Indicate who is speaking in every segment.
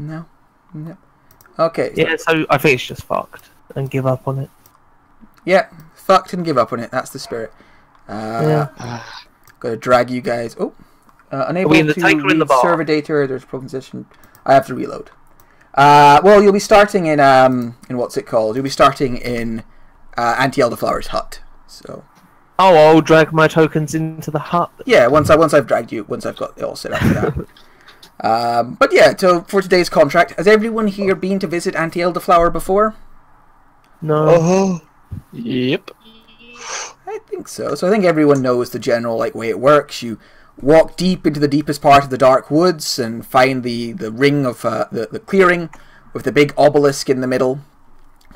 Speaker 1: No. No. Okay.
Speaker 2: Yeah, so I think it's just fucked and give up on it.
Speaker 1: Yeah, fucked and give up on it. That's the spirit.
Speaker 2: Yeah.
Speaker 1: Gotta drag you guys. Oh, unable
Speaker 2: we in the
Speaker 1: to
Speaker 2: tank or in the
Speaker 1: read
Speaker 2: bar?
Speaker 1: server data. There's position. I have to reload. Well, you'll be starting in what's it called? You'll be starting in Auntie Elderflower's hut. So.
Speaker 2: Oh, I'll drag my tokens into the hut.
Speaker 1: Yeah, once I've dragged you, once I've got it all set up for that. But yeah, so for today's contract, has everyone here been to visit Auntie Elderflower before?
Speaker 2: No.
Speaker 3: Yep.
Speaker 1: I think so. So I think everyone knows the general way it works. You walk deep into the deepest part of the dark woods and find the ring of the clearing with the big obelisk in the middle.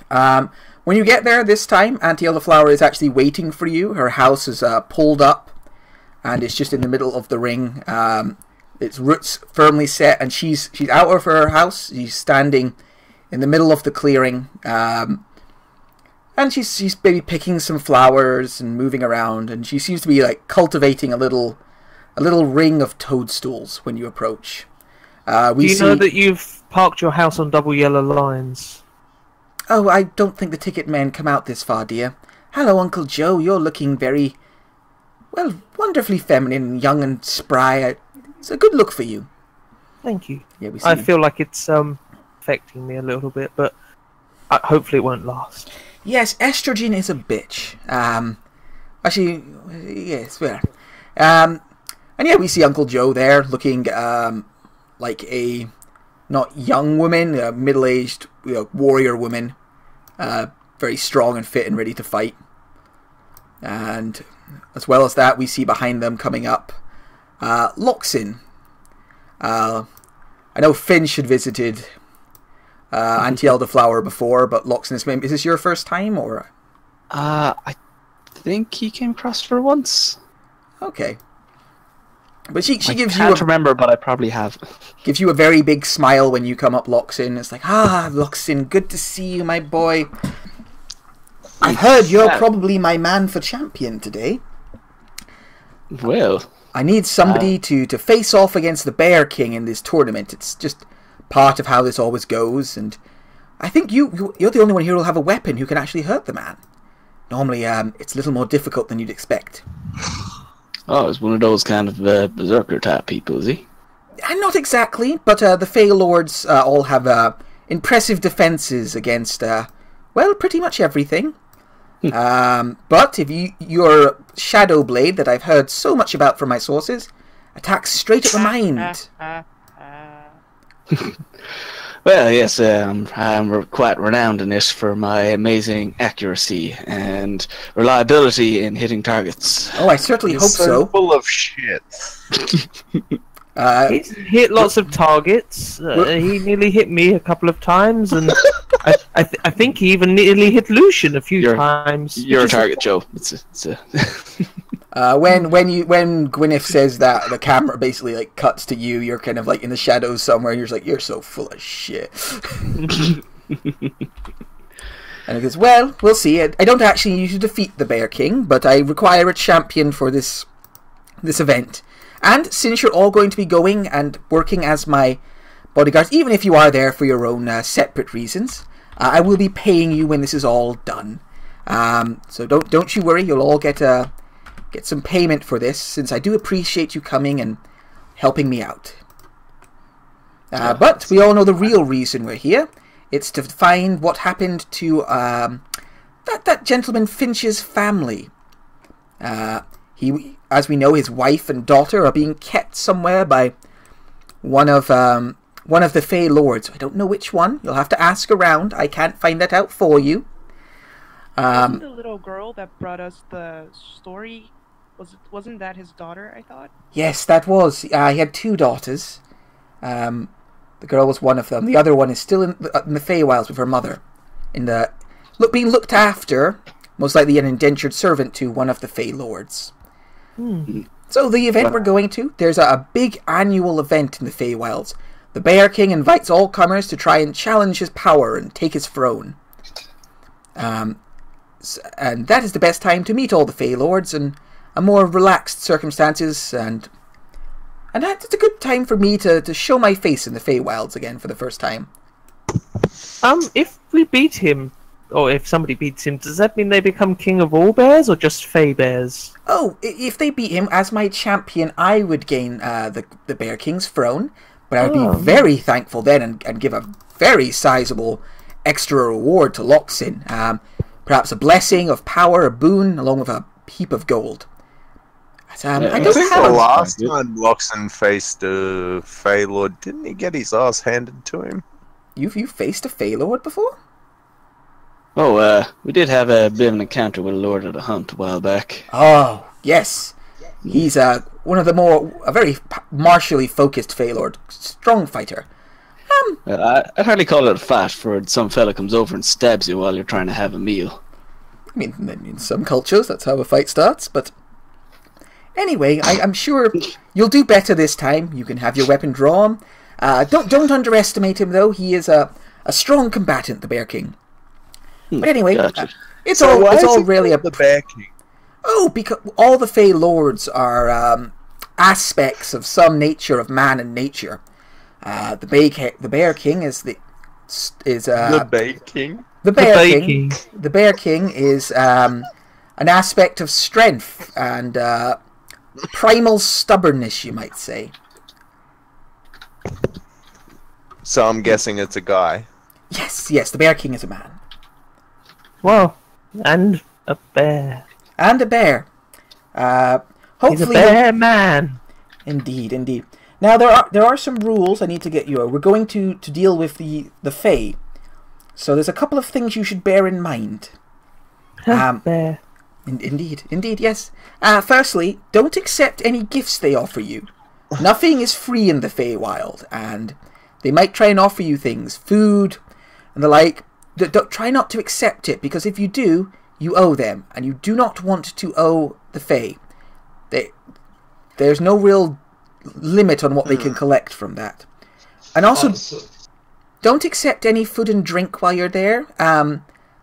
Speaker 1: When you get there this time, Auntie Elderflower is actually waiting for you. Her house is pulled up and it's just in the middle of the ring. Its roots firmly set, and she's out of her house. She's standing in the middle of the clearing. And she's maybe picking some flowers and moving around, and she seems to be cultivating a little ring of toadstools when you approach.
Speaker 2: Do you know that you've parked your house on double yellow lines?
Speaker 1: Oh, I don't think the ticket men come out this far, dear. Hello, Uncle Joe. You're looking very, well, wonderfully feminine, young and spry. It's a good look for you.
Speaker 2: Thank you.
Speaker 1: Yeah, we see.
Speaker 2: I feel like it's affecting me a little bit, but hopefully it won't last.
Speaker 1: Yes, estrogen is a bitch. Actually, yes, fair. And yeah, we see Uncle Joe there looking like a not young woman, a middle-aged warrior woman, very strong and fit and ready to fight. And as well as that, we see behind them coming up Loxin. I know Finch had visited Auntie Elderflower before, but Loxin is this your first time, or?
Speaker 3: I think he came across her once.
Speaker 1: Okay. But she gives you
Speaker 3: I can't remember, but I probably have.
Speaker 1: Gives you a very big smile when you come up, Loxin. It's like, Loxin, good to see you, my boy. I've heard you're probably my man for champion today.
Speaker 3: Well,
Speaker 1: I need somebody to face off against the Bear King in this tournament. It's just part of how this always goes, and I think you're the only one here who'll have a weapon who can actually hurt the man. Normally, it's a little more difficult than you'd expect.
Speaker 3: Oh, it's one of those kind of berserker type people, is he?
Speaker 1: Not exactly, but the Fey Lords all have impressive defenses against, well, pretty much everything. But if your Shadow Blade, that I've heard so much about from my sources, attacks straight at the mind.
Speaker 3: Well, yes, I'm quite renowned in this for my amazing accuracy and reliability in hitting targets.
Speaker 1: Oh, I certainly hope so.
Speaker 4: Full of shit.
Speaker 2: He's hit lots of targets. He nearly hit me a couple of times, and I think he even nearly hit Lucian a few times.
Speaker 3: You're a target, Joe. It's a
Speaker 1: when Gwyneth says that, the camera basically cuts to you. You're kind of in the shadows somewhere, and you're just like, you're so full of shit. And he goes, well, we'll see. I don't actually need to defeat the Bear King, but I require a champion for this event. And since you're all going to be going and working as my bodyguards, even if you are there for your own separate reasons, I will be paying you when this is all done. So don't you worry. You'll all get some payment for this, since I do appreciate you coming and helping me out. But we all know the real reason we're here. It's to find what happened to that gentleman Finch's family. As we know, his wife and daughter are being kept somewhere by one of the Fey Lords. I don't know which one. You'll have to ask around. I can't find that out for you.
Speaker 5: Wasn't the little girl that brought us the story, wasn't that his daughter, I thought?
Speaker 1: Yes, that was. He had two daughters. The girl was one of them. The other one is still in the Feywilds with her mother, being looked after, most likely an indentured servant to one of the Fey Lords. So the event we're going to, there's a big annual event in the Feywilds. The Bear King invites all comers to try and challenge his power and take his throne. And that is the best time to meet all the Fey Lords in a more relaxed circumstances, and And it's a good time for me to show my face in the Feywilds again for the first time.
Speaker 2: If we beat him, or if somebody beats him, does that mean they become king of all bears, or just Fey bears?
Speaker 1: Oh, if they beat him, as my champion, I would gain the Bear King's throne, but I would be very thankful then and give a very sizable extra reward to Loxin. Perhaps a blessing of power, a boon, along with a heap of gold. I
Speaker 4: think the last time Loxin faced a Fey Lord, didn't he get his ass handed to him?
Speaker 1: You faced a Fey Lord before?
Speaker 3: Oh, we did have a bit of an encounter with a Lord of the Hunt a while back.
Speaker 1: Oh, yes. He's one of the a very martially focused Fey Lord, strong fighter.
Speaker 3: I'd hardly call it a fight for some fella comes over and stabs you while you're trying to have a meal.
Speaker 1: I mean, in some cultures, that's how a fight starts, but... Anyway, I'm sure you'll do better this time. You can have your weapon drawn. Don't underestimate him, though. He is a strong combatant, the Bear King. But anyway,
Speaker 3: gotcha.
Speaker 1: it's all really
Speaker 4: the Bear King.
Speaker 1: Oh, because all the Fey Lords are aspects of some nature of man and nature. The Bear King is the
Speaker 4: Bear King.
Speaker 1: The Bear King is an aspect of strength and primal stubbornness, you might say.
Speaker 4: So I'm guessing it's a guy.
Speaker 1: Yes, the Bear King is a man.
Speaker 2: Well, and a bear.
Speaker 1: And a bear. Hopefully,
Speaker 2: he's a bear man.
Speaker 1: Indeed. Now there are some rules I need to get you. We're going to deal with the Fae. So there's a couple of things you should bear in mind.
Speaker 2: Bear.
Speaker 1: Indeed, yes. Firstly, don't accept any gifts they offer you. Nothing is free in the Feywild, and they might try and offer you things, food and the like. Try not to accept it, because if you do, you owe them, and you do not want to owe the Fae. There's no real limit on what they can collect from that. And also, don't accept any food and drink while you're there.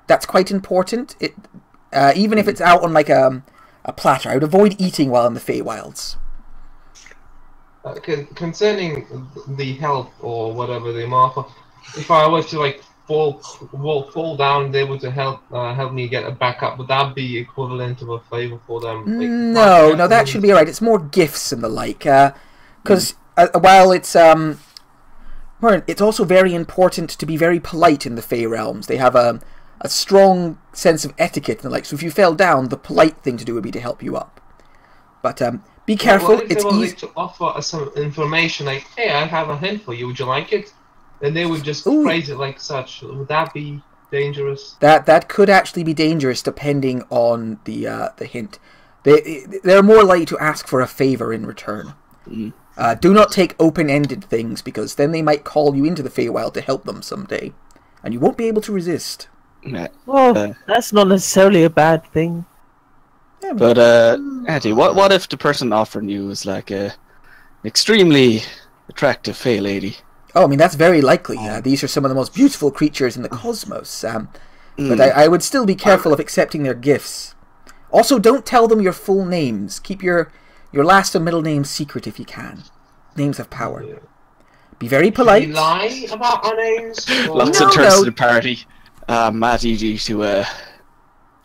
Speaker 1: That's quite important. Even if it's out on like a platter, I would avoid eating while in the Feywilds.
Speaker 6: Concerning the help or whatever they offer, if I was to like fall down, they were to help me get back up, would that be equivalent of a favor for them? Like,
Speaker 1: no, that should be alright. It's more gifts and the like, because while it's also very important to be very polite in the Fey realms. They have a strong sense of etiquette and the like. So if you fell down, the polite thing to do would be to help you up. But be careful.
Speaker 6: Well, if
Speaker 1: it's
Speaker 6: they were
Speaker 1: easy
Speaker 6: to offer some information, like, "Hey, I have a hint for you. Would you like it?" Then they would just phrase it like such. Would that be dangerous?
Speaker 1: That could actually be dangerous depending on the hint. They're more likely to ask for a favor in return. Do not take open-ended things, because then they might call you into the Feywild to help them someday, and you won't be able to resist.
Speaker 2: Well, that's not necessarily a bad thing.
Speaker 1: Yeah,
Speaker 3: but Auntie, what if the person offering you is like a extremely attractive Fey lady?
Speaker 1: Oh, I mean, that's very likely. These are some of the most beautiful creatures in the cosmos. But I would still be careful of accepting their gifts. Also, don't tell them your full names. Keep your last and middle names secret if you can. Names have power. Be very polite.
Speaker 6: Should we lie about our names?
Speaker 3: Lots of turns to the party. Matt, you to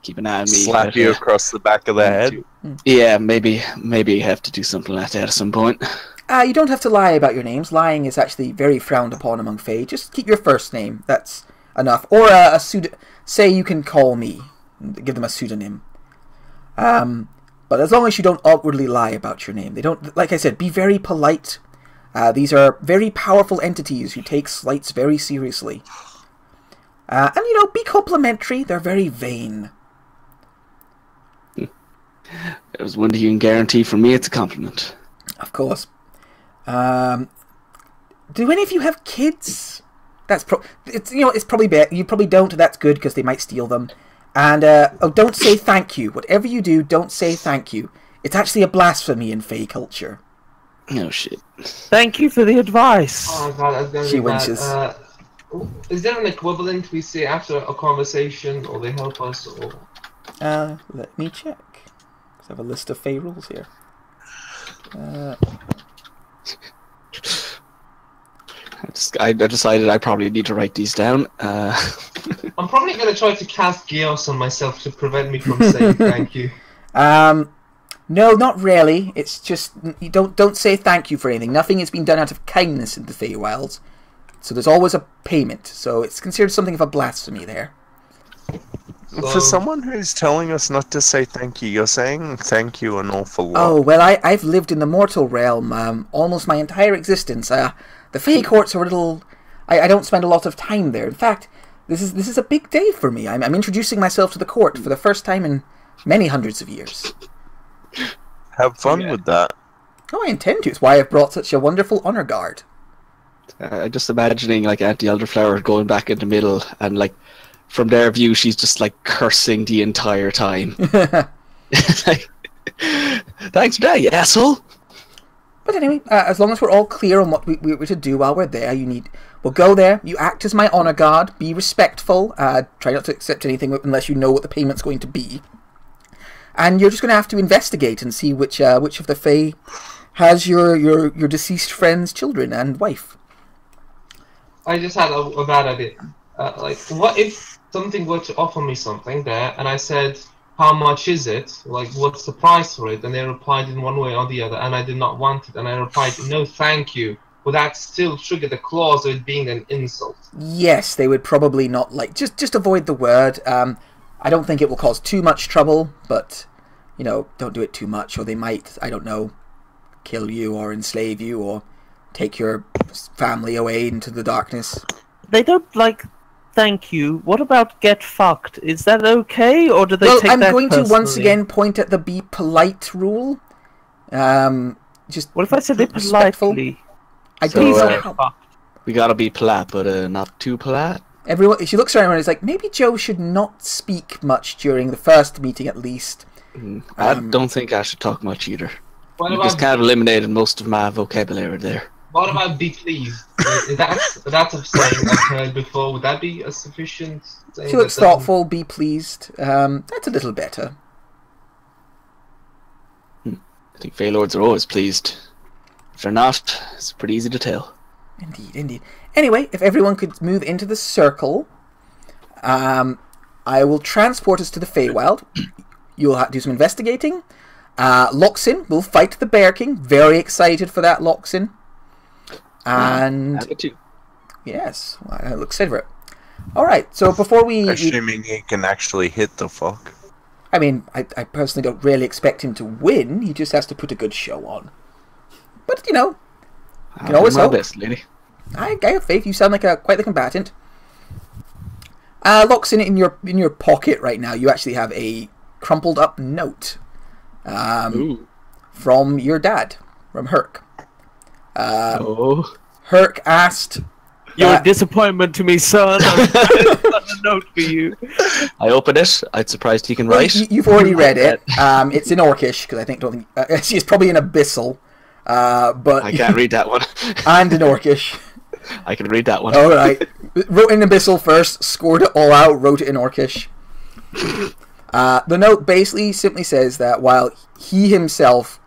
Speaker 3: keep an eye on me.
Speaker 4: Slap you across the back of the head.
Speaker 3: Yeah, maybe you have to do something like that at some point.
Speaker 1: You don't have to lie about your names. Lying is actually very frowned upon among Fae. Just keep your first name. That's enough. Or say you can call me. Give them a pseudonym. But as long as you don't awkwardly lie about your name. They don't. Like I said, be very polite. These are very powerful entities who take slights very seriously. And, be complimentary. They're very vain.
Speaker 3: There's one thing you can guarantee from me, it's a compliment.
Speaker 1: Of course. Do any of you have kids? It's probably bad. You probably don't. That's good, because they might steal them. And don't say thank you. Whatever you do, don't say thank you. It's actually a blasphemy in Fey culture.
Speaker 3: Oh shit!
Speaker 2: Thank you for the advice.
Speaker 6: Oh god, that's gonna
Speaker 1: She
Speaker 6: be bad.
Speaker 1: winces.
Speaker 6: Is there an equivalent we say after a conversation, or they help us, or?
Speaker 1: Let me check. I have a list of Fey rules here.
Speaker 3: I decided I probably need to write these down.
Speaker 6: I'm probably going to try to cast chaos on myself to prevent me from saying thank you.
Speaker 1: No, not really. It's just you don't say thank you for anything. Nothing has been done out of kindness in the Feywilds, so there's always a payment. So it's considered something of a blasphemy there.
Speaker 4: For someone who's telling us not to say thank you, you're saying thank you an awful lot.
Speaker 1: Oh well, I've lived in the mortal realm almost my entire existence. The Fey courts are a little. I don't spend a lot of time there. In fact, this is a big day for me. I'm introducing myself to the court for the first time in many hundreds of years.
Speaker 4: Have fun with that.
Speaker 1: Oh, I intend to. It's why I've brought such a wonderful honor guard.
Speaker 3: I'm just imagining like Auntie Elderflower going back in the middle, and like from their view, she's just like cursing the entire time. Like, thanks for that, you asshole.
Speaker 1: But anyway, as long as we're all clear on what we're to do while we're there, we'll go there. You act as my honor guard. Be respectful. Try not to accept anything unless you know what the payment's going to be. And you're just going to have to investigate and see which of the Fae has your deceased friend's children and wife.
Speaker 6: I just had a bad idea. Like, what if something were to offer me something there, and I said, how much is it? Like, what's the price for it? And they replied in one way or the other, and I did not want it. And I replied, no, thank you. Would that still trigger the clause of it being an insult?
Speaker 1: Yes, they would probably not like... Just avoid the word. I don't think it will cause too much trouble, but, you know, don't do it too much, or they might, I don't know, kill you or enslave you or take your family away into the darkness.
Speaker 2: They don't like thank you. What about get fucked? Is that okay, or do they take that
Speaker 1: I'm going
Speaker 2: personally?
Speaker 1: to once again point at the be polite rule. Just
Speaker 2: what if I said it
Speaker 1: respectful?
Speaker 2: politely?
Speaker 3: We gotta be polite, but not too polite.
Speaker 1: Everyone, she looks around and is like, maybe Joe should not speak much during the first meeting at least.
Speaker 3: I don't think I should talk much either.
Speaker 6: What
Speaker 3: You
Speaker 6: about,
Speaker 3: just kind of eliminated most of my vocabulary there.
Speaker 6: what about be pleased? That's a saying I've heard before. Would that be a sufficient saying?
Speaker 1: She looks thoughtful, be pleased. That's a little better.
Speaker 3: I think Feylords are always pleased. If they're not, it's pretty easy to tell.
Speaker 1: Indeed, indeed. Anyway, if everyone could move into the circle, I will transport us to the Feywild. You'll do some investigating. Loxin will fight the Bear King. Very excited for that, Loxin. And
Speaker 3: I get you.
Speaker 1: yes, I look excited for it. All right, so before we,
Speaker 4: Assuming he can actually hit the fuck.
Speaker 1: I mean, I personally don't really expect him to win. He just has to put a good show on. But you know, you can always
Speaker 3: do my
Speaker 1: hope.
Speaker 3: best, lady.
Speaker 1: I have faith. You sound like quite the combatant. Loxin, in your pocket right now, you actually have a crumpled up note from your dad, from Herc. Herc asked,
Speaker 2: You're a disappointment to me, son. I've got a note for you.
Speaker 3: I open it. I'm surprised he can
Speaker 1: well,
Speaker 3: write.
Speaker 1: you've already read it. It's in Orcish, because it's probably in Abyssal, but
Speaker 3: I can't read that one.
Speaker 1: and in Orcish.
Speaker 3: I can read that one.
Speaker 1: All right, wrote in Abyssal first, scored it all out, wrote it in Orcish. The note basically simply says that while he himself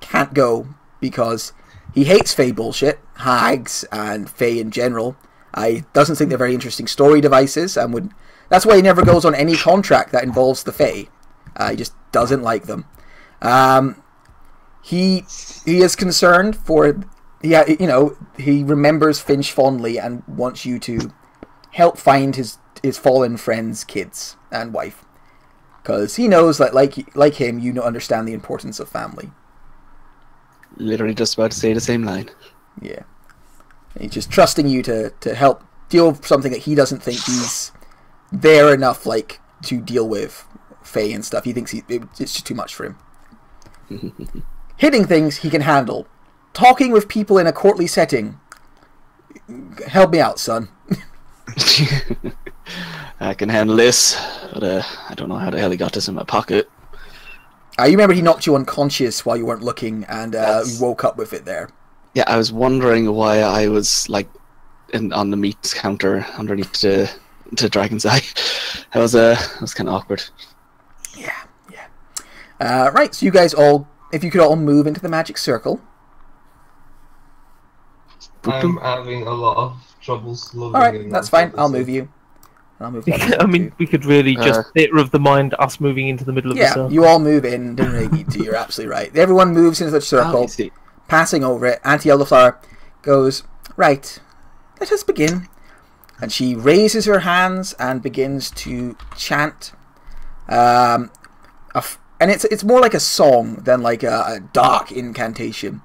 Speaker 1: can't go because he hates Fey bullshit, hags, and Fey in general, he doesn't think they're very interesting story devices, and that's why he never goes on any contract that involves the Fey. He just doesn't like them. He is concerned for... Yeah, you know, he remembers Finch fondly and wants you to help find his fallen friend's kids and wife. Because he knows that, like him, you understand the importance of family.
Speaker 3: Literally just about to say the same line.
Speaker 1: Yeah. He's just trusting you to help deal with something that he doesn't think he's there enough, to deal with Faye and stuff. He thinks it's just too much for him. Hitting things he can handle. Talking with people in a courtly setting. Help me out, son.
Speaker 3: I can handle this, but I don't know how the hell he got this in my pocket.
Speaker 1: You remember he knocked you unconscious while you weren't looking, and you woke up with it there.
Speaker 3: Yeah, I was wondering why I was on the meat counter underneath the Dragon's Eye. That was kind of awkward.
Speaker 1: Yeah. Right, so you guys all, if you could all move into the magic circle.
Speaker 6: I'm having a lot of troubles moving.
Speaker 1: Alright, that's fine. I'll move you. I'll move
Speaker 2: I mean, we could really just theatre of the mind us moving into the middle of the circle.
Speaker 1: You all move in. Don't really need to. You're absolutely right. Everyone moves into the circle, passing over it. Auntie Elderflower goes, right, let us begin. And she raises her hands and begins to chant. And it's more like a song than like a dark incantation.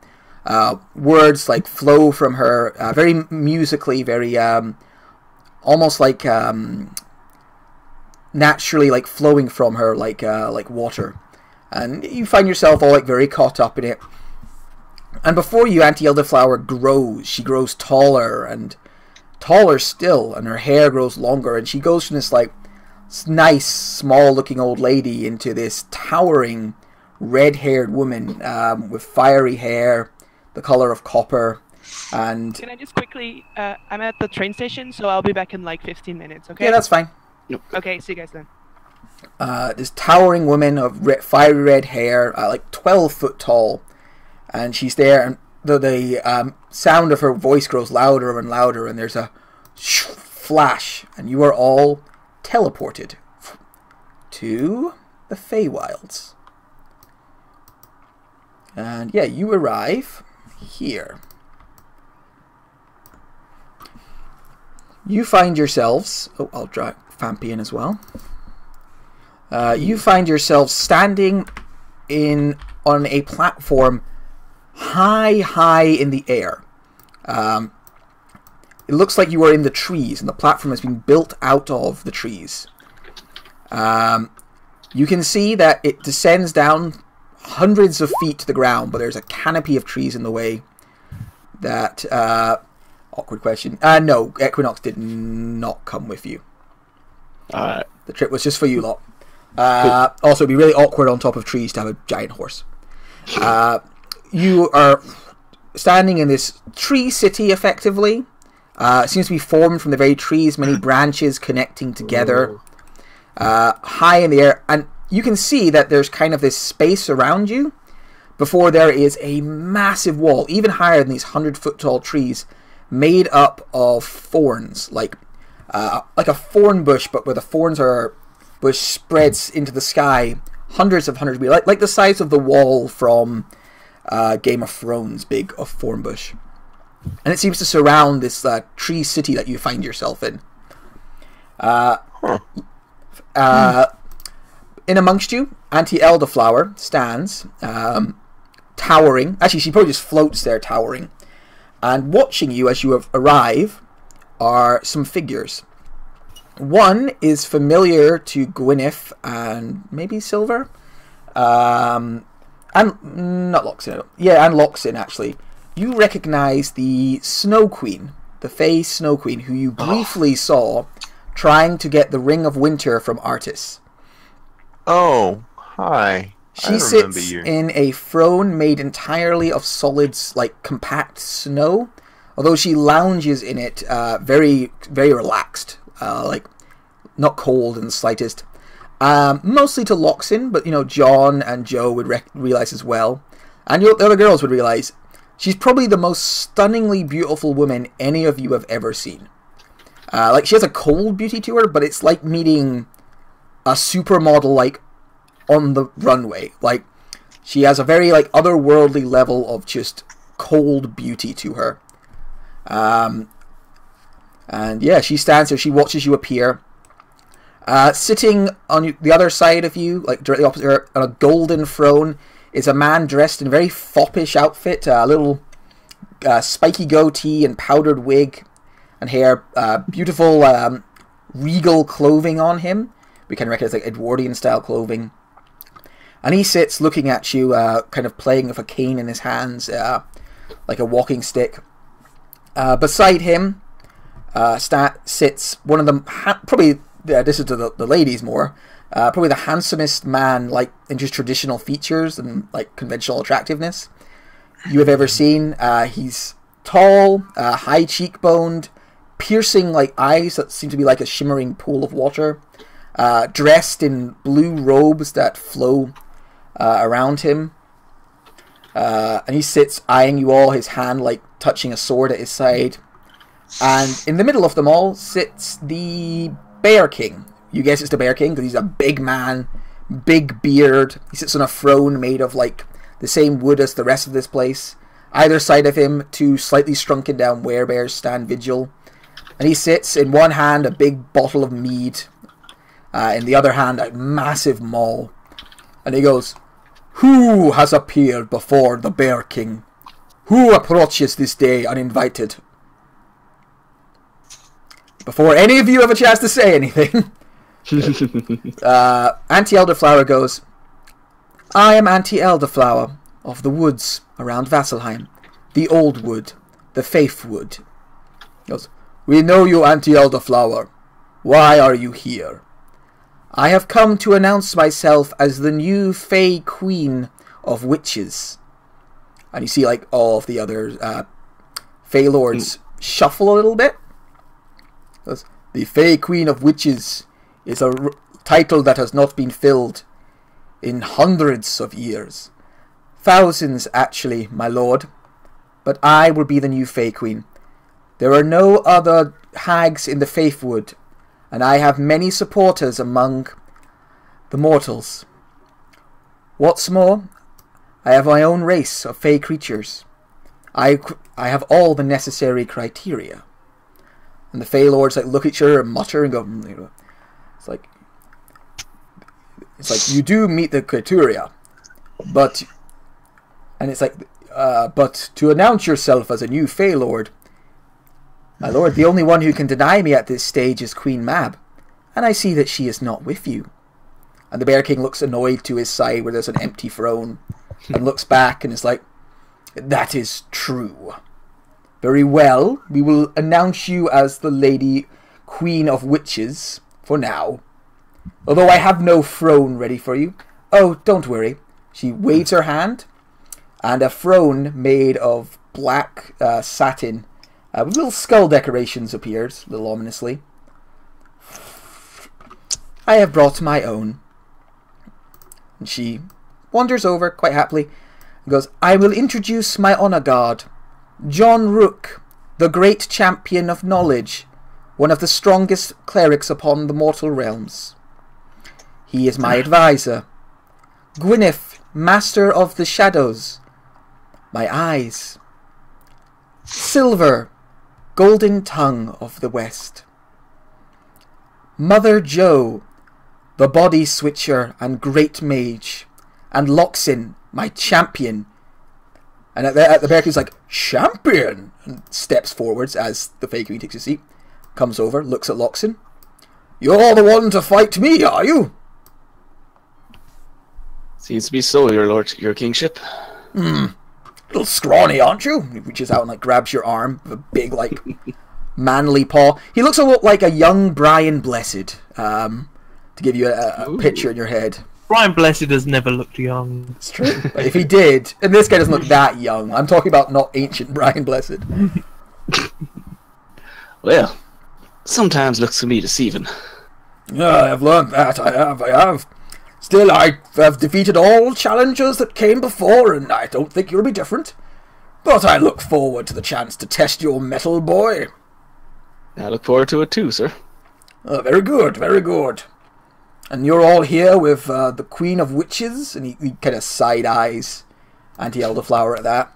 Speaker 1: Words like flow from her, very musically, very almost like naturally like flowing from her like water, and you find yourself all like very caught up in it. And before you, Auntie Elderflower grows. She grows taller and taller still, and her hair grows longer, and she goes from this like nice small looking old lady into this towering red-haired woman with fiery hair the color of copper. And
Speaker 5: can I just quickly I'm at the train station, so I'll be back in like 15 minutes, okay?
Speaker 1: Yeah, that's fine.
Speaker 5: Okay, see you guys then.
Speaker 1: This towering woman of fiery red hair, like 12 foot tall, and she's there, and the sound of her voice grows louder and louder, and there's a flash, and you are all teleported to the Feywilds. And yeah, you arrive here. You find yourselves... Oh, I'll drag Fampy in as well. You find yourselves standing on a platform high in the air. It looks like you are in the trees, and the platform has been built out of the trees. You can see that it descends down hundreds of feet to the ground, but there's a canopy of trees in the way. That... awkward question. No, Equinox did not come with you.
Speaker 3: Alright.
Speaker 1: The trip was just for you lot. Also, it'd be really awkward on top of trees to have a giant horse. You are standing in this tree city, effectively. It seems to be formed from the very trees, many branches connecting together. High in the air. And you can see that there's kind of this space around you before there is a massive wall, even higher than these 100-foot tall trees, made up of thorns, like a thorn bush, but where the thorns bush spreads into the sky, hundreds of meters, like the size of the wall from Game of Thrones, big of thorn bush, and it seems to surround this tree city that you find yourself in. In amongst you, Auntie Elderflower stands, towering. Actually, she probably just floats there, towering. And watching you as you arrive are some figures. One is familiar to Gwyneth and maybe Silver. And not Loxin. Yeah, and Loxin, actually. You recognize the Snow Queen, the Fey Snow Queen, who you briefly saw trying to get the Ring of Winter from Artis.
Speaker 4: Oh, hi.
Speaker 1: She sits in a throne made entirely of solids, like compact snow, although she lounges in it very, very relaxed, like not cold in the slightest. Mostly to Loxin, but John and Joe would realize as well, and the other girls would realize she's probably the most stunningly beautiful woman any of you have ever seen. Like, she has a cold beauty to her, but it's like meeting a supermodel, like, on the runway. Like, she has a very like otherworldly level of just cold beauty to her. And yeah, she stands there, she watches you appear. Sitting on the other side of you, like directly opposite her, on a golden throne, is a man dressed in a very foppish outfit, a little spiky goatee and powdered wig and hair, beautiful regal clothing on him. We can recognize like Edwardian style clothing. And he sits looking at you, kind of playing with a cane in his hands, like a walking stick. Beside him sits one of them, probably, this is to the ladies more, probably the handsomest man, like, in just traditional features and, like, conventional attractiveness you have ever seen. He's tall, high cheekboned, piercing, like, eyes that seem to be like a shimmering pool of water, dressed in blue robes that flow around him, and he sits eyeing you all, his hand like touching a sword at his side. And in the middle of them all sits the Bear King. You guess it's the Bear King because he's a big man, big beard. He sits on a throne made of like the same wood as the rest of this place. Either side of him, 2 slightly shrunken down werebears stand vigil. And he sits in one hand a big bottle of mead, in the other hand a massive maul. And he goes, "Who has appeared before the Bear King? Who approaches this day uninvited?" Before any of you have a chance to say anything, Auntie Elderflower goes, "I am Auntie Elderflower of the woods around Vasselheim, the Old Wood, the Faith Wood." He goes, "We know you, Auntie Elderflower. Why are you here?" "I have come to announce myself as the new Fey Queen of Witches." And you see like all of the other Fey Lords shuffle a little bit. Goes, "The Fey Queen of Witches is a title that has not been filled in hundreds of years. Thousands, actually, my lord. But I will be the new Fey Queen. There are no other hags in the Faithwood, and I have many supporters among the mortals. What's more, I have my own race of Fey creatures. I have all the necessary criteria." And the Fey Lords like look at each other and mutter and go, it's like you do meet the criteria, but to announce yourself as a new Fey Lord, my lord, the only one who can deny me at this stage is Queen Mab, and I see that she is not with you. And the Bear King looks annoyed to his side where there's an empty throne, and looks back and is like, "That is true. Very well, we will announce you as the Lady Queen of Witches, for now. Although I have no throne ready for you. Oh, don't worry." She waves her hand, and a throne made of black satin with little skull decorations appears, a little ominously. "I have brought my own." And she wanders over quite happily and goes, "I will introduce my honor guard. John Rook, the great champion of knowledge, one of the strongest clerics upon the mortal realms. He is my advisor. Gwyneth, master of the shadows, my eyes. Silver, golden tongue of the west. Mother Joe, the body switcher and great mage, and Loxin, my champion." And at the Bear King's like, "Champion!" and steps forwards as the Fey Queen takes a seat. Comes over, looks at Loxin. "You're the one to fight me, are you?"
Speaker 3: Seems to be so, your kingship.
Speaker 1: Little scrawny, aren't you? He reaches out and like grabs your arm with a big like manly paw. He looks a lot like a young Brian Blessed. To give you a picture in your head.
Speaker 2: Brian Blessed has never looked young.
Speaker 1: It's true. But if he did, and this guy doesn't look that young. I'm talking about not ancient Brian Blessed.
Speaker 3: Well, sometimes looks to me deceiving.
Speaker 1: Yeah, I've learned that. I have. Still, I have defeated all challengers that came before, and I don't think you'll be different. But I look forward to the chance to test your mettle, boy.
Speaker 3: I look forward to it too, sir.
Speaker 1: Very good, very good. And you're all here with the Queen of Witches? And he kind of side-eyes Auntie Elderflower at that.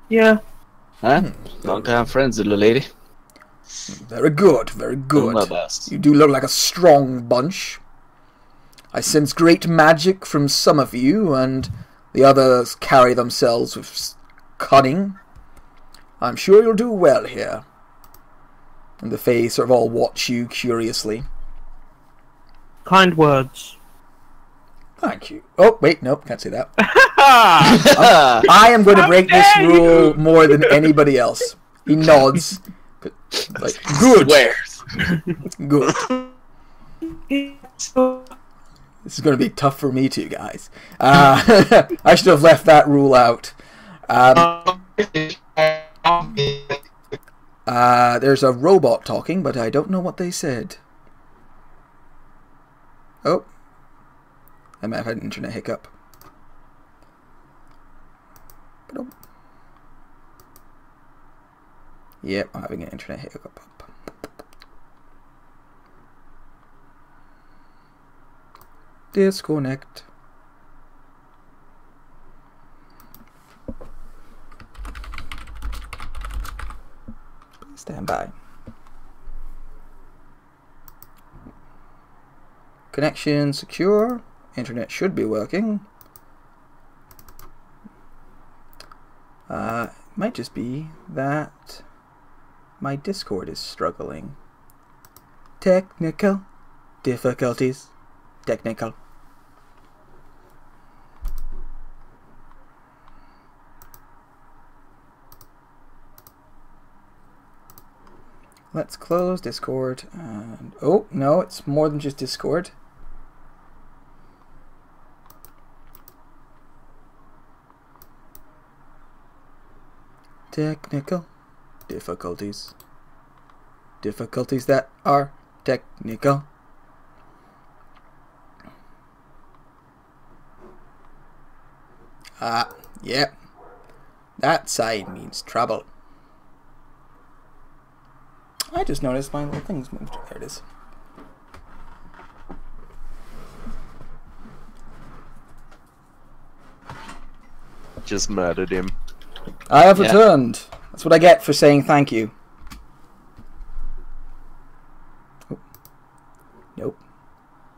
Speaker 2: Yeah.
Speaker 3: Huh? Long-time friends, little lady.
Speaker 1: Very good, very good.
Speaker 3: Doing my best.
Speaker 1: You do look like a strong bunch. I sense great magic from some of you, and the others carry themselves with cunning. I'm sure you'll do well here. And the Fae sort of all watch you curiously.
Speaker 2: Kind words.
Speaker 1: Thank you. Oh, wait, nope, can't say that. I am going to break this rule more than anybody else. He nods. Like, good.
Speaker 3: Swears.
Speaker 1: Good. This is going to be tough for me too, guys. I should have left that rule out. There's a robot talking, but I don't know what they said. Oh. I might have had an internet hiccup. Yep, I'm having an internet hiccup. Disconnect. Stand by. Connection secure. Internet should be working. Might just be that my Discord is struggling. Technical difficulties. Technical. Let's close Discord and oh no, it's more than just Discord. Technical difficulties. Difficulties that are technical. Yeah. That side means trouble. I just noticed my little things moved. There it is.
Speaker 4: Just murdered him.
Speaker 1: I have returned. That's what I get for saying thank you. Oh. Nope.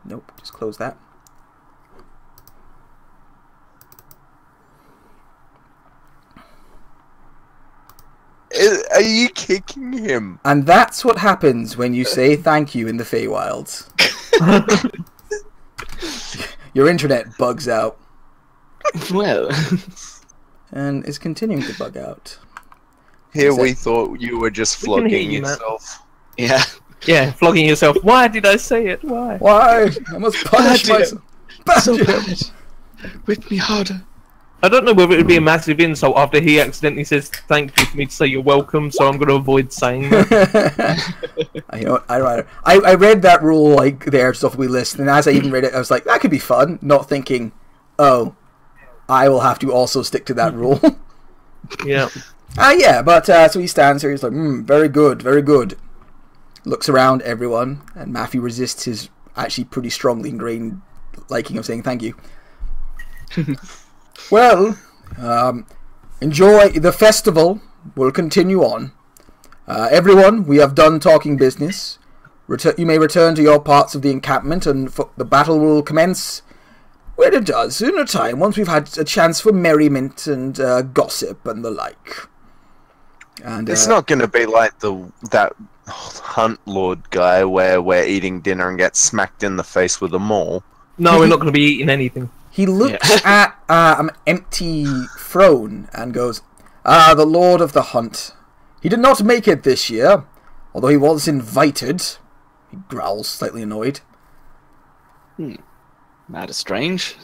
Speaker 1: Nope. Just close that.
Speaker 4: Are you kicking him?
Speaker 1: And that's what happens when you say thank you in the Feywilds. Your internet bugs out.
Speaker 3: Well.
Speaker 1: And is continuing to bug out.
Speaker 4: Here we thought you were just flogging yourself.
Speaker 3: Yeah.
Speaker 2: Yeah, flogging yourself. Why did I say it? Why?
Speaker 1: Why? I must punish myself.
Speaker 3: So bad. Whip me harder.
Speaker 2: I don't know whether it would be a massive insult after he accidentally says thank you for me to say you're welcome, so I'm going to avoid saying that.
Speaker 1: You know what? I read that rule like there stuff we list, and as I even read it, I was like, that could be fun. Not thinking, oh, I will have to also stick to that rule.
Speaker 2: Yeah.
Speaker 1: Yeah, but so he stands here. He's like, very good, very good. Looks around everyone, and Matthew resists his actually pretty strongly ingrained liking of saying thank you. Well, enjoy the festival. Will continue on. Everyone, we have done talking business. You may return to your parts of the encampment, and the battle will commence when it does, in a time, once we've had a chance for merriment and gossip and the like. And
Speaker 4: it's not going to be like that Hunt Lord guy where we're eating dinner and get smacked in the face with a maul.
Speaker 2: No, we're not going to be eating anything.
Speaker 1: He looks at an empty throne and goes, the Lord of the Hunt. He did not make it this year, although he was invited. He growls, slightly annoyed.
Speaker 3: That is strange.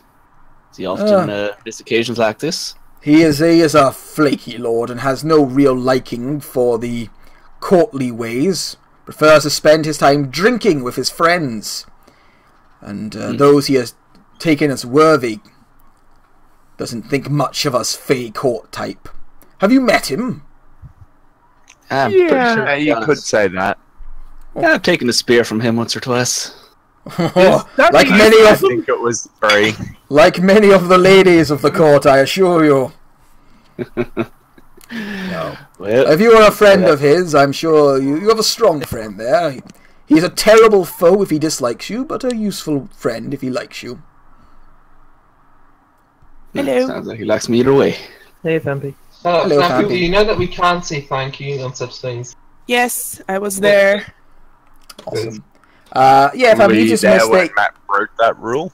Speaker 3: Is he often miss occasions like this?
Speaker 1: He is a flaky lord and has no real liking for the courtly ways. Prefers to spend his time drinking with his friends. And those he has taken as worthy. Doesn't think much of us Fey court type. Have you met him?
Speaker 3: I'm pretty sure
Speaker 4: you could say that.
Speaker 3: Yeah, I've taken a spear from him once or twice.
Speaker 1: Like many
Speaker 4: I
Speaker 1: of
Speaker 4: think it was 3.
Speaker 1: like many of the ladies of the court, I assure you. No.
Speaker 3: Well,
Speaker 1: If you are a friend of his, I'm sure you have a strong friend there. He's a terrible foe if he dislikes you, but a useful friend if he likes you.
Speaker 5: Hello.
Speaker 3: Sounds like he likes me either way.
Speaker 2: Hey, Vampy.
Speaker 1: Hello,
Speaker 6: Matthew,
Speaker 1: Fabi.
Speaker 6: you know that we can't say thank you on such things.
Speaker 5: Yes, I was there.
Speaker 1: Awesome. Yeah, if I'm
Speaker 4: Were you
Speaker 1: just
Speaker 4: there
Speaker 1: mistake.
Speaker 4: when Matt broke that rule?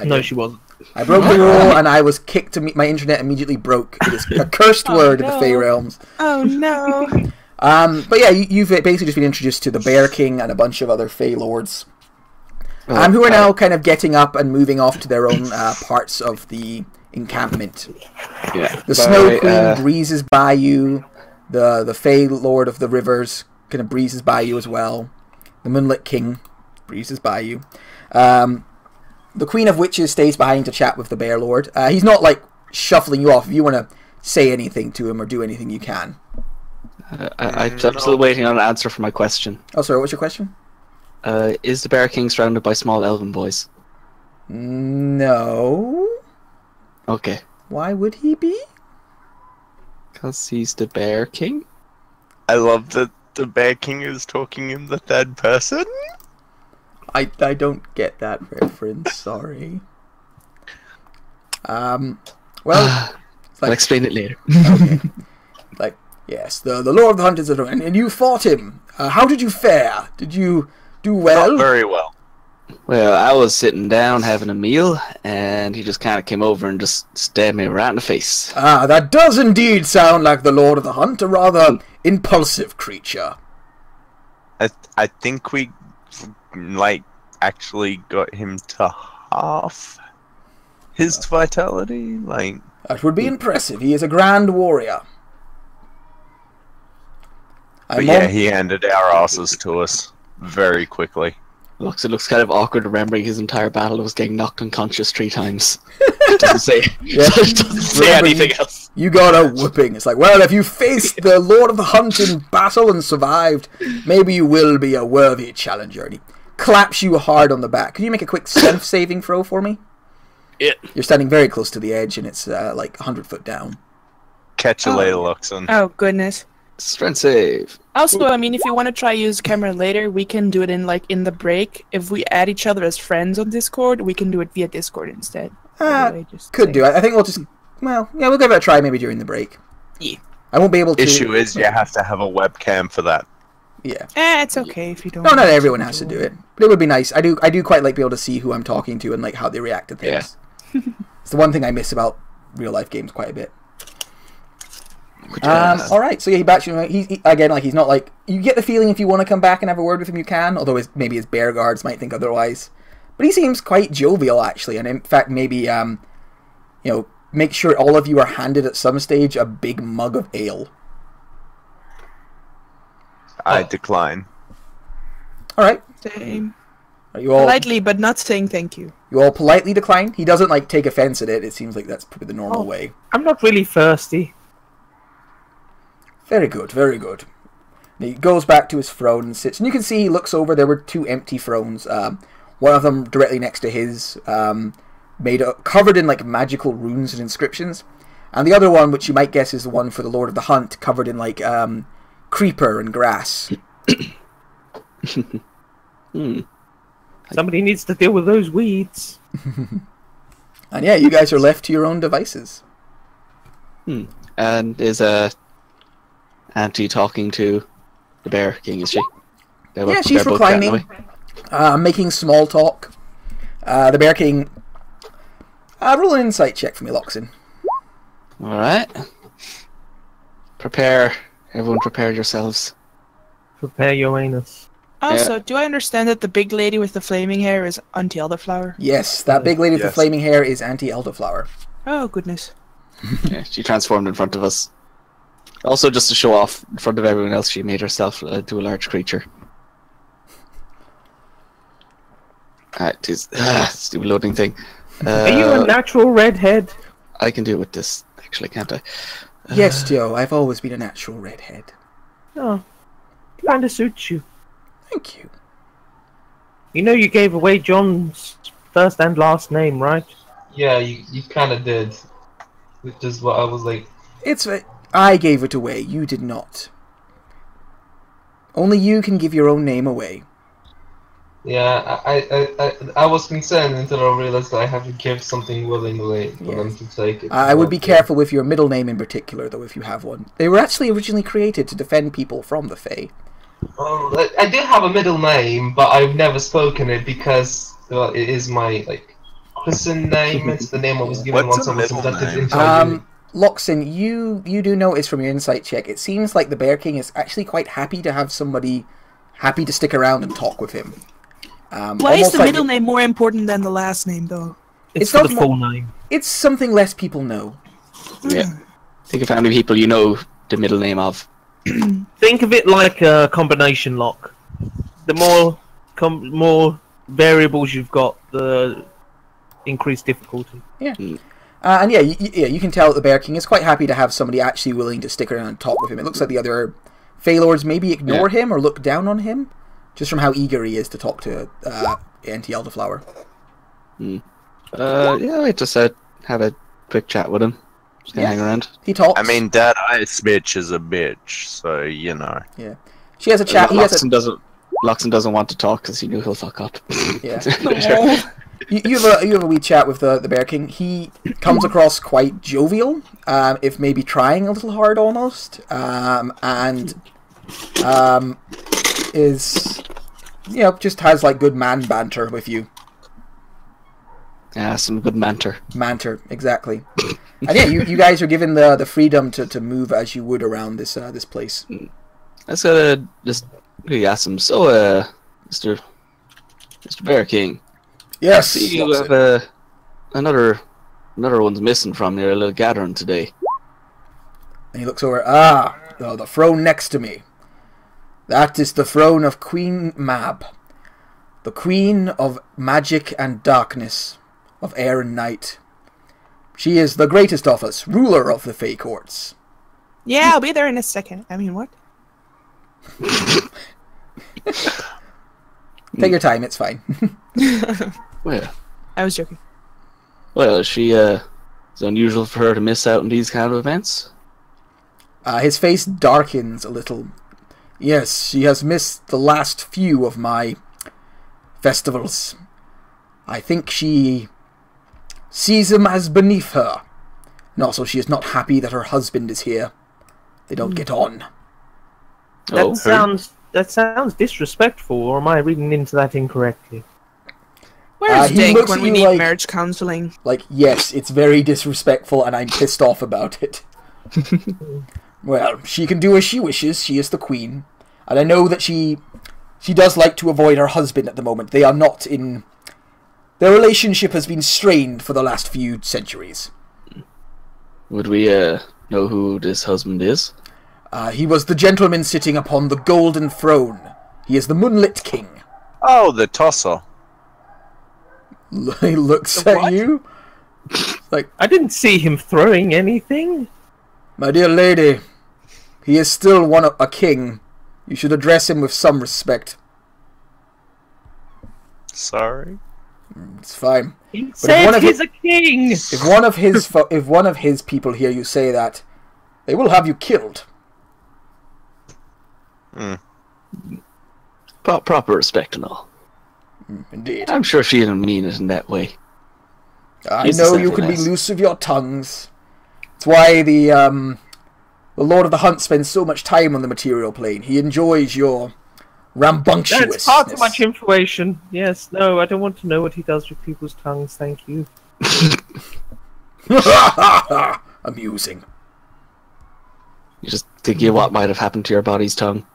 Speaker 2: No, she wasn't.
Speaker 1: I broke the rule and I was kicked to my internet immediately broke. It is a cursed word in the Fey realms.
Speaker 5: Oh no.
Speaker 1: But yeah, you've basically just been introduced to the Bear King and a bunch of other Fey lords. Who are now kind of getting up and moving off to their own parts of the encampment.
Speaker 3: Yeah.
Speaker 1: The Snow Queen breezes by you. The Fey Lord of the Rivers kind of breezes by you as well. The Moonlit King breezes by you. The Queen of Witches stays behind to chat with the Bear Lord. He's not like shuffling you off. If you want to say anything to him or do anything, you can.
Speaker 3: I'm still waiting on an answer for my question.
Speaker 1: Oh, sorry, what's your question?
Speaker 3: Is the Bear King surrounded by small elven boys?
Speaker 1: No.
Speaker 3: Okay.
Speaker 1: Why would he be?
Speaker 3: Because he's the Bear King?
Speaker 4: I love that the Bear King is talking in the third person.
Speaker 1: I don't get that reference, sorry. Well,
Speaker 3: I'll explain it later.
Speaker 1: Okay. Yes, the Lord of the Hunt is at home, and you fought him. How did you fare? Did you do well?
Speaker 4: Not very well.
Speaker 3: Well, I was sitting down having a meal, and he just kind of came over and just stared me right in the face.
Speaker 1: Ah, that does indeed sound like the Lord of the Hunt, a rather impulsive creature.
Speaker 4: I think we, actually got him to half his vitality.
Speaker 1: That would be impressive. He is a grand warrior.
Speaker 4: But yeah, he handed our asses to us very quickly.
Speaker 3: It looks kind of awkward remembering his entire battle was getting knocked unconscious 3 times. Doesn't say, doesn't say anything else.
Speaker 1: You got a whooping. It's like, well, if you faced the Lord of the Hunt in battle and survived, maybe you will be a worthy challenger. And he claps you hard on the back. Can you make a quick strength saving throw for me?
Speaker 3: Yeah.
Speaker 1: You're standing very close to the edge, and it's 100 foot down.
Speaker 4: Catch you later, Luxon.
Speaker 5: Oh, goodness.
Speaker 3: Strength save.
Speaker 5: Also, I mean, if you want to try use camera later, we can do it in the break. If we add each other as friends on Discord, we can do it via Discord instead.
Speaker 1: Could do. I think we'll just... Well, yeah, we'll give it a try maybe during the break.
Speaker 5: Yeah.
Speaker 1: I won't be able to...
Speaker 4: Issue is you have to have a webcam for that.
Speaker 1: Yeah.
Speaker 5: It's okay if you don't...
Speaker 1: No, not everyone has to do it. But it would be nice. I do quite like being able to see who I'm talking to and how they react to things. Yeah. It's the one thing I miss about real-life games quite a bit. Alright, so yeah, he backs you. He's not you get the feeling if you want to come back and have a word with him, you can, although maybe his bear guards might think otherwise. But he seems quite jovial, actually, and in fact, maybe, make sure all of you are handed at some stage a big mug of ale.
Speaker 4: I decline.
Speaker 1: Alright.
Speaker 5: Same.
Speaker 1: Are you all...
Speaker 5: Politely, but not saying thank you.
Speaker 1: You all politely decline? He doesn't, take offense at it. It seems like that's probably the normal way.
Speaker 2: I'm not really thirsty.
Speaker 1: Very good, very good. He goes back to his throne and sits. And you can see he looks over. There were 2 empty thrones. One of them directly next to his, covered in magical runes and inscriptions. And the other one, which you might guess is the one for the Lord of the Hunt, covered in creeper and grass.
Speaker 2: Somebody needs to deal with those weeds.
Speaker 1: And yeah, you guys are left to your own devices.
Speaker 3: And is Auntie talking to the Bear King, is she?
Speaker 1: Yeah, she's reclining, making small talk. The Bear King... roll an insight check for me, Loxin.
Speaker 3: Alright. Everyone prepare yourselves.
Speaker 2: Prepare your anus.
Speaker 5: Also, do I understand that the big lady with the flaming hair is Auntie Elderflower?
Speaker 1: Yes, that big lady with the flaming hair is Auntie Elderflower.
Speaker 5: Oh, goodness.
Speaker 3: Yeah, she transformed in front of us. Also, just to show off in front of everyone else, she made herself into a large creature. Stupid loading thing.
Speaker 2: Are you a natural redhead?
Speaker 3: I can do it with this, actually, can't I?
Speaker 1: Yes, Joe, I've always been a natural redhead.
Speaker 2: Oh, kind of suits you.
Speaker 1: Thank you.
Speaker 2: You know you gave away John's first and last name, right?
Speaker 6: Yeah, you kind of did. Which is what I was like...
Speaker 1: I gave it away, you did not. Only you can give your own name away.
Speaker 6: Yeah, I was concerned until I realized that I have to give something willingly for them to take it.
Speaker 1: I would be careful with your middle name in particular, though, if you have one. They were actually originally created to defend people from the Fae.
Speaker 6: Well, I do have a middle name, but I've never spoken it because it is my christened name. It's the name I was given once I was inducted into
Speaker 1: Loxin, you do notice from your insight check, it seems like the Bear King is actually quite happy to have somebody happy to stick around and talk with him.
Speaker 5: Why is the middle name more important than the last name, though?
Speaker 2: It's not the full name.
Speaker 1: It's something less people know.
Speaker 3: Yeah. Think of how many people you know the middle name of.
Speaker 2: Think of it like a combination lock. The more variables you've got, the increased difficulty.
Speaker 1: Yeah. And you can tell that the Bear King is quite happy to have somebody actually willing to stick around and talk with him. It looks like the other Feylords maybe ignore him or look down on him, just from how eager he is to talk to Auntie Elderflower.
Speaker 3: Yeah, I just have a quick chat with him. Just gonna hang around.
Speaker 1: He talks.
Speaker 4: I mean, Dad Ice Bitch is a bitch, so you know.
Speaker 1: Yeah. She has a chat.
Speaker 3: Loxon doesn't want to talk because he knew he'll fuck up.
Speaker 1: Yeah. You have a wee chat with the Bear King. He comes across quite jovial, if maybe trying a little hard almost, and is, you know, just has like good man banter with you.
Speaker 3: Yeah, some good banter.
Speaker 1: Manter, exactly. And yeah, you guys are given the freedom to move as you would around this place.
Speaker 3: Let's just really ask him. So, Mr. Bear King.
Speaker 1: Yes.
Speaker 3: I see you have another one's missing from your little gathering today.
Speaker 1: And he looks over. The throne next to me. That is the throne of Queen Mab, the queen of magic and darkness, of air and night. She is the greatest of us, ruler of the Fey courts.
Speaker 5: Yeah, I'll be there in a second. I mean, what?
Speaker 1: Take your time, it's fine.
Speaker 3: Well,
Speaker 5: I was joking.
Speaker 3: Well, is it unusual for her to miss out on these kind of events?
Speaker 1: His face darkens a little. Yes, she has missed the last few of my festivals. I think she sees them as beneath her. And also she is not happy that her husband is here. They don't get on.
Speaker 2: That sounds disrespectful, or am I reading into that incorrectly?
Speaker 5: Where's
Speaker 1: he
Speaker 5: Dink
Speaker 1: looks
Speaker 5: when
Speaker 1: at
Speaker 5: we
Speaker 1: you
Speaker 5: need
Speaker 1: like-
Speaker 5: marriage counseling?
Speaker 1: Like, yes, it's very disrespectful and I'm pissed off about it. Well, she can do as she wishes. She is the queen. And I know that she does like to avoid her husband at the moment. They are not in... Their relationship has been strained for the last few centuries.
Speaker 3: Would we know who this husband is?
Speaker 1: He was the gentleman sitting upon the golden throne. He is the Moonlit King.
Speaker 4: Oh, the tosser.
Speaker 1: He looks at you. Like,
Speaker 2: I didn't see him throwing anything.
Speaker 1: my dear lady, he is still a king. You should address him with some respect.
Speaker 4: Sorry.
Speaker 1: It's fine.
Speaker 2: He said he's a king.
Speaker 1: If one of his people hear you say that, they will have you killed.
Speaker 3: Proper respect and all.
Speaker 1: Indeed.
Speaker 3: I'm sure she didn't mean it in that way.
Speaker 1: I
Speaker 3: He's
Speaker 1: know
Speaker 3: just
Speaker 1: you can be
Speaker 3: nice.
Speaker 1: loose with your tongues. It's why the Lord of the Hunt spends so much time on the material plane. He enjoys your rambunctiousness.
Speaker 2: That's far too much information. Yes, no, I don't want to know what he does with people's tongues, thank you.
Speaker 1: Amusing.
Speaker 3: You just think of what might have happened to your body's tongue.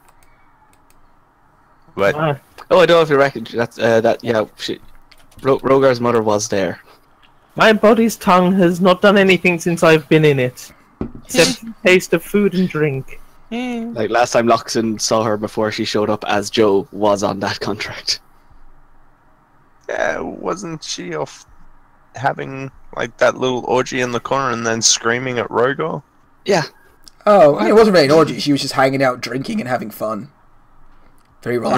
Speaker 4: But
Speaker 2: Ah,
Speaker 3: Oh, I don't know if you reckon that. Yeah, Rogar's mother was there.
Speaker 2: my body's tongue has not done anything since I've been in it. Except taste of food and drink.
Speaker 5: Yeah.
Speaker 3: Like last time Loxon saw her before she showed up as Joe was on that contract.
Speaker 4: yeah, wasn't she off having like that little orgy in the corner and then screaming at Rogar?
Speaker 3: Yeah.
Speaker 1: Oh, I mean, it wasn't really an orgy. She was just hanging out, drinking, and having fun. Very relaxed.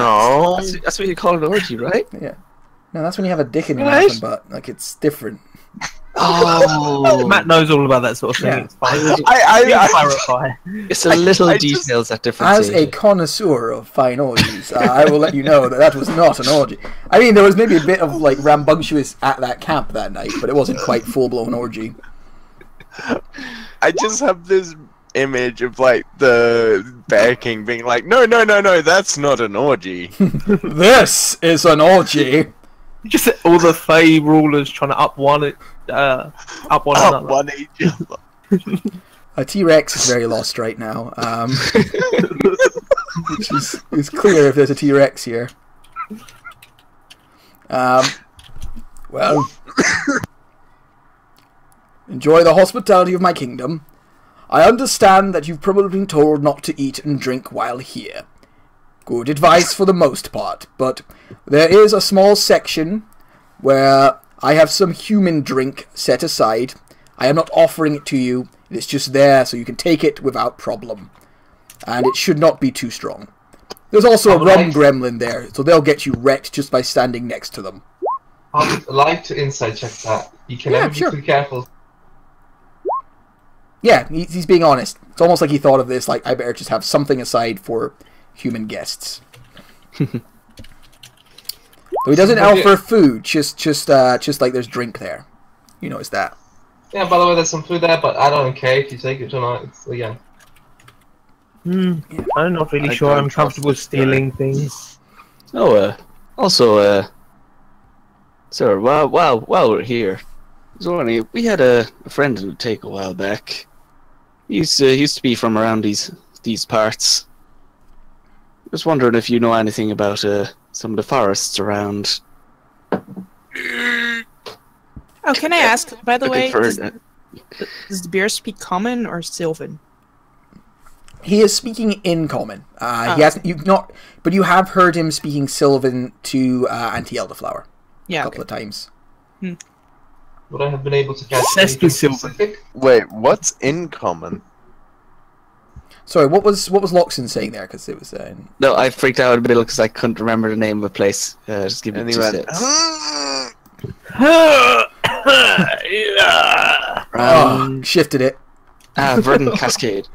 Speaker 4: No.
Speaker 3: That's what you call an orgy, right?
Speaker 1: Yeah. No, that's when you have a dick in your
Speaker 3: Right.
Speaker 1: mouth and butt. Like, it's different.
Speaker 3: Oh,
Speaker 2: Matt knows all about that sort of thing.
Speaker 1: Yeah.
Speaker 2: It's fine.
Speaker 4: I
Speaker 2: Clarify.
Speaker 3: it's the little
Speaker 4: I just-
Speaker 3: details at different
Speaker 1: As a
Speaker 3: stages.
Speaker 1: connoisseur of fine orgies, I will let you know that was not an orgy. I mean, there was maybe a bit of, like, rambunctious at that camp that night, but it wasn't quite full-blown orgy.
Speaker 4: I just have this image of like the Bear King being like, no, that's not an orgy.
Speaker 1: This is an orgy!
Speaker 2: Just all the Fey rulers trying to up one another.
Speaker 4: One age.
Speaker 1: A T-Rex is very lost right now. Which is clear if there's a T-Rex here. Well, enjoy the hospitality of my kingdom. I understand that you've probably been told not to eat and drink while here. Good advice for the most part, but there is a small section where I have some human drink set aside. I am not offering it to you, it is just there so you can take it without problem. and it should not be too strong. There's also a rum gremlin there, so they'll get you wrecked just by standing next to them.
Speaker 6: I would like to insight check that. You can never be too careful.
Speaker 1: Yeah, he's being honest. It's almost like he thought of this, like, I better just have something aside for human guests. So he doesn't offer food, just like there's drink there. You notice that.
Speaker 6: Yeah, by the way, there's some food there, but I don't care if you take it or not. It's, yeah.
Speaker 2: I'm not really sure I'm comfortable stealing things.
Speaker 3: Oh, also, sir, while we're here, Zorni, we had a friend who take a while back. He used to be from around these parts. Just wondering if you know anything about some of the forests around.
Speaker 5: Oh, can I ask, by the way, does the bear speak Common or Sylvan?
Speaker 1: He is speaking in Common. He hasn't. But you have heard him speaking Sylvan to Auntie Elderflower.
Speaker 5: Yeah,
Speaker 1: a couple of times.
Speaker 6: Would I have been able to catch
Speaker 2: anything specific?
Speaker 4: Wait, what's in common?
Speaker 1: Sorry, what was Loxon saying there? Because it was.
Speaker 3: No, I freaked out a bit because I couldn't remember the name of a place. Just give me 2 seconds.
Speaker 1: Shifted it.
Speaker 3: Verdant Cascade.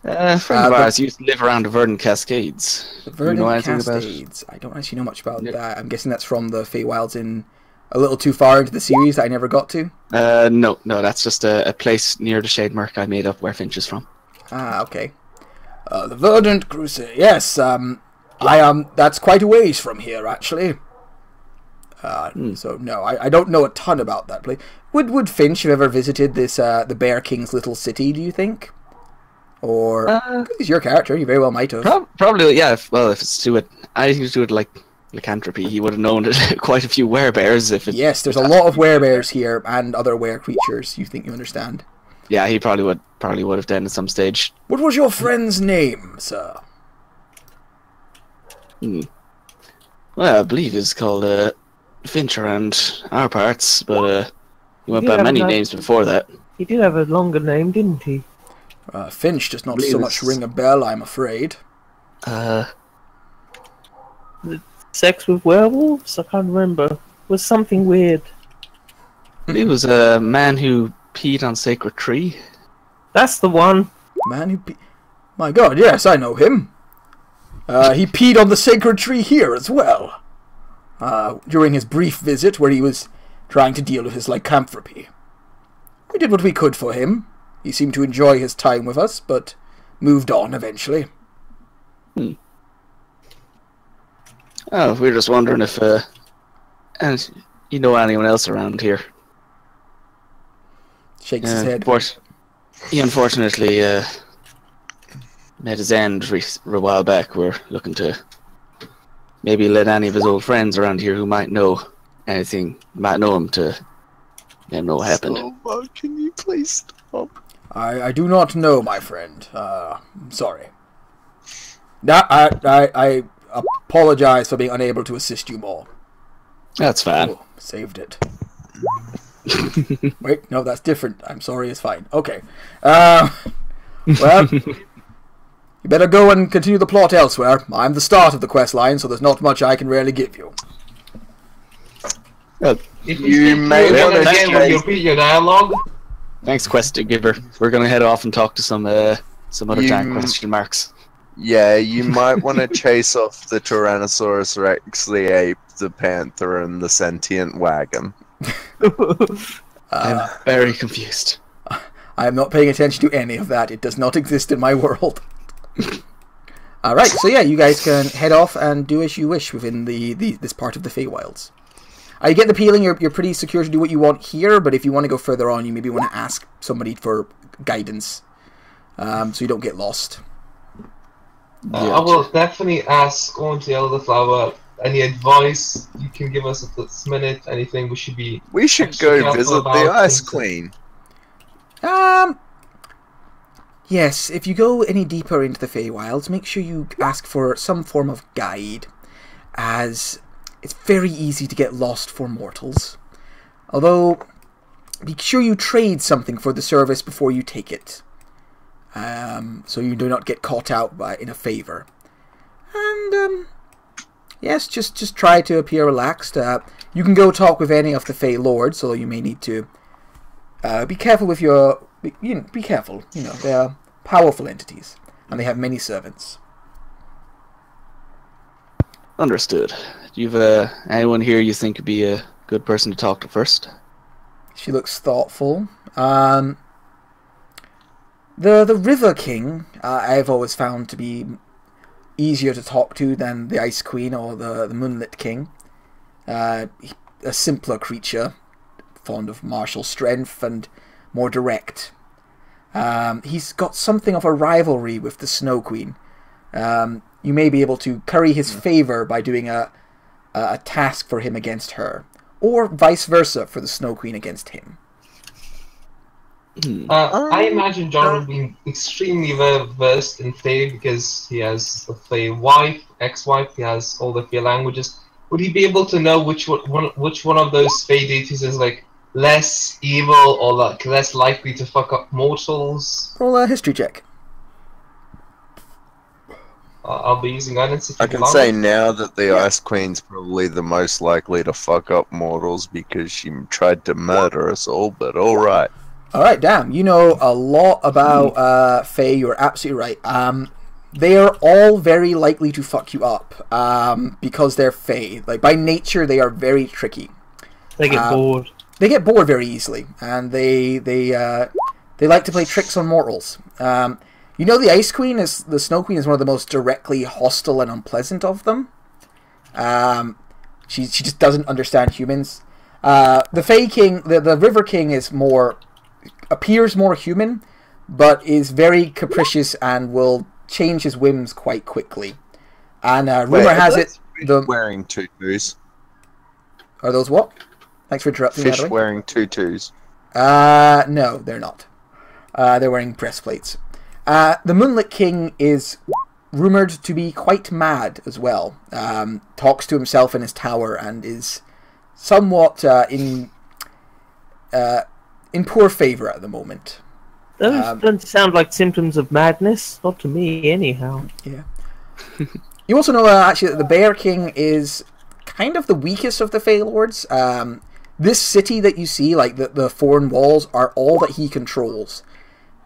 Speaker 3: A friend of ours used to live around the Verdant Cascades.
Speaker 1: Verdant Cascades. I don't actually know much about that. I'm guessing that's from the Feywilds in a little too far into the series that I never got to.
Speaker 3: No, that's just a place near the Shade Merc I made up where Finch is from.
Speaker 1: Okay. The Verdant Crusade. Yes, that's quite a ways from here, actually. So no, I don't know a ton about that place. Would Finch have ever visited this the Bear King's little city? Do you think? Or he's your character, you very well might have.
Speaker 3: Probably, yeah. If it's to it, anything to do with like lycanthropy, he would have known quite a few werebears.
Speaker 1: Yes, there's a lot of werebears here and other were creatures. You think you understand?
Speaker 3: Yeah, he probably would have done at some stage.
Speaker 1: What was your friend's name, sir?
Speaker 3: Well, I believe it's called Finch around our parts, but he went by many names before that.
Speaker 2: He did have a longer name, didn't he?
Speaker 1: Finch does not so much ring a bell, I'm afraid.
Speaker 2: Sex with werewolves? I can't remember. It was something weird.
Speaker 3: He was a man who peed on sacred tree.
Speaker 2: That's the one.
Speaker 1: Man who My god, yes, I know him. He peed on the sacred tree here as well. During his brief visit where he was trying to deal with his lycanthropy. We did what we could for him. He seemed to enjoy his time with us, but moved on eventually.
Speaker 3: Oh, we're just wondering if and you know anyone else around here.
Speaker 1: Shakes his head.
Speaker 3: He unfortunately met his end a while back. We're looking to maybe let any of his old friends around here who might know anything, might know him, to know what happened.
Speaker 4: So, can you please stop?
Speaker 1: I do not know, my friend. I'm sorry. I apologize for being unable to assist you more.
Speaker 3: That's fine.
Speaker 1: Oh, saved it. Wait, no, that's different. I'm sorry, it's fine. Okay. Well, you better go and continue the plot elsewhere. I'm the start of the quest line, so there's not much I can really give you.
Speaker 4: You may want to
Speaker 6: repeat your dialogue.
Speaker 3: Thanks, quest giver. We're gonna head off and talk to some other giant question marks.
Speaker 4: Yeah, you might want to chase off the Tyrannosaurus Rex, the ape, the panther, and the sentient wagon.
Speaker 3: I'm very confused.
Speaker 1: I am not paying attention to any of that. It does not exist in my world. Alright, so yeah, you guys can head off and do as you wish within this part of the Feywilds. I get the feeling you're pretty secure to do what you want here, but if you want to go further on, you maybe want to ask somebody for guidance, so you don't get lost.
Speaker 6: I will definitely ask Auntie Elderflower any advice you can give us at this minute. Anything we should be.
Speaker 4: We should go visit the Ice Queen.
Speaker 1: Yes, if you go any deeper into the Feywilds, make sure you ask for some form of guide, as it's very easy to get lost for mortals. Although, be sure you trade something for the service before you take it. so you do not get caught out in a favor. And yes, just try to appear relaxed. You can go talk with any of the Fey Lords, so you may need to be careful with your. Be careful. You know, they are powerful entities, and they have many servants.
Speaker 3: Understood. Do you have anyone here you think would be a good person to talk to first?
Speaker 1: She looks thoughtful. The River King, I've always found to be easier to talk to than the Ice Queen or the Moonlit King. A simpler creature, fond of martial strength and more direct. He's got something of a rivalry with the Snow Queen. You may be able to curry his favor by doing a task for him against her, or vice versa for the Snow Queen against him.
Speaker 6: I imagine John would be extremely well versed in Fey because he has a Fey wife, ex-wife. He has all the Fey languages. Would he be able to know which one of those Fey deities is like less evil or like less likely to fuck up mortals?
Speaker 1: Roll a history check.
Speaker 6: I'll be using guidance if you
Speaker 4: I can
Speaker 6: allow
Speaker 4: say
Speaker 6: me.
Speaker 4: now that the Ice Queen's probably the most likely to fuck up mortals because she tried to murder us all, but alright.
Speaker 1: Alright, damn. You know a lot about Fey. You're absolutely right. They are all very likely to fuck you up because they're Fey. Like, by nature, they are very tricky.
Speaker 2: They get bored.
Speaker 1: They get bored very easily, and they like to play tricks on mortals. You know, the Ice Queen the Snow Queen is one of the most directly hostile and unpleasant of them. She just doesn't understand humans. The Fey King, the River King, appears more human, but is very capricious and will change his whims quite quickly. And rumor has it
Speaker 4: wearing tutus.
Speaker 1: Are those what? Thanks for interrupting.
Speaker 4: Fish wearing tutus.
Speaker 1: No, they're not. They're wearing breastplates. The Moonlit King is rumored to be quite mad as well. Talks to himself in his tower and is somewhat in poor favor at the moment.
Speaker 2: Those don't sound like symptoms of madness. Not to me, anyhow.
Speaker 1: Yeah. You also know, actually, that the Bear King is kind of the weakest of the Fey Lords. This city that you see, like the foreign walls, are all that he controls.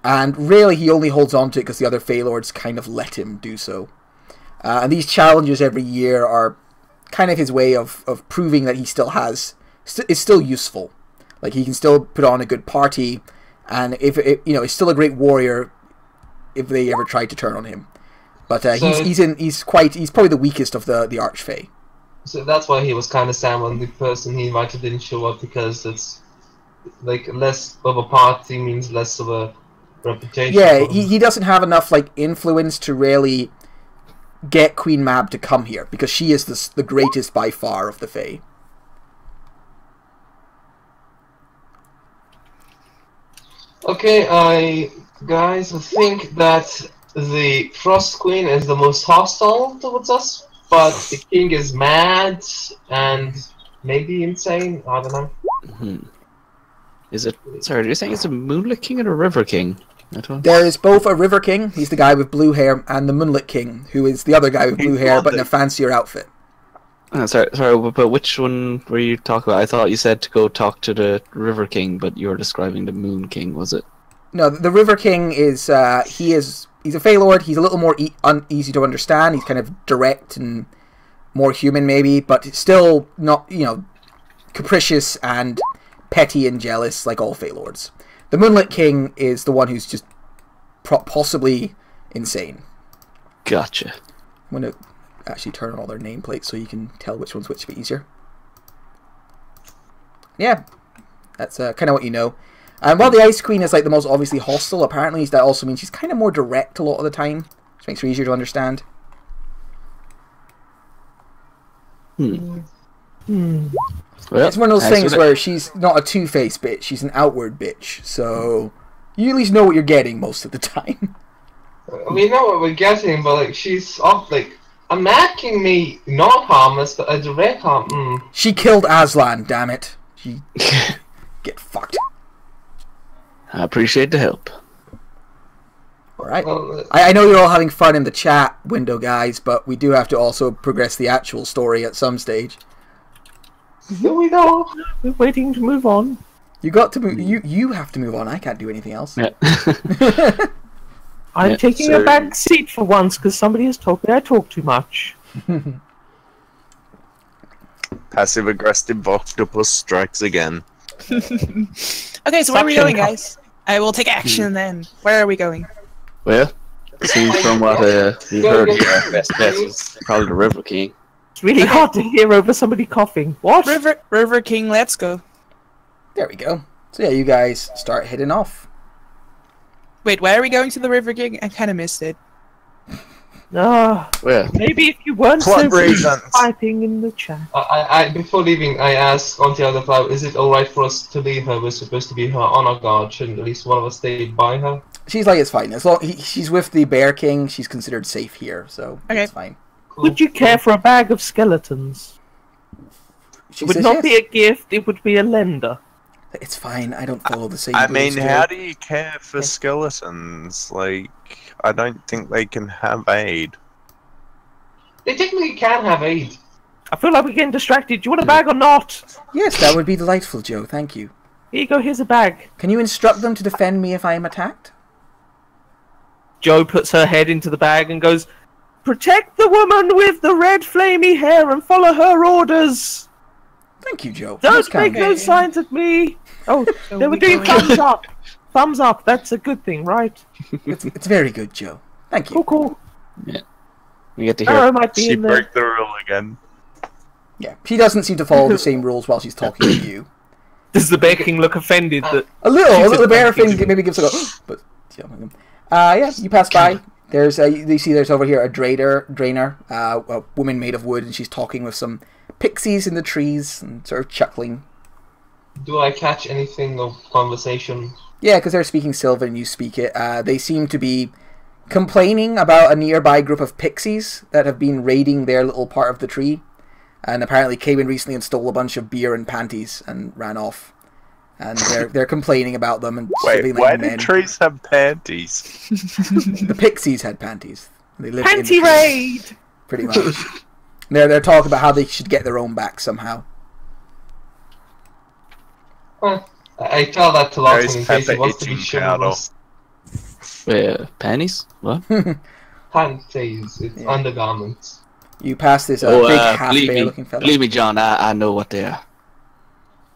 Speaker 1: And really, he only holds on to it because the other Fey Lords kind of let him do so. And these challenges every year are kind of his way of proving that he still is still useful. Like, he can still put on a good party, and he's still a great warrior if they ever try to turn on him. But he's probably the weakest of the Archfey.
Speaker 6: So that's why he was kind of sad when the person he invited didn't show up, because it's like less of a party means less of a reputation.
Speaker 1: Yeah, he doesn't have enough like influence to really get Queen Mab to come here, because she is the greatest by far of the Fae.
Speaker 6: Okay, I think that the Frost Queen is the most hostile towards us, but the King is mad and maybe insane. I don't know.
Speaker 3: Mm-hmm. Sorry, are you saying it's a Moonlit King and a River King?
Speaker 1: There is both a River King, he's the guy with blue hair, and the Moonlit King, who is the other guy with blue hair but in a fancier outfit.
Speaker 3: Sorry, but which one were you talking about? I thought you said to go talk to the River King, but you were describing the Moon King, was it?
Speaker 1: No, the River King is he's a Fey Lord. He's a little more easy to understand. He's kind of direct and more human, maybe, but still not, capricious and petty and jealous like all Fey Lords. The Moonlit King is the one who's just possibly insane.
Speaker 3: Gotcha.
Speaker 1: I'm going to actually turn on all their nameplates so you can tell which one's which a bit easier. Yeah, that's kind of what you know. And while the Ice Queen is like the most obviously hostile, apparently that also means she's kind of more direct a lot of the time, which makes her easier to understand.
Speaker 3: Well,
Speaker 1: it's one of those things where she's not a two-faced bitch, she's an outward bitch, so you at least know what you're getting most of the time.
Speaker 6: We know what we're getting, but like she's off like a mad king me not harmless, but a direct harm.
Speaker 1: She killed Aslan, damn it. She get fucked.
Speaker 3: I appreciate the help.
Speaker 1: Alright.
Speaker 6: Well,
Speaker 1: I know you're all having fun in the chat window, guys, but we do have to also progress the actual story at some stage.
Speaker 6: here we go.
Speaker 2: We're waiting to move on.
Speaker 1: You got to move. You have to move on. I can't do anything else.
Speaker 3: Yeah.
Speaker 2: I'm
Speaker 3: Yeah,
Speaker 2: taking
Speaker 4: so-
Speaker 2: a back seat for once because somebody has told me I talk too much.
Speaker 4: Passive aggressive octopus strikes again.
Speaker 5: Okay, so where are we
Speaker 2: Suction
Speaker 5: going,
Speaker 2: cup.
Speaker 5: guys? I will take action then. Where are we going?
Speaker 3: Well, seeing from what we heard, best bet is probably the River King.
Speaker 2: It's really hard to hear over somebody coughing. What?
Speaker 5: River King, let's go.
Speaker 1: There we go. So yeah, you guys start heading off.
Speaker 5: Wait, why are we going to the River King? I kind of missed it.
Speaker 2: Ah,
Speaker 3: Well,
Speaker 2: maybe if you weren't
Speaker 4: What
Speaker 2: so busy
Speaker 4: reasons?
Speaker 2: typing in the chat.
Speaker 6: I before leaving, I asked Auntie Elderflower, is it alright for us to leave her? We're supposed to be her honor guard. Shouldn't at least one of us stay by her?
Speaker 1: She's like, it's fine. As long she's with the Bear King, she's considered safe here, so
Speaker 5: Okay.
Speaker 1: it's fine.
Speaker 2: Would you care for a bag of skeletons?
Speaker 1: She
Speaker 2: It would
Speaker 1: says
Speaker 2: not be
Speaker 1: yes.
Speaker 2: a gift, it would be a lender.
Speaker 1: It's fine. I don't follow the same.
Speaker 4: I
Speaker 1: rules,
Speaker 4: mean,
Speaker 1: Joe.
Speaker 4: how do you care for skeletons? Like, I don't think they can have aid.
Speaker 6: They technically can have aid.
Speaker 2: I feel like we're getting distracted. Do you want a bag or not?
Speaker 1: Yes, that would be delightful, Joe. Thank you.
Speaker 2: Here you go, here's a bag.
Speaker 1: Can you instruct them to defend me if I am attacked?
Speaker 2: Joe puts her head into the bag and goes, "Protect the woman with the red flamey hair and follow her orders.
Speaker 1: Thank you, Joe.
Speaker 2: Don't
Speaker 1: That's kind
Speaker 2: make
Speaker 1: of
Speaker 2: those signs at me." Oh,
Speaker 5: So
Speaker 2: they were
Speaker 5: we
Speaker 2: doing
Speaker 5: going-
Speaker 2: thumbs up. Thumbs up, that's a good thing, right?
Speaker 1: it's very good, Joe. Thank you.
Speaker 2: Cool, cool.
Speaker 3: we get to hear.
Speaker 2: Arrow might be
Speaker 4: She
Speaker 2: in there.
Speaker 4: broke the rule again.
Speaker 1: Yeah, she doesn't seem to follow the same rules while she's talking to you.
Speaker 2: Does the Bear King look offended that...
Speaker 1: A little bear
Speaker 2: thank you.
Speaker 1: thing maybe gives a go. But yeah, you pass by. There's you see there's over here a drainer, a woman made of wood, and she's talking with some pixies in the trees and sort of chuckling.
Speaker 6: Do I catch anything of conversation?
Speaker 1: Yeah, because they're speaking Sylvan and you speak it. They seem to be complaining about a nearby group of pixies that have been raiding their little part of the tree, and apparently came in recently and stole a bunch of beer and panties and ran off. And they're complaining about them and
Speaker 4: Wait,
Speaker 1: stealing
Speaker 4: why
Speaker 1: men.
Speaker 4: do trees have panties?
Speaker 1: The pixies had panties. They lived in the
Speaker 2: Panty
Speaker 1: trees,
Speaker 2: raid!
Speaker 1: pretty much. They're talking about how they should get their own back somehow.
Speaker 6: I tell that to
Speaker 4: There's
Speaker 6: Lawson in case he
Speaker 4: Pepper
Speaker 6: wants to be
Speaker 4: itching
Speaker 6: chivalrous.
Speaker 3: Panties? What?
Speaker 6: Panties, it's
Speaker 1: Yeah.
Speaker 6: undergarments.
Speaker 1: You pass this big half
Speaker 3: believe
Speaker 1: bear
Speaker 3: me,
Speaker 1: looking fella.
Speaker 3: believe me, John. I know what they are.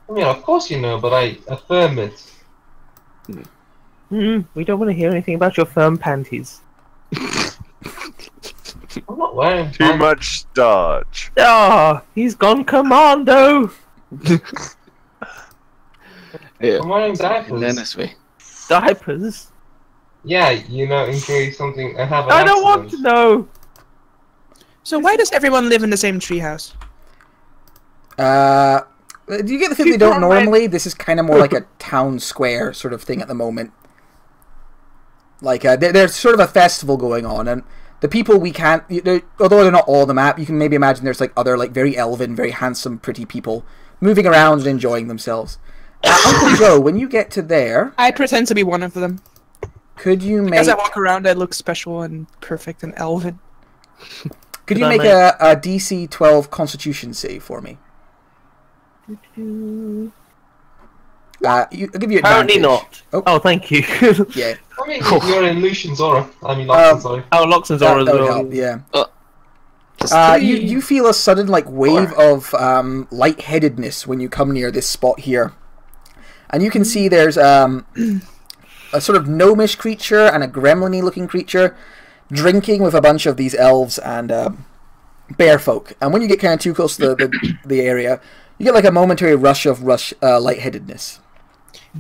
Speaker 6: I mean, of course you know, but I affirm it.
Speaker 2: We don't want to hear anything about your firm panties.
Speaker 6: I'm not wearing
Speaker 4: Too
Speaker 6: pants.
Speaker 4: much starch.
Speaker 2: Ah, he's gone commando!
Speaker 3: Yeah.
Speaker 6: I'm wearing
Speaker 3: And
Speaker 6: diapers.
Speaker 3: then this way.
Speaker 2: Diapers?
Speaker 6: Yeah, you know, in case something I have an
Speaker 2: I don't want to
Speaker 6: accident.
Speaker 2: know!
Speaker 5: So why does everyone live in the same treehouse?
Speaker 1: Do you get the feeling they
Speaker 2: People
Speaker 1: don't
Speaker 2: are red.
Speaker 1: normally? This is kind of more like a town square sort of thing at the moment. Like, there's sort of a festival going on, and the people we can't... although they're not all on the map, you can maybe imagine there's like other like very elven, very handsome, pretty people moving around and enjoying themselves. Uncle Joe, when you get to there,
Speaker 5: I pretend to be one of them.
Speaker 1: could you make...
Speaker 5: As I walk around, I look special and perfect and elven.
Speaker 1: Could you
Speaker 2: Could I
Speaker 1: make a DC 12 Constitution save for me? I'll give you
Speaker 2: Apparently
Speaker 1: advantage.
Speaker 2: not.
Speaker 1: Oh.
Speaker 2: Oh, thank you.
Speaker 1: Yeah,
Speaker 6: I mean, you're in Lucian's aura. I mean, Lawson's sorry.
Speaker 2: Oh, Loxon's
Speaker 1: that
Speaker 2: aura as
Speaker 1: would
Speaker 2: well.
Speaker 1: help. Yeah.
Speaker 3: Just
Speaker 1: You feel a sudden like wave of lightheadedness when you come near this spot here, and you can see there's a sort of gnomish creature and a gremlin-y looking creature drinking with a bunch of these elves and bear folk. And when you get kind of too close to the area, you get like a momentary rush of lightheadedness.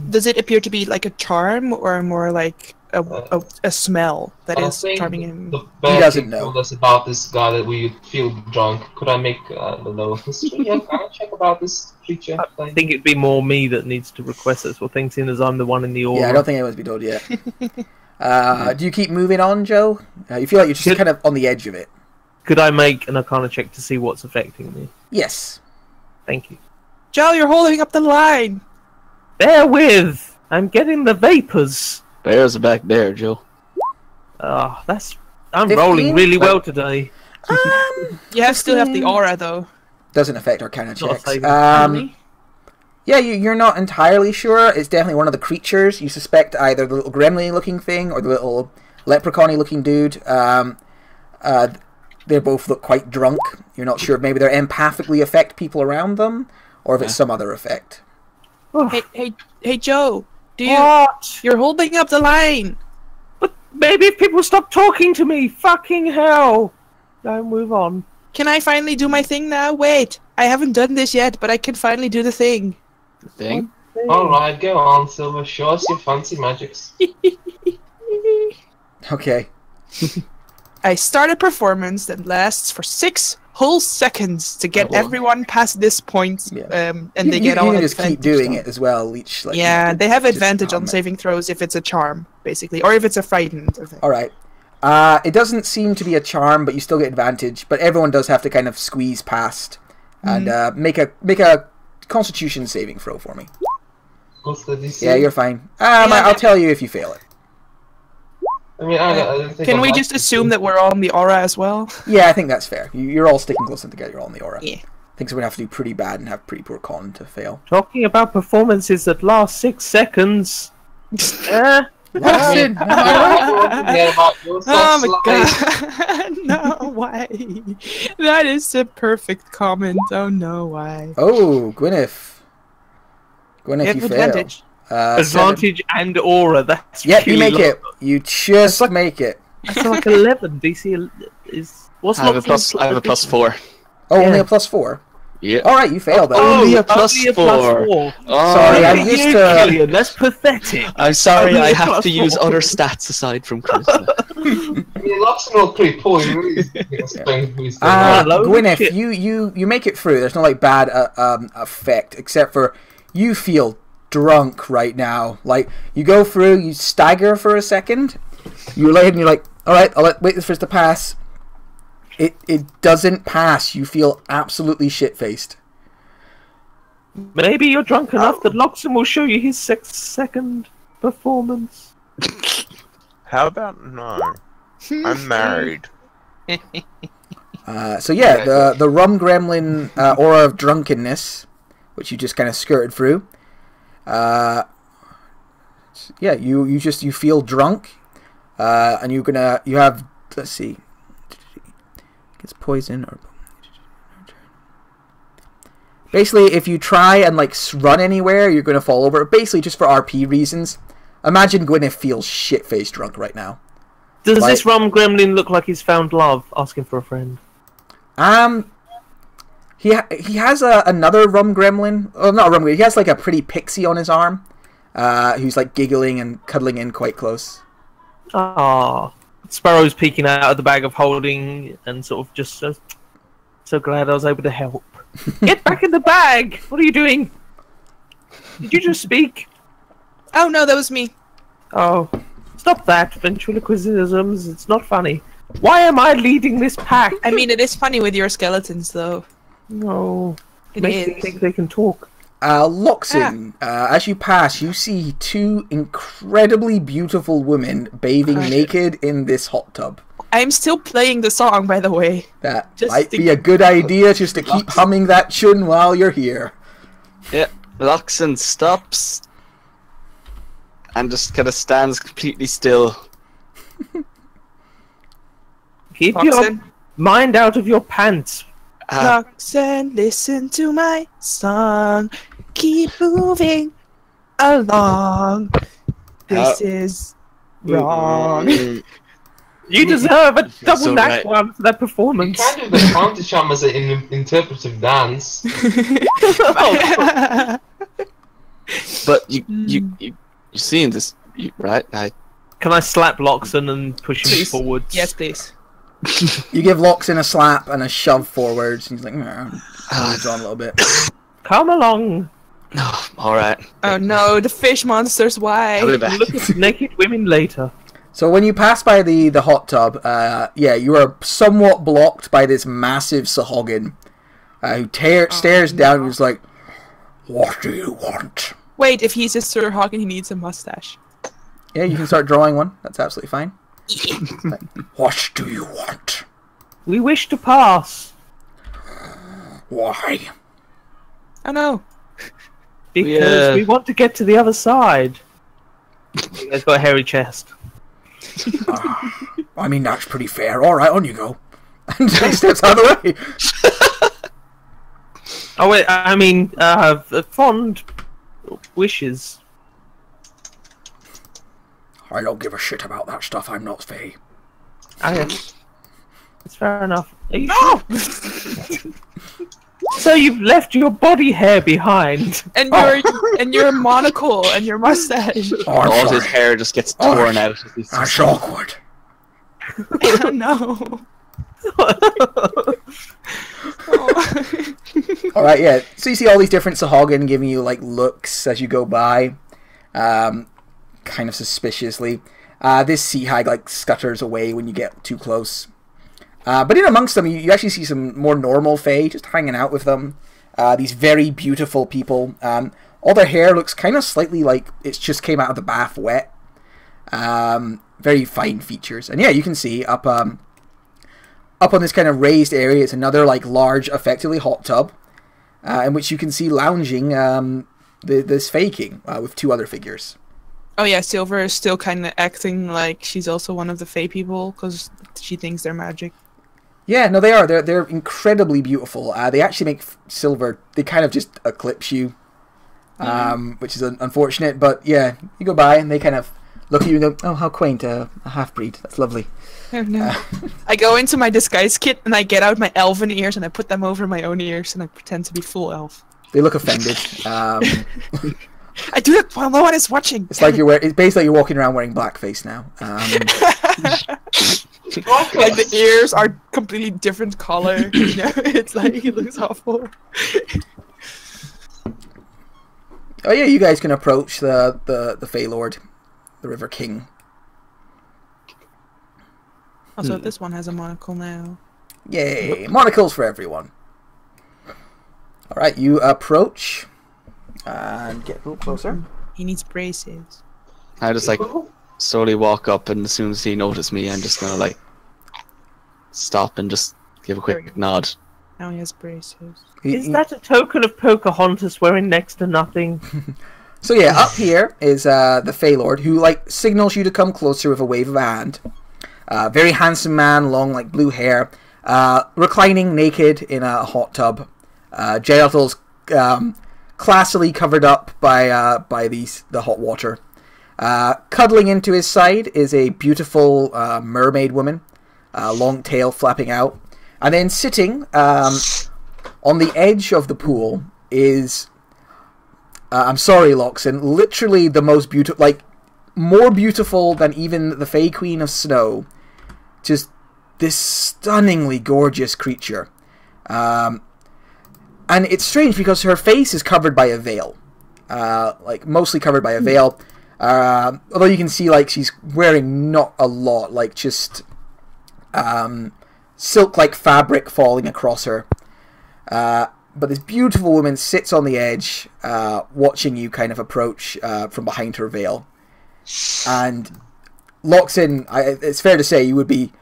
Speaker 5: Does it appear to be like a charm or more like a smell that
Speaker 6: I
Speaker 5: is
Speaker 6: think
Speaker 5: charming him?
Speaker 6: The bear
Speaker 1: doesn't
Speaker 6: king
Speaker 1: know.
Speaker 6: told us about this guy that we feel drunk. Could I make I don't know history? Can I check about this creature?
Speaker 2: I think it'd be more me that needs to request this sort of thing, seeing as I'm the one in the aura.
Speaker 1: Yeah, I don't think anyone's been told yet. Do you keep moving on, Joe? You feel like you're just kind of on the edge of it.
Speaker 2: Could I make an Arcana check to see what's affecting me?
Speaker 1: Yes.
Speaker 2: Thank you.
Speaker 5: Joe, you're holding up the line!
Speaker 2: Bear with! I'm getting the vapors!
Speaker 3: Bears are back there, Joe.
Speaker 2: I'm
Speaker 1: 15?
Speaker 2: rolling really well today.
Speaker 5: You still have the aura though.
Speaker 1: Doesn't affect Arcana
Speaker 2: Not a
Speaker 1: checks.
Speaker 2: saving.
Speaker 5: Really?
Speaker 1: Yeah, you're not entirely sure. It's definitely one of the creatures. You suspect either the little gremlin-looking thing or the little leprechaun-y looking dude. They both look quite drunk. You're not sure if maybe they empathically affect people around them, or if it's some other effect.
Speaker 5: Hey, Joe.
Speaker 2: What?
Speaker 5: You're holding up the line.
Speaker 2: But maybe if people stop talking to me, fucking hell. I'll move on.
Speaker 5: Can I finally do my thing now? Wait, I haven't done this yet, but I can finally do the thing.
Speaker 3: Thing.
Speaker 6: Alright, go on, Silver. Show us your fancy magics.
Speaker 1: Okay.
Speaker 5: I start a performance that lasts for 6 whole seconds to get everyone past this point,
Speaker 1: Yeah.
Speaker 5: and they get all
Speaker 1: you can just keep
Speaker 5: advantage
Speaker 1: doing
Speaker 5: on-
Speaker 1: it as well. Each like
Speaker 5: Yeah, they have
Speaker 1: just
Speaker 5: advantage on
Speaker 1: calm it.
Speaker 5: saving throws if it's a charm, basically, or if it's a frightened.
Speaker 1: All right. It doesn't seem to be a charm, but you still get advantage. But everyone does have to kind of squeeze past and make a Constitution saving throw for me.
Speaker 6: What's the DC?
Speaker 1: Yeah, you're fine. I'll tell you if you fail it.
Speaker 6: I mean, I don't think
Speaker 5: Can
Speaker 6: I'm
Speaker 5: we
Speaker 6: that
Speaker 5: just assume that we're all in the aura as well?
Speaker 1: Yeah, I think that's fair. You're all sticking close together. You're all in the aura.
Speaker 5: Yeah.
Speaker 1: Things would have to do pretty bad and have pretty poor con to fail.
Speaker 2: Talking about performances that last 6 seconds.
Speaker 1: Lasted.
Speaker 6: Yeah, but you're so
Speaker 5: Oh
Speaker 6: sly.
Speaker 5: my god! No, why? That is the perfect comment. Oh no, why?
Speaker 1: Oh, Gwyneth.
Speaker 5: You
Speaker 1: Gwyneth,
Speaker 5: have
Speaker 1: you fail.
Speaker 5: advantage.
Speaker 2: Advantage and aura. That's
Speaker 1: Yep, you
Speaker 2: really
Speaker 1: make
Speaker 2: low.
Speaker 1: it. You just make it.
Speaker 2: That's like 11. DC is. What's
Speaker 3: I have a
Speaker 2: Lox's-
Speaker 3: plus. I have a +4.
Speaker 1: Oh, only
Speaker 2: Yeah.
Speaker 1: a +4.
Speaker 3: Yeah.
Speaker 1: All right, you failed that.
Speaker 3: Only a
Speaker 2: only
Speaker 3: +4.
Speaker 2: +4.
Speaker 3: Oh,
Speaker 1: Sorry, I'm
Speaker 2: Look at
Speaker 1: used
Speaker 2: you,
Speaker 1: to-
Speaker 2: Killian, that's pathetic.
Speaker 3: I'm sorry.
Speaker 2: Only
Speaker 3: I
Speaker 2: a
Speaker 3: have to use
Speaker 2: +4.
Speaker 3: other stats aside from charisma.
Speaker 6: I mean, lots not pretty poor. You really explain who he's
Speaker 2: Hello,
Speaker 1: Gwyneth,
Speaker 2: shit.
Speaker 1: you make it through. There's no like bad effect, except for you feel drunk right now. Like you go through, you stagger for a second, you lay and you're like, all right, I'll wait for this to pass. It doesn't pass. You feel absolutely shit faced.
Speaker 2: Maybe you're drunk enough that Loxon will show you his 6-second performance.
Speaker 4: How about no? I'm married.
Speaker 1: So yeah, the rum gremlin aura of drunkenness, which you just kind of skirted through. Yeah, you feel drunk, and you have, let's see, it's poison or basically if you try and like run anywhere, you're gonna fall over. Basically, just for RP reasons. Imagine Gwyneth feels shit-faced drunk right now.
Speaker 2: Does
Speaker 1: Like-
Speaker 2: this rum gremlin look like he's found love, asking for a friend?
Speaker 1: He has another rum gremlin. Oh, not a rum gremlin. He has like a pretty pixie on his arm, who's like giggling and cuddling in quite close.
Speaker 2: Ah, Sparrow's peeking out of the bag of holding and sort of just so glad I was able to help. Get back in the bag! What are you doing? Did you just speak?
Speaker 5: Oh no, that was me.
Speaker 2: Oh, stop that ventriloquisms. It's not funny. Why am I leading this pack?
Speaker 5: I mean, it is funny with your skeletons, though.
Speaker 2: No,
Speaker 5: It
Speaker 2: makes me
Speaker 5: is.
Speaker 2: think they can talk.
Speaker 1: Loxin, as you pass, you see 2 incredibly beautiful women bathing naked in this hot tub.
Speaker 5: I'm still playing the song, by the way.
Speaker 1: That
Speaker 5: Just
Speaker 1: might
Speaker 5: to-
Speaker 1: be a good idea just to keep humming that tune while you're here.
Speaker 3: Yeah. Loxon stops and just kind of stands completely still.
Speaker 2: Keep your
Speaker 5: Roxanne,
Speaker 2: mind out of your pants.
Speaker 5: Roxanne, listen to my song. Keep moving along. This is wrong.
Speaker 2: You deserve a double
Speaker 3: so
Speaker 2: knack
Speaker 3: right.
Speaker 2: one for that
Speaker 6: You
Speaker 2: performance.
Speaker 6: can't do the counter charm as an interpretive dance.
Speaker 3: But you seeing this, right?
Speaker 2: Can I slap Loxon and push him
Speaker 5: Please.
Speaker 2: forwards?
Speaker 5: Yes, please.
Speaker 1: You give Loxin a slap and a shove forwards, and he's like, moves on a little bit.
Speaker 2: Come along.
Speaker 3: No, all right.
Speaker 5: Oh no, the fish monsters, why?
Speaker 3: I'll be back.
Speaker 2: Look at naked women later.
Speaker 1: So when you pass by the hot tub, yeah, you are somewhat blocked by this massive Sahogin, who stares down and is like, "What do you want?"
Speaker 5: Wait, if he's a Sir Hawk and he needs a mustache.
Speaker 1: Yeah, you can start drawing one. That's absolutely fine. What do you want?
Speaker 2: We wish to pass.
Speaker 1: Why?
Speaker 5: Oh no.
Speaker 2: Because we want to get to the other side. You guys got a hairy chest.
Speaker 1: I mean, that's pretty fair. All right, on you go. And he steps out of the way.
Speaker 2: Oh wait, I mean, fond wishes.
Speaker 1: I don't give a shit about that stuff. I'm not Fey.
Speaker 2: Okay. It's fair enough. Are you sure? So you've left your body hair behind.
Speaker 5: And your monocle and your mustache.
Speaker 1: Oh, I'm
Speaker 3: All
Speaker 1: sorry.
Speaker 3: his hair just gets torn out.
Speaker 1: That's awkward.
Speaker 5: Oh no.
Speaker 1: Alright, yeah. So you see all these different Sahagin giving you, like, looks as you go by. Kind of suspiciously. This sea hag, like, scutters away when you get too close. But in amongst them, you actually see some more normal Fae just hanging out with them. These very beautiful people. All their hair looks kind of slightly like it's just came out of the bath wet. Very fine features. And yeah, you can see up on this kind of raised area is another like large, effectively hot tub, in which you can see lounging this Fae King with two other figures.
Speaker 5: Oh yeah, Silver is still kind of acting like she's also one of the Fae people because she thinks they're magic.
Speaker 1: Yeah, no, they are. They're incredibly beautiful. They actually make Silver. They kind of just eclipse you, which is unfortunate. But yeah, you go by and they kind of look at you and go, "Oh, how quaint! A half-breed. That's lovely."
Speaker 5: Oh no. I go into my disguise kit and I get out my elven ears and I put them over my own ears and I pretend to be full elf.
Speaker 1: They look offended.
Speaker 5: I do that while no one is watching.
Speaker 1: It's like it's basically you're walking around wearing blackface now.
Speaker 5: Like the ears are completely different color. You know, it's like it looks awful.
Speaker 1: Oh yeah, you guys can approach the Fey Lord, the River King.
Speaker 5: Also, this one has a monocle now.
Speaker 1: Yay! Monocles for everyone. All right, you approach and get a little closer.
Speaker 5: He needs braces.
Speaker 3: I just like slowly walk up, and as soon as he notices me, I'm just gonna like stop and just give a quick nod.
Speaker 5: Now he has braces.
Speaker 2: Is that a token of Pocahontas wearing next to nothing?
Speaker 1: So yeah, up here is the Fey Lord, who like signals you to come closer with a wave of a hand. Very handsome man, long like blue hair, reclining naked in a hot tub. Genitals classily covered up by the hot water. Cuddling into his side is a beautiful mermaid woman, long tail flapping out, and then sitting on the edge of the pool is. I'm sorry, Loxon. Literally the most beautiful, like more beautiful than even the Fey Queen of Snow. Just this stunningly gorgeous creature. And it's strange because her face is covered by a veil. Like, mostly covered by a veil. Although you can see, like, she's wearing not a lot. Like, just silk-like fabric falling across her. But this beautiful woman sits on the edge, watching you kind of approach from behind her veil. And Loxon, it's fair to say, you would be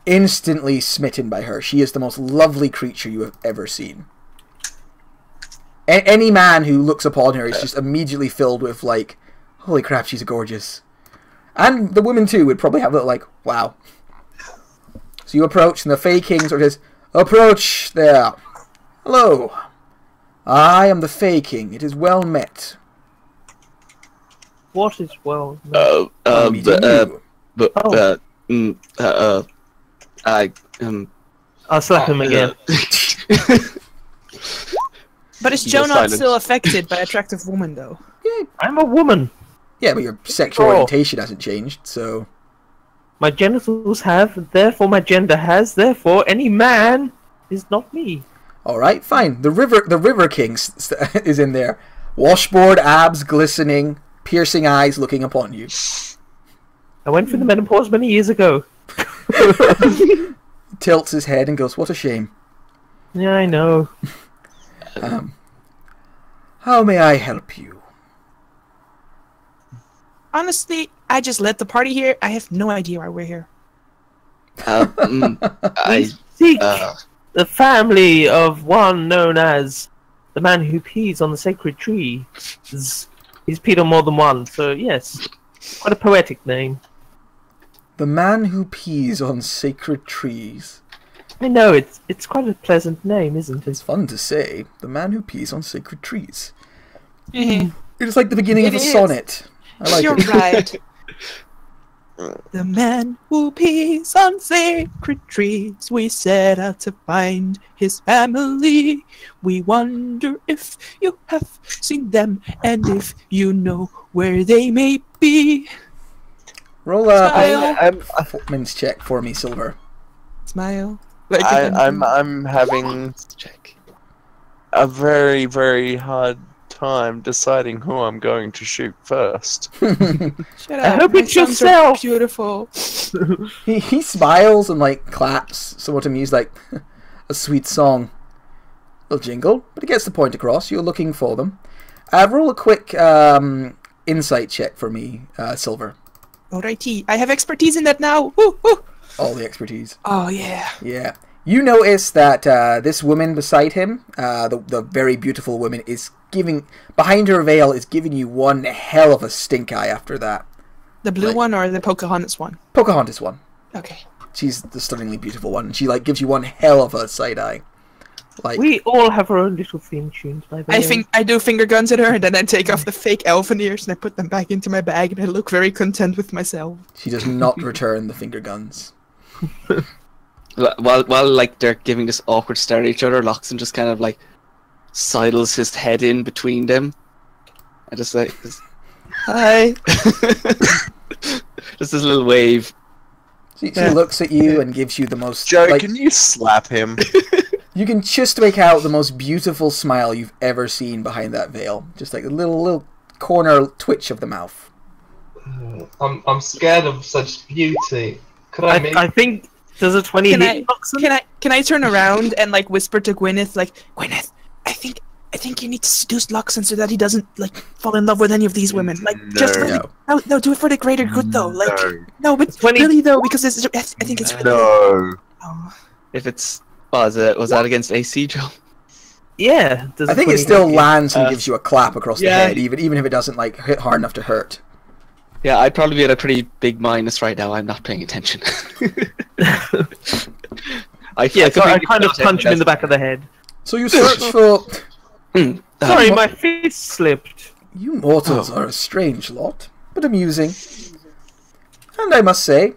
Speaker 1: instantly smitten by her. She is the most lovely creature you have ever seen. Any man who looks upon her is just immediately filled with, like, holy crap, she's gorgeous. And the women, too, would probably have a little, like, wow. So you approach, and the Fey King sort of says, "Approach there. Hello. I am the Fey King. It is well met."
Speaker 2: What is well? I'll slap him again.
Speaker 5: But is Joe not still affected by attractive women, though?
Speaker 1: Yeah,
Speaker 2: I'm a woman.
Speaker 1: yeah, but your sexual orientation hasn't changed, so...
Speaker 2: My genitals have, therefore my gender has, therefore any man is not me.
Speaker 1: Alright, fine. The River King is in there. Washboard, abs glistening, piercing eyes looking upon you.
Speaker 2: I went through the menopause many years ago.
Speaker 1: Tilts his head and goes, "What a shame.
Speaker 2: Yeah, I know.
Speaker 1: How may I help you?"
Speaker 5: Honestly, I just led the party here. I have no idea why we're here.
Speaker 3: I
Speaker 2: Seek the family of one known as the man who pees on the sacred tree. He's peed on more than one, so yes, quite a poetic name.
Speaker 1: The man who pees on sacred trees.
Speaker 2: I know, it's quite a pleasant name, isn't
Speaker 1: It's
Speaker 2: it?
Speaker 1: fun to say. The man who pees on sacred trees.
Speaker 5: Mhm.
Speaker 1: It's like the beginning of a
Speaker 5: It is.
Speaker 1: sonnet. I like
Speaker 5: You're
Speaker 1: it.
Speaker 5: right. The man who pees on sacred trees, we set out to find his family. We wonder if you have seen them and if you know where they may be.
Speaker 1: Roll a
Speaker 5: Smile.
Speaker 1: performance check for me, Silver.
Speaker 5: Smile.
Speaker 4: I'm having
Speaker 3: check.
Speaker 4: a very, very hard time deciding who I'm going to shoot first.
Speaker 5: Shut
Speaker 2: I
Speaker 5: up.
Speaker 2: hope
Speaker 5: My
Speaker 2: it's
Speaker 5: sons are
Speaker 2: yourself.
Speaker 5: Beautiful.
Speaker 1: He smiles and like claps, somewhat amused, like a sweet song. Little jingle, but it gets the point across. You're looking for them. Roll a quick insight check for me, Silver.
Speaker 5: Alrighty. I have expertise in that now. Woo, woo.
Speaker 1: All the expertise.
Speaker 5: Oh yeah.
Speaker 1: Yeah. You notice that this woman beside him, the very beautiful woman, is giving, behind her veil, is giving you one hell of a stink eye after that.
Speaker 5: The blue
Speaker 1: Like-
Speaker 5: one or the Pocahontas one?
Speaker 1: Pocahontas one.
Speaker 5: Okay.
Speaker 1: She's the stunningly beautiful one. She like gives you one hell of a side eye. Like
Speaker 2: We all have our own little theme tunes, by the way.
Speaker 5: I do finger guns at her and then I take off the fake elfin ears and I put them back into my bag and I look very content with myself.
Speaker 1: she does not return the finger guns.
Speaker 3: While like they're giving this awkward stare at each other, Loxon just kind of like sidles his head in between them. I just like
Speaker 5: Hi.
Speaker 3: just this little wave.
Speaker 1: She looks at you and gives you the most.
Speaker 4: Joe,
Speaker 1: like,
Speaker 4: can you slap him?
Speaker 1: you can just make out the most beautiful smile you've ever seen behind that veil. Just like a little corner twitch of the mouth.
Speaker 6: I'm scared of such beauty. Could I make...
Speaker 2: I think there's a 20
Speaker 5: Can
Speaker 2: hit
Speaker 5: I,
Speaker 2: Loxon?
Speaker 5: can I turn around and like whisper to Gwyneth like, Gwyneth, I think you need to seduce Luxon so that he doesn't like fall in love with any of these women. Like just for
Speaker 1: No.
Speaker 5: no, do it for the greater good though. Like no, but
Speaker 2: 20
Speaker 5: really though, because I think it's really
Speaker 4: No.
Speaker 5: Oh.
Speaker 3: If it's was that against AC, Joe?
Speaker 2: Yeah. There's
Speaker 1: I
Speaker 2: a
Speaker 1: think it
Speaker 2: 20
Speaker 1: still
Speaker 2: hit.
Speaker 1: lands and gives you a clap across the
Speaker 3: yeah.
Speaker 1: head, even if it doesn't like hit hard enough to hurt.
Speaker 3: Yeah, I'd probably be at a pretty big minus right now. I'm not paying attention. I
Speaker 2: I kind of punch him in the back of the head.
Speaker 1: So you search for.
Speaker 2: Sorry, my fist slipped.
Speaker 1: You mortals are a strange lot, but amusing. And I must say,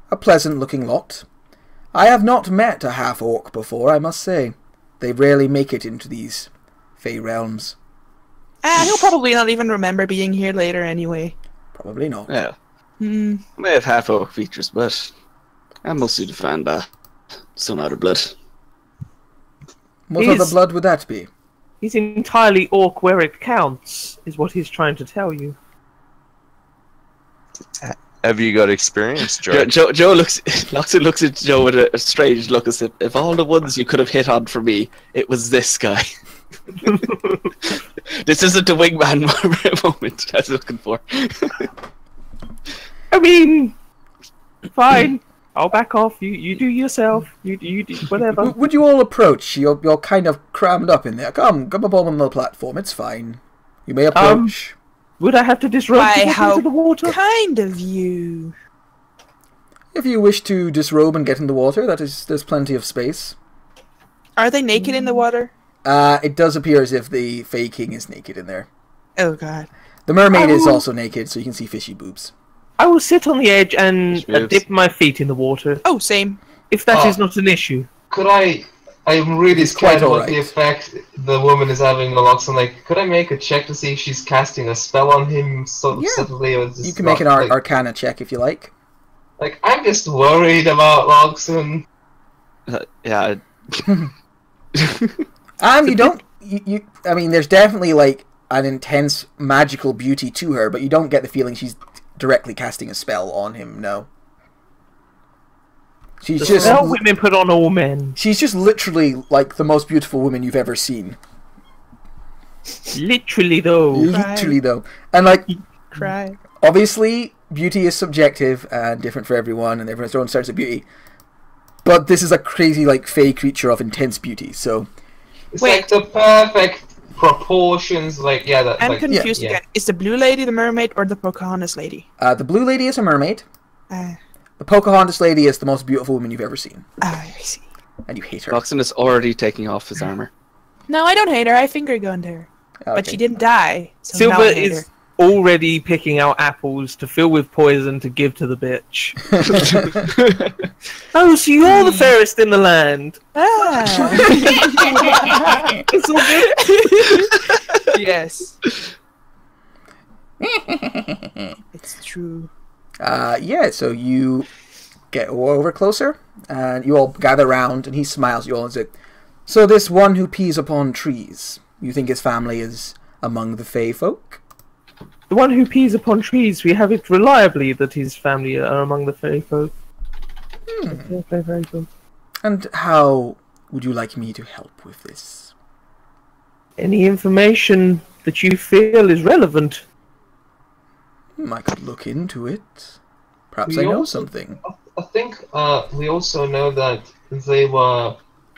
Speaker 1: a pleasant-looking lot. I have not met a half-orc before, I must say. They rarely make it into these Fey realms.
Speaker 5: He'll probably not even remember being here later anyway.
Speaker 1: Probably not.
Speaker 3: Yeah,
Speaker 5: Hmm.
Speaker 3: may have half orc features, but I'm mostly defined by some outer blood.
Speaker 1: What
Speaker 2: He's-
Speaker 1: other blood would that be?
Speaker 2: He's entirely orc where it counts, is what he's trying to tell you.
Speaker 4: Have you got experience, Joe?
Speaker 3: Joe looks at Joe with a strange look, as if all the ones you could have hit on for me, it was this guy. This isn't the wingman moment I was looking for.
Speaker 2: I mean, fine. I'll back off. You do yourself. You do whatever.
Speaker 1: Would you all approach? You're kind of crammed up in there. Come up on the platform. It's fine. You may approach.
Speaker 2: Would I have to disrobe
Speaker 5: Why,
Speaker 2: to get
Speaker 5: how
Speaker 2: into the water?
Speaker 5: kind of you.
Speaker 1: If you wish to disrobe and get in the water, there's plenty of space.
Speaker 5: Are they naked in the water?
Speaker 1: It does appear as if the Fey King is naked in there.
Speaker 5: Oh god.
Speaker 1: The mermaid is
Speaker 2: Oh.
Speaker 1: also naked, so you can see fishy boobs.
Speaker 2: I will sit on the edge and
Speaker 3: Moves.
Speaker 2: dip my feet in the water,
Speaker 5: Oh, same.
Speaker 2: if that is
Speaker 6: Oh.
Speaker 2: not an issue.
Speaker 6: Could I'm really
Speaker 1: It's quite
Speaker 6: scared about
Speaker 1: alright.
Speaker 6: the effect the woman is having on Loxon. Like, could I make a check to see if she's casting a spell on him sort of
Speaker 1: Yeah.
Speaker 6: subtly? Or just
Speaker 1: You can make an
Speaker 6: not, like,
Speaker 1: Arcana check if you like.
Speaker 6: Like, I'm just worried about Loxon.
Speaker 3: Yeah,
Speaker 1: You don't. You. I mean, there's definitely like an intense magical beauty to her, but you don't get the feeling she's directly casting a spell on him. No. She's
Speaker 2: The
Speaker 1: just.
Speaker 2: spell women put on all men.
Speaker 1: She's just literally like the most beautiful woman you've ever seen.
Speaker 2: Literally, though.
Speaker 1: Literally, though, and like
Speaker 5: Cry.
Speaker 1: obviously, beauty is subjective and different for everyone, and everyone has their own standards of beauty. But this is a crazy, like, fey creature of intense beauty, so...
Speaker 6: It's like the perfect proportions, like, yeah, that,
Speaker 5: I'm
Speaker 6: like,
Speaker 5: confused
Speaker 6: yeah.
Speaker 5: again. Is the blue lady the mermaid or the Pocahontas lady?
Speaker 1: The blue lady is a mermaid.
Speaker 5: Uh,
Speaker 1: The Pocahontas lady is the most beautiful woman you've ever seen.
Speaker 5: I see.
Speaker 1: And you hate her.
Speaker 3: Roxon is already taking off his armor.
Speaker 5: No, I don't hate her. I finger gunned her. But
Speaker 1: Okay.
Speaker 5: she didn't die. So
Speaker 2: Silver
Speaker 5: now I hate
Speaker 2: is
Speaker 5: her.
Speaker 2: already picking out apples to fill with poison to give to the bitch. Oh, so you're the fairest in the land.
Speaker 5: Ah.
Speaker 2: It's all good.
Speaker 5: Yes. It's true.
Speaker 1: Yeah, so you get over closer, and you all gather round, and he smiles at you all and says, "So this one who pees upon trees, you think his family is among the Fey folk?"
Speaker 2: The one who pees upon trees, we have it reliably that his family are among the fairy folk. Very good.
Speaker 1: And how would you like me to help with this?
Speaker 2: Any information that you feel is relevant.
Speaker 1: I could look into it. Perhaps
Speaker 6: We
Speaker 1: I know
Speaker 6: also-
Speaker 1: something.
Speaker 6: I think we also know that they were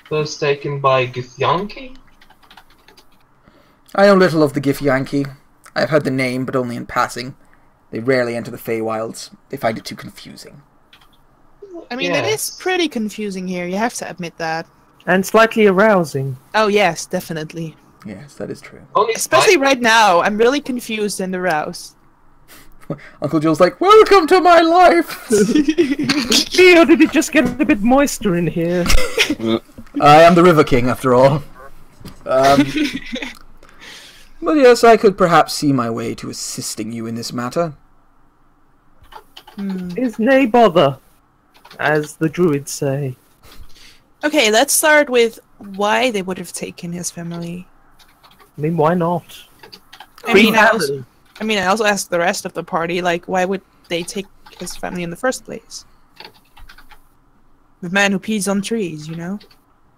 Speaker 6: first taken by Githyanki.
Speaker 1: I know little of the Githyanki. I've heard the name, but only in passing. They rarely enter the Feywilds. They find it too confusing.
Speaker 5: I mean, it is
Speaker 6: Yes.
Speaker 5: pretty confusing here. You have to admit that.
Speaker 2: And slightly arousing.
Speaker 5: Oh, yes, definitely.
Speaker 1: Yes, that is true.
Speaker 6: Only
Speaker 5: Especially right now. I'm really confused and aroused.
Speaker 1: Uncle Joe's like, "Welcome to my life!"
Speaker 2: Leo, did it just get a bit moister in here?
Speaker 1: I am the River King, after all. But yes, I could perhaps see my way to assisting you in this matter.
Speaker 2: Is nay bother, as the druids say.
Speaker 5: Okay, let's start with why they would have taken his family.
Speaker 2: I mean, why not?
Speaker 5: I mean,
Speaker 2: Family.
Speaker 5: I also asked the rest of the party, like, why would they take his family in the first place? The man who pees on trees, you know?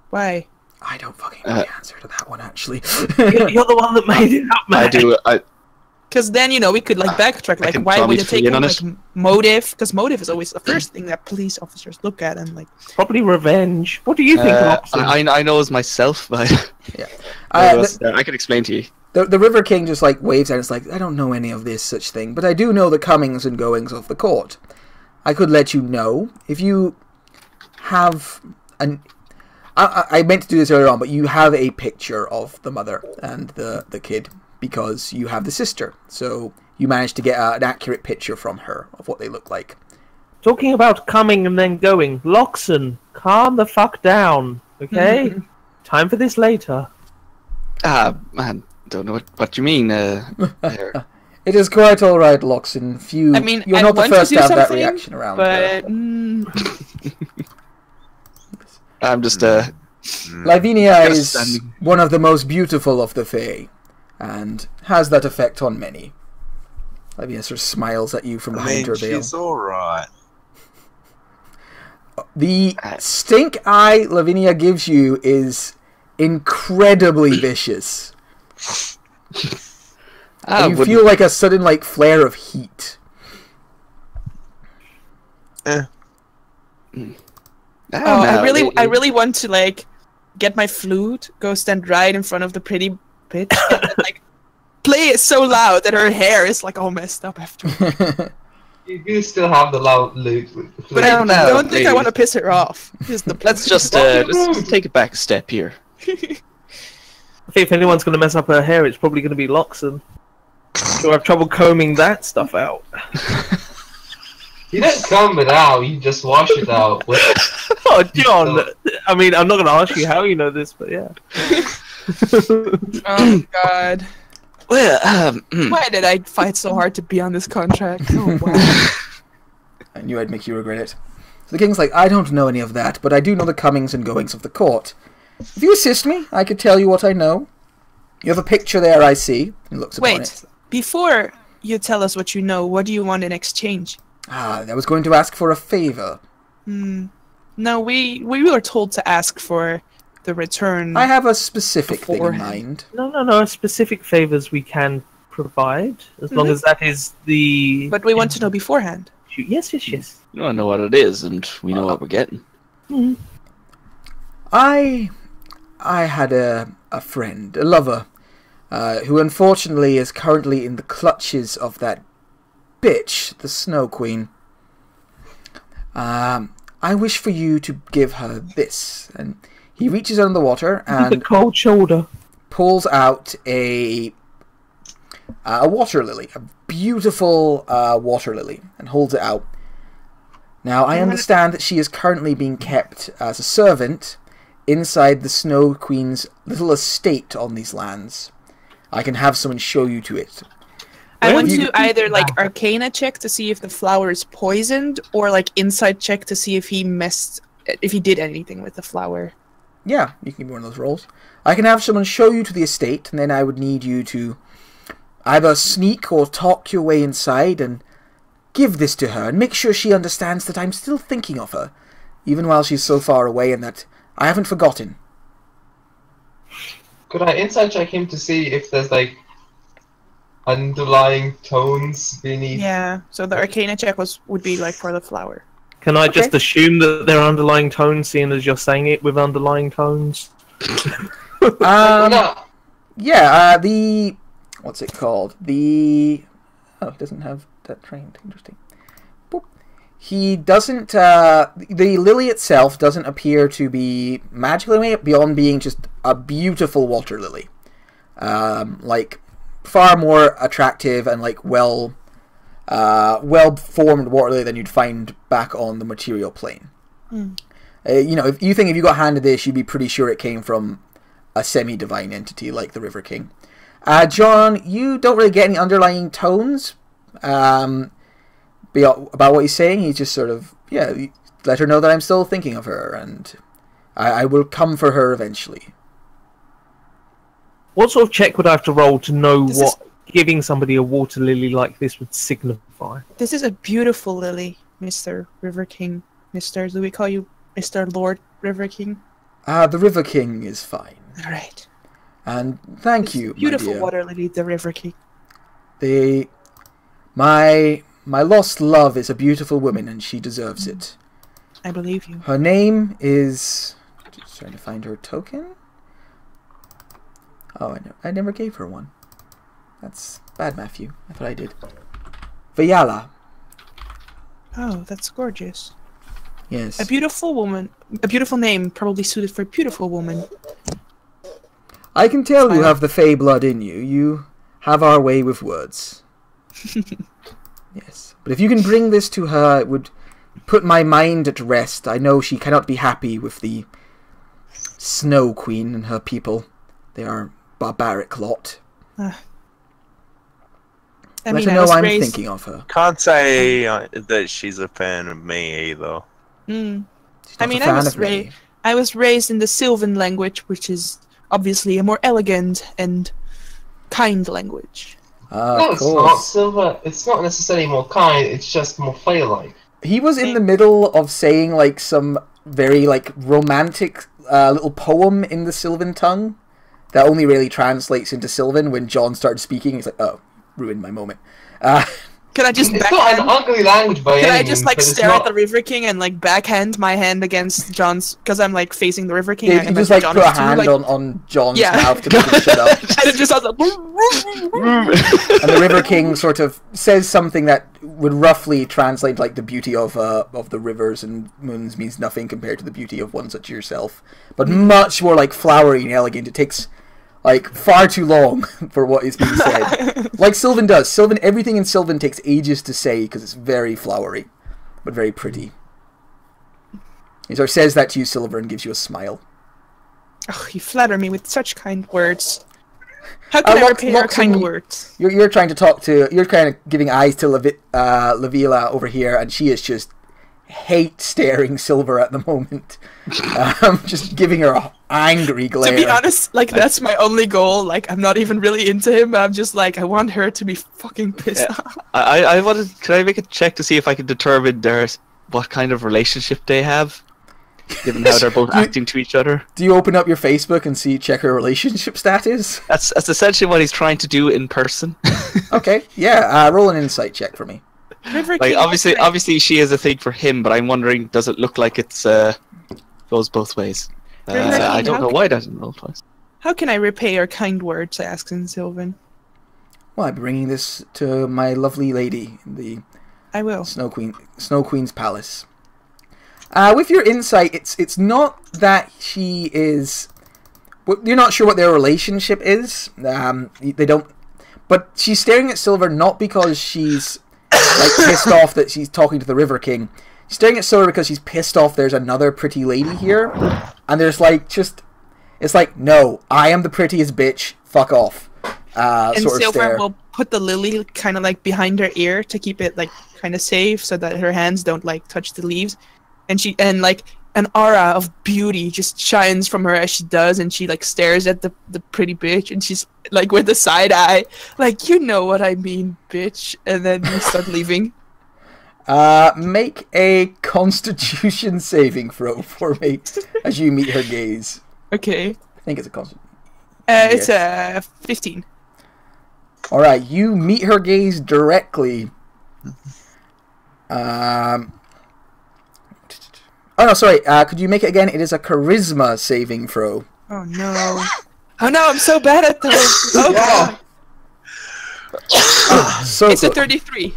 Speaker 5: Why?
Speaker 1: I don't fucking know the answer to that one, actually.
Speaker 2: You're the one that made it up, man.
Speaker 3: I do.
Speaker 5: Because then, you know, we could, like, backtrack, like,
Speaker 3: can
Speaker 5: why
Speaker 3: probably
Speaker 5: would they
Speaker 3: fill
Speaker 5: take
Speaker 3: you in
Speaker 5: him,
Speaker 3: on
Speaker 5: like,
Speaker 3: it.
Speaker 5: motive? Because motive is always the first thing that police officers look at, and, like...
Speaker 2: Probably revenge. What do you think, Robson?
Speaker 3: I know as myself, but
Speaker 1: Yeah.
Speaker 3: I can explain to you.
Speaker 1: The River King just like waves and it's like, "I don't know any of this such thing, but I do know the comings and goings of the court. I could let you know if you have an. I meant to do this earlier on, but you have a picture of the mother and the kid because you have the sister, so you managed to get an accurate picture from her of what they look like."
Speaker 2: Talking about coming and then going. Loxon, calm the fuck down, okay? Time for this later.
Speaker 3: Man, don't know what you mean. There.
Speaker 1: It is quite all right, Loxon.
Speaker 5: I mean,
Speaker 1: you're
Speaker 5: I
Speaker 1: not the
Speaker 5: want to
Speaker 1: first
Speaker 5: do
Speaker 1: to have that
Speaker 5: something,
Speaker 1: reaction around.
Speaker 5: But...
Speaker 3: I'm just
Speaker 1: Lavinia
Speaker 3: Just
Speaker 1: is
Speaker 3: standing.
Speaker 1: one of the most beautiful of the Fae, and has that effect on many. Lavinia sort of smiles at you from
Speaker 4: I
Speaker 1: behind
Speaker 4: mean,
Speaker 1: her veil.
Speaker 4: she's alright.
Speaker 1: The stink eye Lavinia gives you is incredibly vicious. And you feel like a sudden like flare of heat.
Speaker 5: I really want to, like, get my flute, go stand right in front of the pretty bitch, and then, like, play it so loud that her hair is, like, all messed up after.
Speaker 6: You do still have the loud loot.
Speaker 5: But I
Speaker 3: No, no,
Speaker 5: don't think I
Speaker 3: please.
Speaker 5: want to piss her off. Just the
Speaker 3: Let's just take it back a step here.
Speaker 2: I think if anyone's going to mess up her hair, it's probably going to be Loxon. She'll have trouble combing that stuff out.
Speaker 6: You don't comb it out, you just wash it out.
Speaker 2: Oh, John! I mean, I'm not going to ask you how you know this, but yeah.
Speaker 5: Oh, God.
Speaker 3: Well,
Speaker 5: Why did I fight so hard to be on this contract? Oh, wow.
Speaker 1: I knew I'd make you regret it. So the king's like, "I don't know any of that, but I do know the comings and goings of the court. If you assist me, I could tell you what I know. You have a picture there, I see." He looks upon
Speaker 5: Wait,
Speaker 1: it.
Speaker 5: before you tell us what you know, what do you want in exchange?
Speaker 1: I was going to ask for a favor.
Speaker 5: No, we were told to ask for the return.
Speaker 1: I have a specific thing in
Speaker 5: Beforehand.
Speaker 1: mind.
Speaker 2: No. Specific favors we can provide, as long as that is the.
Speaker 5: But we want to know beforehand.
Speaker 2: Yes.
Speaker 3: You don't know what it is, and we know what we're getting.
Speaker 1: I had a friend, a lover, who unfortunately is currently in the clutches of that bitch, the Snow Queen. I wish for you to give her this. And he reaches under the water and
Speaker 2: the cold shoulder
Speaker 1: pulls out a water lily, a beautiful water lily, and holds it out. Now, I understand that she is currently being kept as a servant inside the Snow Queen's little estate on these lands. I can have someone show you to it.
Speaker 5: I want to either Arcana check to see if the flower is poisoned, or Insight check to see if he did anything with the flower.
Speaker 1: Yeah, you can give me one of those rolls. I can have someone show you to the estate, and then I would need you to either sneak or talk your way inside and give this to her, and make sure she understands that I'm still thinking of her, even while she's so far away, and that I haven't forgotten.
Speaker 6: Could I insight check him to see if there's underlying tones beneath?
Speaker 5: Yeah, so the Arcana check would be for the flower.
Speaker 2: Can I just assume that there are underlying tones, seeing as you're saying it with underlying tones?
Speaker 6: No.
Speaker 1: Yeah, the... What's it called? The... Oh, it doesn't have that trained. Interesting. Boop. He doesn't... the lily itself doesn't appear to be magical beyond being just a beautiful water lily. Far more attractive and well-formed water lily than you'd find back on the material plane. If you got handed this, you'd be pretty sure it came from a semi-divine entity like the River King. John, you don't really get any underlying tones about what he's saying. He's just sort of, let her know that I'm still thinking of her, and I will come for her eventually.
Speaker 2: What sort of check would I have to roll to know what giving somebody a water lily like this would signify?
Speaker 5: This is a beautiful lily, Mr. River King. Do we call you Mr. Lord River King?
Speaker 1: The River King is fine.
Speaker 5: All right.
Speaker 1: And thank you,
Speaker 5: beautiful
Speaker 1: my dear.
Speaker 5: water lily, the River King.
Speaker 1: My lost love is a beautiful woman, and she deserves it.
Speaker 5: I believe you.
Speaker 1: Her name is... Just trying to find her token. Oh, I never gave her one. That's bad, Matthew. I thought I did. Vayala.
Speaker 5: Oh, that's gorgeous.
Speaker 1: Yes.
Speaker 5: A beautiful woman. A beautiful name, probably suited for a beautiful woman.
Speaker 1: I can tell you have the Fey blood in you. You have our way with words. Yes. But if you can bring this to her, it would put my mind at rest. I know she cannot be happy with the Snow Queen and her people. They are a barbaric lot. Let her know I'm thinking of her.
Speaker 4: Can't say that she's a fan of me either.
Speaker 5: I was raised in the Sylvan language, which is obviously a more elegant and kind language.
Speaker 6: No, it's not, Silver. It's not necessarily more kind, it's just more Fey-like.
Speaker 1: He was in the middle of saying, some very, romantic little poem in the Sylvan tongue that only really translates into Sylvan. When John started speaking, he's like, oh, ruined my moment.
Speaker 5: Can I just
Speaker 6: It's not an ugly language by any means.
Speaker 5: Can I just stare at the River King and backhand my hand against John's, because I'm facing the River King?
Speaker 1: Yeah, you just
Speaker 5: John
Speaker 1: put a hand on John's mouth to make him shut up.
Speaker 5: And it just sounds like...
Speaker 1: And the River King sort of says something that would roughly translate the beauty of the rivers and moons means nothing compared to the beauty of one such as yourself, but much more flowery and elegant. It takes far too long for what is being said. Like Sylvan does. Everything in Sylvan takes ages to say because it's very flowery, but very pretty. He sort of says that to you, Silver, and gives you a smile.
Speaker 5: Oh, you flatter me with such kind words. How can I repay your kind words?
Speaker 1: You're trying to talk to... You're kind of giving eyes to Lavila over here, and she is just hate-staring Silver at the moment. Just giving her an angry glare.
Speaker 5: To be honest, that's my only goal. I'm not even really into him, but I'm just I want her to be fucking pissed off.
Speaker 3: I wanted... Can I make a check to see if I can determine what kind of relationship they have? given how they're both acting to each other.
Speaker 1: Do you open up your Facebook and check her relationship status?
Speaker 3: That's essentially what he's trying to do in person.
Speaker 1: Okay, yeah. Roll an insight check for me.
Speaker 5: River
Speaker 3: Like
Speaker 5: King,
Speaker 3: obviously she is a thing for him, but I'm wondering, does it look like it's goes both ways? I don't know why that doesn't roll twice.
Speaker 5: how can I repay your kind words? asks in Sylvan.
Speaker 1: Well, I'm bringing this to my lovely lady in the
Speaker 5: I will.
Speaker 1: Snow Queen's palace. With your insight, it's not that she is. You're not sure what their relationship is. They don't. But she's staring at Silver not because she's like pissed off that she's talking to the River King. She's staring at Silver because she's pissed off there's another pretty lady here, and there's like it's like, no, I am the prettiest bitch. Fuck off.
Speaker 5: And
Speaker 1: Sort of
Speaker 5: Silver
Speaker 1: stare.
Speaker 5: will put the lily kind of like behind her ear to keep it like kind of safe, so that her hands don't like touch the leaves. And like an aura of beauty just shines from her as she does, and she like stares at the pretty bitch, and she's like with a side eye, like, you know what I mean, bitch. And then you start leaving.
Speaker 1: Make a Constitution saving throw for me as you meet her gaze.
Speaker 5: Okay.
Speaker 1: I think it's a Constitution.
Speaker 5: It's 15.
Speaker 1: All right, you meet her gaze directly. Oh no, sorry. Could you make it again? It is a charisma saving throw.
Speaker 5: Oh no. Oh no, I'm so bad at those. Oh god.
Speaker 1: So
Speaker 5: It's a
Speaker 1: good.
Speaker 5: 33.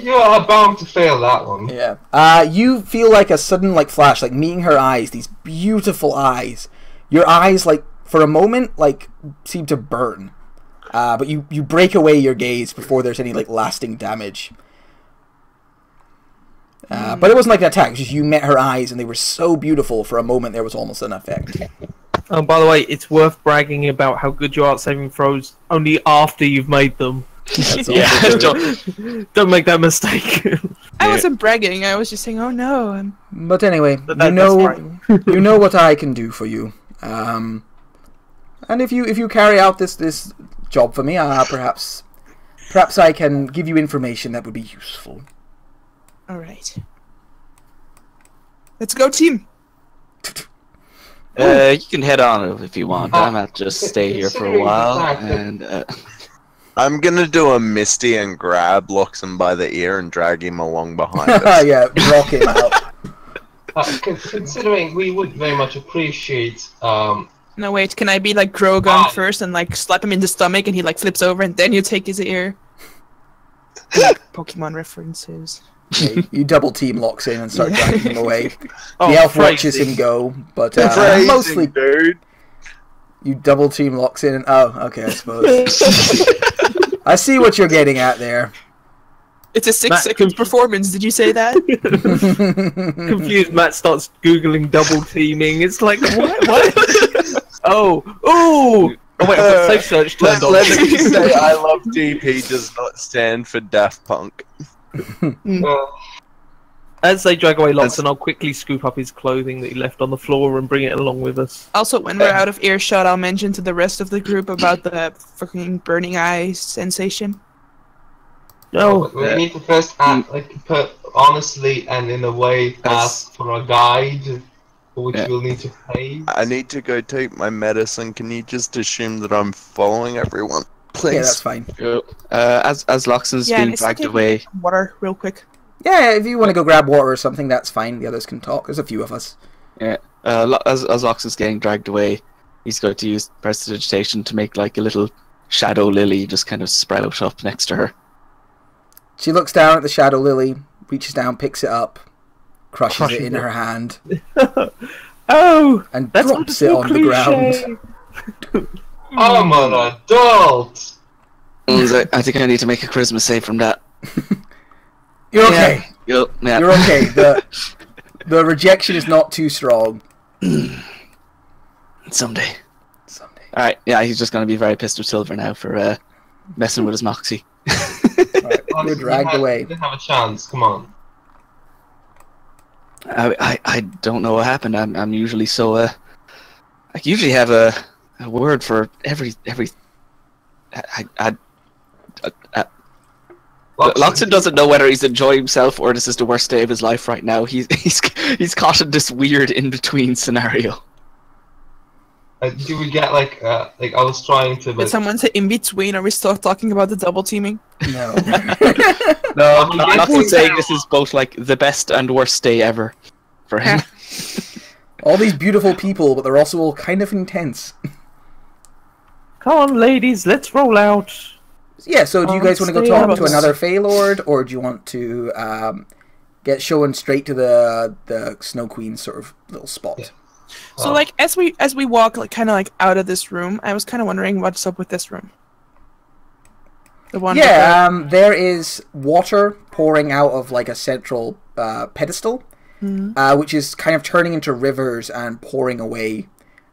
Speaker 6: You are bound to fail that one.
Speaker 1: Yeah. You feel like a sudden like flash, like meeting her eyes. These beautiful eyes. Your eyes, like for a moment, like seem to burn. But you break away your gaze before there's any like lasting damage. But it wasn't like an attack. It was just you met her eyes, and they were so beautiful. For a moment, there was almost an effect.
Speaker 2: By the way, it's worth bragging about how good your art saving throws only after you've made them.
Speaker 1: That's
Speaker 3: Yeah,
Speaker 1: also true.
Speaker 2: Don't make that mistake.
Speaker 5: I wasn't bragging. I was just saying, oh no.
Speaker 1: But anyway,
Speaker 2: But
Speaker 1: you
Speaker 2: that's
Speaker 1: know,
Speaker 2: fine.
Speaker 1: you know what I can do for you. And if you carry out this job for me, perhaps I can give you information that would be useful.
Speaker 5: All right. Let's go, team.
Speaker 3: You can head on if you want. I might just stay here for a while. And
Speaker 4: I'm gonna do a Misty and grab Loxon by the ear and drag him along behind us.
Speaker 1: Yeah, rock him out.
Speaker 6: Considering we would very much appreciate
Speaker 5: No, wait. Can I be like Drogon first and like slap him in the stomach and he like flips over and then you take his ear? Pokemon references.
Speaker 1: Okay, you double team locks in and start
Speaker 5: Yeah.
Speaker 1: dragging him away.
Speaker 2: Oh,
Speaker 1: The elf
Speaker 2: crazy.
Speaker 1: watches him go, but
Speaker 4: Phrasing,
Speaker 1: mostly
Speaker 4: dude.
Speaker 1: you double team locks in. And, oh, okay, I suppose. I see what you're getting at there.
Speaker 5: It's a 6
Speaker 2: Matt,
Speaker 5: seconds performance. Did you say that?
Speaker 2: Confused, Matt starts googling double teaming. It's like what? Oh, oh wait, I've got safe search turned on.
Speaker 4: Let me say I love DP does not stand for Daft Punk.
Speaker 2: As they drag away Loxon, I'll quickly scoop up his clothing that he left on the floor and bring it along with us.
Speaker 5: Also, when we're out of earshot, I'll mention to the rest of the group about the fucking burning eye sensation.
Speaker 2: No,
Speaker 6: we need to first act, put honestly and in a way ask for a guide, for which we'll need to pay.
Speaker 4: I need to go take my medicine. Can you just assume that I'm following everyone? Please.
Speaker 1: Yeah, that's fine.
Speaker 3: as Loxon's being
Speaker 5: and
Speaker 3: dragged
Speaker 5: take
Speaker 3: away,
Speaker 5: some water real quick.
Speaker 1: Yeah, if you want to go grab water or something, that's fine. The others can talk. There's a few of us.
Speaker 3: as Loxon's getting dragged away, he's going to use prestidigitation to make like a little shadow lily just kind of sprout up next to her.
Speaker 1: She looks down at the shadow lily, reaches down, picks it up, crushes it
Speaker 2: Crushes
Speaker 1: in
Speaker 2: it.
Speaker 1: her hand,
Speaker 2: oh,
Speaker 1: and
Speaker 2: that's
Speaker 1: drops it on the ground.
Speaker 6: I'm an adult!
Speaker 3: I think I need to make a charisma save from that.
Speaker 1: You're okay.
Speaker 3: Yeah.
Speaker 1: You're okay. The rejection is not too strong.
Speaker 3: Someday.
Speaker 1: Someday.
Speaker 3: Alright, yeah, he's just going to be very pissed with Silver now for messing with his moxie.
Speaker 1: Right, you're dragged away.
Speaker 6: You didn't have a chance, come on.
Speaker 3: I don't know what happened. I'm usually so I usually have a word for every Loxon doesn't know whether he's enjoying himself or this is the worst day of his life right now. He's caught in this weird in-between scenario.
Speaker 6: Do we get like I was trying to.
Speaker 5: Did someone say in between? Are we still talking about the double teaming?
Speaker 1: No.
Speaker 3: No, I'm not saying this is both like the best and worst day ever for him.
Speaker 1: All these beautiful people, but they're also all kind of intense.
Speaker 2: Come on, ladies, let's roll out.
Speaker 1: Yeah, so do you guys want to go
Speaker 2: stay
Speaker 1: talk
Speaker 2: out.
Speaker 1: to another Fey Lord, or do you want to get shown straight to the Snow Queen's sort of little spot?
Speaker 6: Yeah.
Speaker 5: So like as we walk like kind of like out of this room, I was kind of wondering what's up with this room. The one.
Speaker 1: Yeah, there is water pouring out of like a central pedestal, which is kind of turning into rivers and pouring away,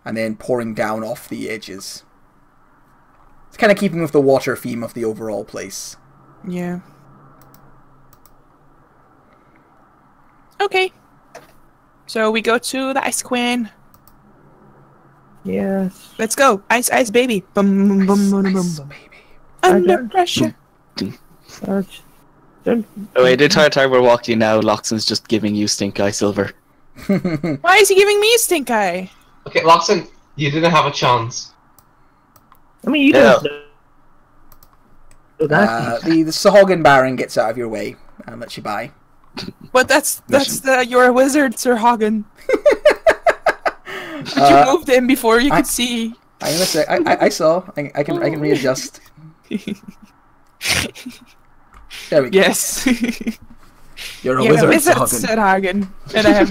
Speaker 1: and then pouring down off the edges. It's kind of keeping with the water theme of the overall place.
Speaker 5: Yeah. Okay. So we go to the Ice Queen.
Speaker 2: Yes.
Speaker 5: Let's go, ice, ice, baby. Bum, bum, bum, bum, bum,
Speaker 1: Ice,
Speaker 5: bum.
Speaker 1: baby.
Speaker 5: Under pressure.
Speaker 2: Don't.
Speaker 3: Oh, wait, the entire time we're walking now, Loxon's just giving you stink eye silver.
Speaker 5: Why is he giving me a stink eye?
Speaker 6: Okay, Loxon, you didn't have a chance.
Speaker 2: I mean, you don't know that.
Speaker 1: The Sahagin Baron gets out of your way and lets you by.
Speaker 5: But that's you're a wizard, Sir Hagen. You moved in before you could see.
Speaker 1: I saw. I can readjust. There we go.
Speaker 5: Yes.
Speaker 1: You're a
Speaker 5: You're
Speaker 1: wizard,
Speaker 5: a wizard,
Speaker 1: Sahagin.
Speaker 5: Sir Hagen. And I have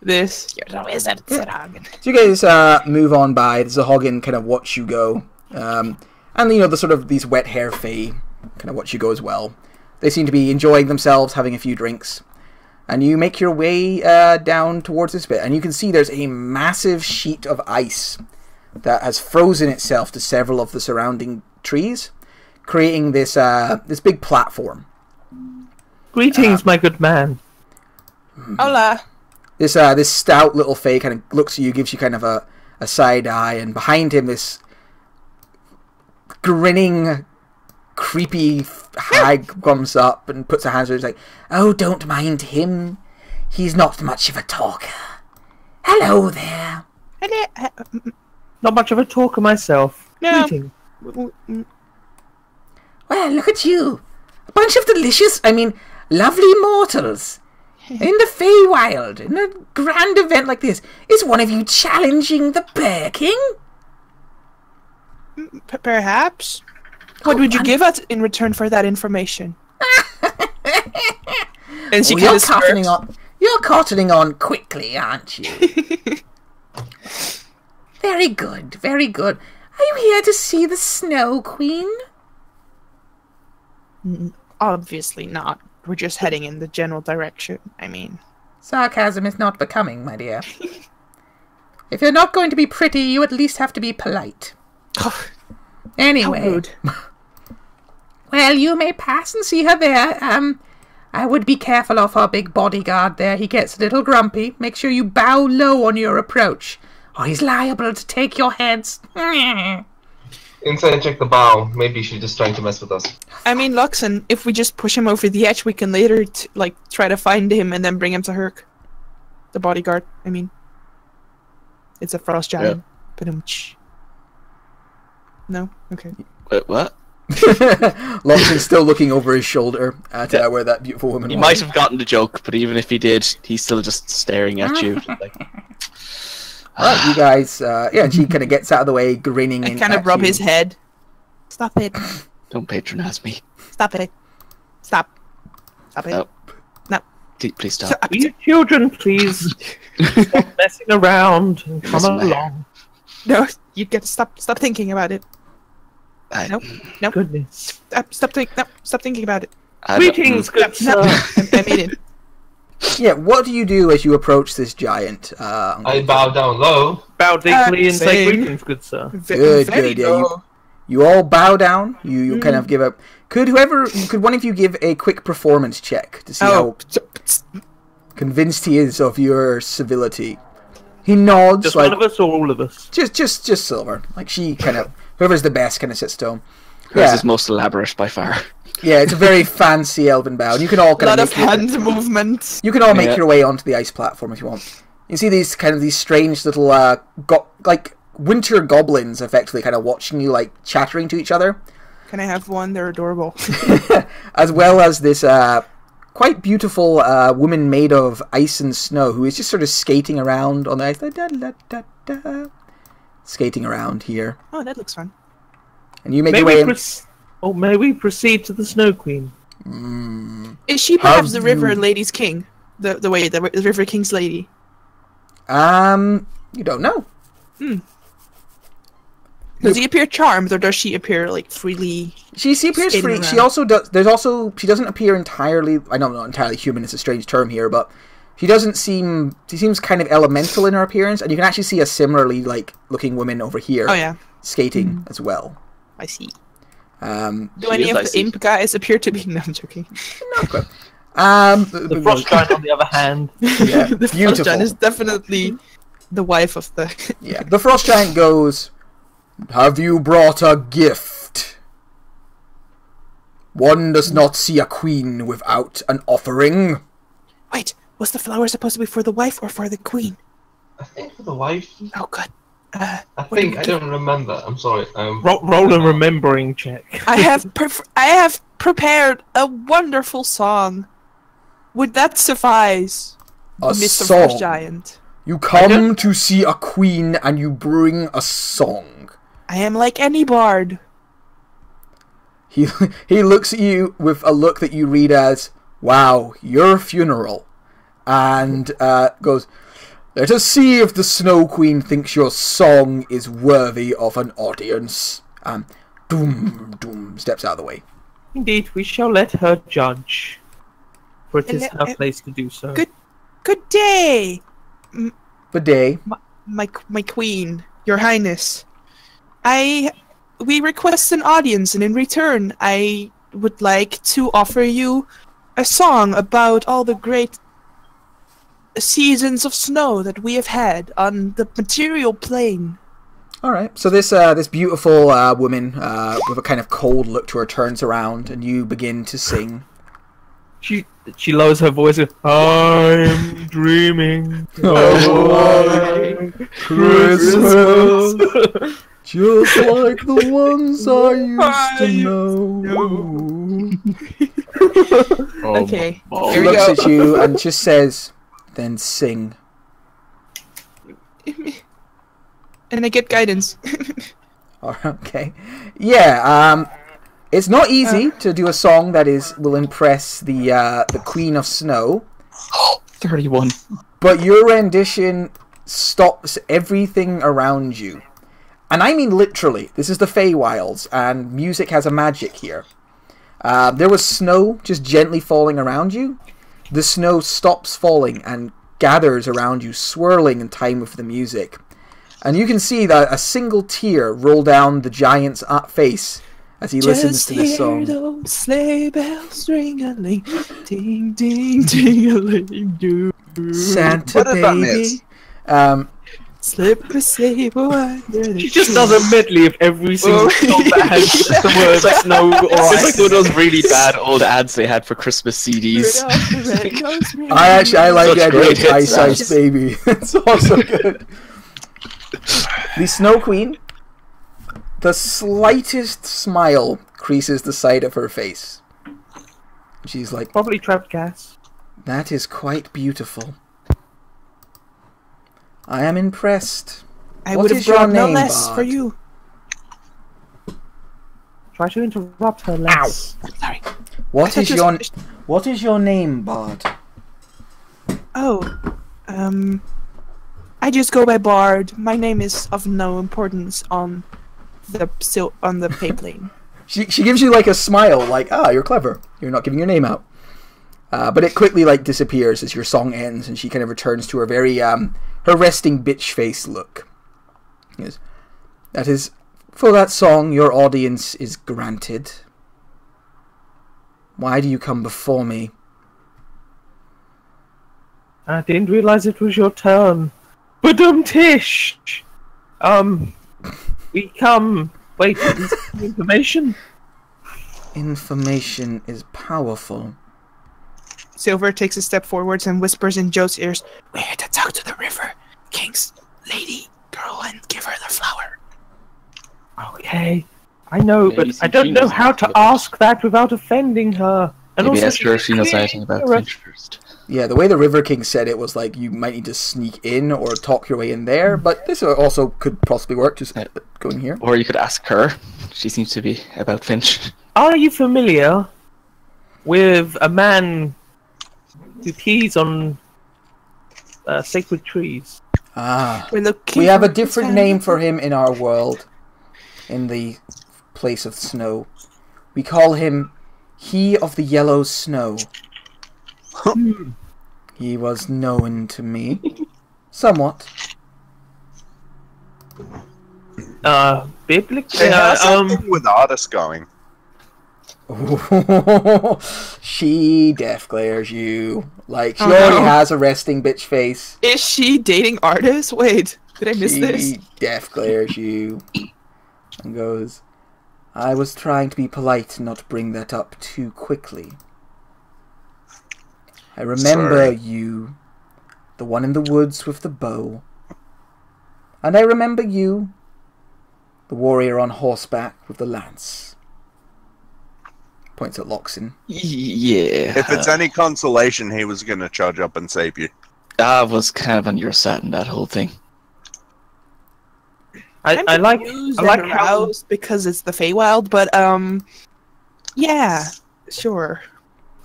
Speaker 5: this. You're a wizard, Sir Hagen.
Speaker 1: So you guys move on by. The Sahagin kind of watch you go. And the sort of these wet hair Fae kind of watch you go as well. They seem to be enjoying themselves, having a few drinks. And you make your way down towards this bit. And you can see there's a massive sheet of ice that has frozen itself to several of the surrounding trees, creating this this big platform.
Speaker 2: Greetings, my good man.
Speaker 5: Hola.
Speaker 1: This stout little Fae kind of looks at you, gives you kind of a side eye, and behind him this grinning, creepy hag comes up and puts her hands on. He's like, "Oh, don't mind him. He's not much of a talker. Hello there."
Speaker 2: Not much of a talker myself.
Speaker 5: No.
Speaker 2: Greetings.
Speaker 1: Well, look at you. A bunch of delicious, lovely mortals. In the Feywild, in a grand event like this, is one of you challenging the Bear King?
Speaker 5: Perhaps. What would you give us in return for that information? And she
Speaker 1: you're cottoning on quickly, aren't you? Very good, very good. Are you here to see the Snow Queen?
Speaker 5: Obviously not. We're just heading in the general direction.
Speaker 1: Sarcasm is not becoming, my dear. If you're not going to be pretty, you at least have to be polite. Anyway.
Speaker 5: How rude.
Speaker 1: Well, you may pass and see her there. I would be careful of our big bodyguard there. He gets a little grumpy. Make sure you bow low on your approach, or he's liable to take your heads.
Speaker 6: Inside check the bow. Maybe she's just trying to mess with us.
Speaker 5: Luxon, if we just push him over the edge, we can later try to find him and then bring him to Herc. The bodyguard, It's a frost giant. No? Okay.
Speaker 3: Wait, what?
Speaker 1: Luxon's still looking over his shoulder at where that beautiful woman
Speaker 3: He
Speaker 1: was.
Speaker 3: might have gotten the joke, but even if he did, he's still just staring at you.
Speaker 1: Alright, you guys, and she kind of gets out of the way, grinning.
Speaker 5: I kind of rub his head. Stop it.
Speaker 3: Don't patronize me.
Speaker 5: Stop it. Stop it.
Speaker 3: No.
Speaker 5: No.
Speaker 3: Please stop.
Speaker 2: You children, please stop messing around and come
Speaker 3: Doesn't matter.
Speaker 2: along.
Speaker 5: No, you get to stop thinking about it. Nope.
Speaker 2: Goodness.
Speaker 5: Stop thinking about it.
Speaker 2: Greetings, good
Speaker 5: No,
Speaker 2: sir.
Speaker 5: I made it.
Speaker 1: Yeah, what do you do as you approach this giant?
Speaker 6: I bow down low.
Speaker 2: Bow deeply and say
Speaker 5: same.
Speaker 2: greetings, good sir.
Speaker 1: Good,
Speaker 5: Very
Speaker 1: good, yeah,
Speaker 5: low.
Speaker 1: You all bow down. You kind of give a... Could one of you give a quick performance check to see how convinced he is of your civility? He nods.
Speaker 2: Just
Speaker 1: like,
Speaker 2: one of us or all of us?
Speaker 1: Just Silver. Like she kind of... Whoever's the best kind of sits still.
Speaker 3: Hers is most elaborate by far.
Speaker 1: Yeah, it's a very fancy elven bow. And you can all
Speaker 5: A
Speaker 1: kind
Speaker 5: lot
Speaker 1: of
Speaker 5: of hand movements.
Speaker 1: You can all make
Speaker 3: Yeah.
Speaker 1: your way onto the ice platform if you want. You see these strange little like winter goblins effectively kind of watching you, like chattering to each other,
Speaker 5: Can I have one? They're adorable.
Speaker 1: as well as this quite beautiful woman made of ice and snow who is just sort of skating around on the ice, skating around here.
Speaker 5: Oh, that looks fun.
Speaker 1: And you make
Speaker 2: May
Speaker 1: your way
Speaker 2: we,
Speaker 1: in.
Speaker 2: may we proceed to the Snow Queen?
Speaker 5: Is she perhaps the
Speaker 1: Have
Speaker 5: River
Speaker 1: you-
Speaker 5: Lady's king? The River King's lady?
Speaker 1: You don't know.
Speaker 5: Does he appear charmed, or does she appear like freely?
Speaker 1: She appears
Speaker 5: Skating
Speaker 1: free. She
Speaker 5: around.
Speaker 1: also does. There's also she doesn't appear entirely. I know not entirely human. It's a strange term here, but she doesn't seem. She seems kind of elemental in her appearance, and you can actually see a similarly like looking woman over here.
Speaker 5: Oh yeah,
Speaker 1: Skating as well.
Speaker 5: I see.
Speaker 1: Um,
Speaker 5: Do any
Speaker 3: is
Speaker 5: of the
Speaker 3: icy.
Speaker 5: imp guys appear to be? No, I'm joking.
Speaker 1: not quite.
Speaker 2: The Frost Giant, on the other hand,
Speaker 1: Yeah,
Speaker 5: The
Speaker 1: beautiful.
Speaker 5: Frost is definitely the wife of the.
Speaker 1: Yeah, the frost giant goes. Have you brought a gift? One does not see a queen without an offering.
Speaker 5: Wait, was the flower supposed to be for the wife or for the queen?
Speaker 6: I think for the wife.
Speaker 5: Oh god.
Speaker 6: I
Speaker 5: What
Speaker 6: think
Speaker 5: do
Speaker 6: I
Speaker 5: we
Speaker 6: don't remember. I'm sorry.
Speaker 2: roll a remembering check.
Speaker 5: I have prepared a wonderful song. Would that suffice,
Speaker 1: A
Speaker 5: Mr.
Speaker 1: song.
Speaker 5: Frost Giant?
Speaker 1: You come to see a queen and you bring a song.
Speaker 5: I am like any bard.
Speaker 1: He looks at you with a look that you read as, "Wow, your funeral," and goes, "Let us see if the Snow Queen thinks your song is worthy of an audience." Doom steps out of the way.
Speaker 2: Indeed, we shall let her judge, for it is
Speaker 5: And,
Speaker 2: her place to do so.
Speaker 5: Good day,
Speaker 1: Good day.
Speaker 5: my queen, your highness. We request an audience, and in return, I would like to offer you a song about all the great seasons of snow that we have had on the material plane.
Speaker 1: All right. So this beautiful woman with a kind of cold look to her turns around, and you begin to sing.
Speaker 2: She lowers her voice. I'm dreaming
Speaker 1: Oh,
Speaker 2: of
Speaker 1: Christmas. Just like the ones I used to know.
Speaker 5: Okay,
Speaker 3: Oh,
Speaker 1: She
Speaker 5: here we
Speaker 1: looks
Speaker 5: go.
Speaker 1: at you and just says, "Then sing."
Speaker 5: And I get guidance.
Speaker 1: Okay. Yeah. It's not easy to do a song that will impress the Queen of Snow,
Speaker 3: 31.
Speaker 1: but your rendition stops everything around you. And I mean literally. This is the Feywilds, and music has a magic here. There was snow just gently falling around you. The snow stops falling and gathers around you, swirling in time with the music. And you can see that a single tear roll down the giant's face as he listens to this song.
Speaker 5: Just hear those sleigh bells ring-a-ling, ding ding ding-a-ling, do.
Speaker 1: Santa
Speaker 4: What does that
Speaker 1: baby.
Speaker 4: miss?
Speaker 5: Slippery sleigh boy.
Speaker 2: She just does a medley of every single song that has the words snow or
Speaker 3: It's like
Speaker 2: ice.
Speaker 3: one of those really bad old ads they had for Christmas CDs.
Speaker 1: I like
Speaker 3: Such
Speaker 1: the idea
Speaker 3: great
Speaker 1: of Ice
Speaker 3: hits,
Speaker 1: Ice Baby. It's also good. The Snow Queen, the slightest smile creases the side of her face. She's like,
Speaker 2: Probably trapped gas.
Speaker 1: "That is quite beautiful. I am impressed.
Speaker 5: I
Speaker 1: What
Speaker 5: would have
Speaker 1: is your
Speaker 5: brought no
Speaker 1: name,
Speaker 5: less
Speaker 1: Bard?
Speaker 5: for you.
Speaker 2: Try to interrupt her less.
Speaker 5: Sorry.
Speaker 1: What
Speaker 5: I
Speaker 1: is
Speaker 5: just
Speaker 1: your
Speaker 5: finished-
Speaker 1: What is your name, Bard?"
Speaker 5: Oh, I just go by Bard. My name is of no importance on the pay plane.
Speaker 1: She gives you like a smile, like, "Ah, you're clever. You're not giving your name out." But it quickly like disappears as your song ends, and she kind of returns to her very her resting bitch face look. Yes, that is for that song. Your audience is granted. Why do you come before me?
Speaker 2: I didn't realize it was your turn. Tish. We come. Wait, is this information?
Speaker 1: Information is powerful.
Speaker 5: Silver takes a step forwards and whispers in Joe's ears, "We're here to talk to the river king's lady girl and give her the flower."
Speaker 2: Okay, I know,
Speaker 3: Maybe
Speaker 2: but I don't
Speaker 3: she
Speaker 2: know
Speaker 3: knows
Speaker 2: how to
Speaker 3: about it.
Speaker 2: ask that without offending her. And
Speaker 3: Maybe
Speaker 2: also,
Speaker 3: ask her if she knows anything about Finch first.
Speaker 1: Yeah, the way the River King said it was like you might need to sneak in or talk your way in there, but this also could possibly work, just go in here.
Speaker 3: Or you could ask her. She seems to be about Finch.
Speaker 2: Are you familiar with a man who pees on sacred trees?
Speaker 1: Ah.
Speaker 5: We're looking
Speaker 1: We have a
Speaker 5: for
Speaker 1: different
Speaker 5: his
Speaker 1: name
Speaker 5: family.
Speaker 1: for him in our world, in the place of snow. We call him He of the Yellow Snow. He was known to me. Somewhat.
Speaker 2: Biblically,
Speaker 4: How's that thing with artists going?
Speaker 1: She death glares you. Like, she
Speaker 5: Oh,
Speaker 1: already
Speaker 5: no.
Speaker 1: has a resting bitch face.
Speaker 5: Is she dating artists? Wait, did I miss this?
Speaker 1: She death glares you. And goes, I was trying to be polite and not bring that up too quickly. I remember
Speaker 4: Sorry.
Speaker 1: you, the one in the woods with the bow. And I remember you, the warrior on horseback with the lance. Points at Loxin.
Speaker 3: Yeah.
Speaker 4: If it's any consolation, he was going to charge up and save you.
Speaker 3: I was kind of on your side in that whole thing.
Speaker 2: I like
Speaker 5: confused
Speaker 2: how
Speaker 5: and aroused because it's the Feywild, but yeah, sure.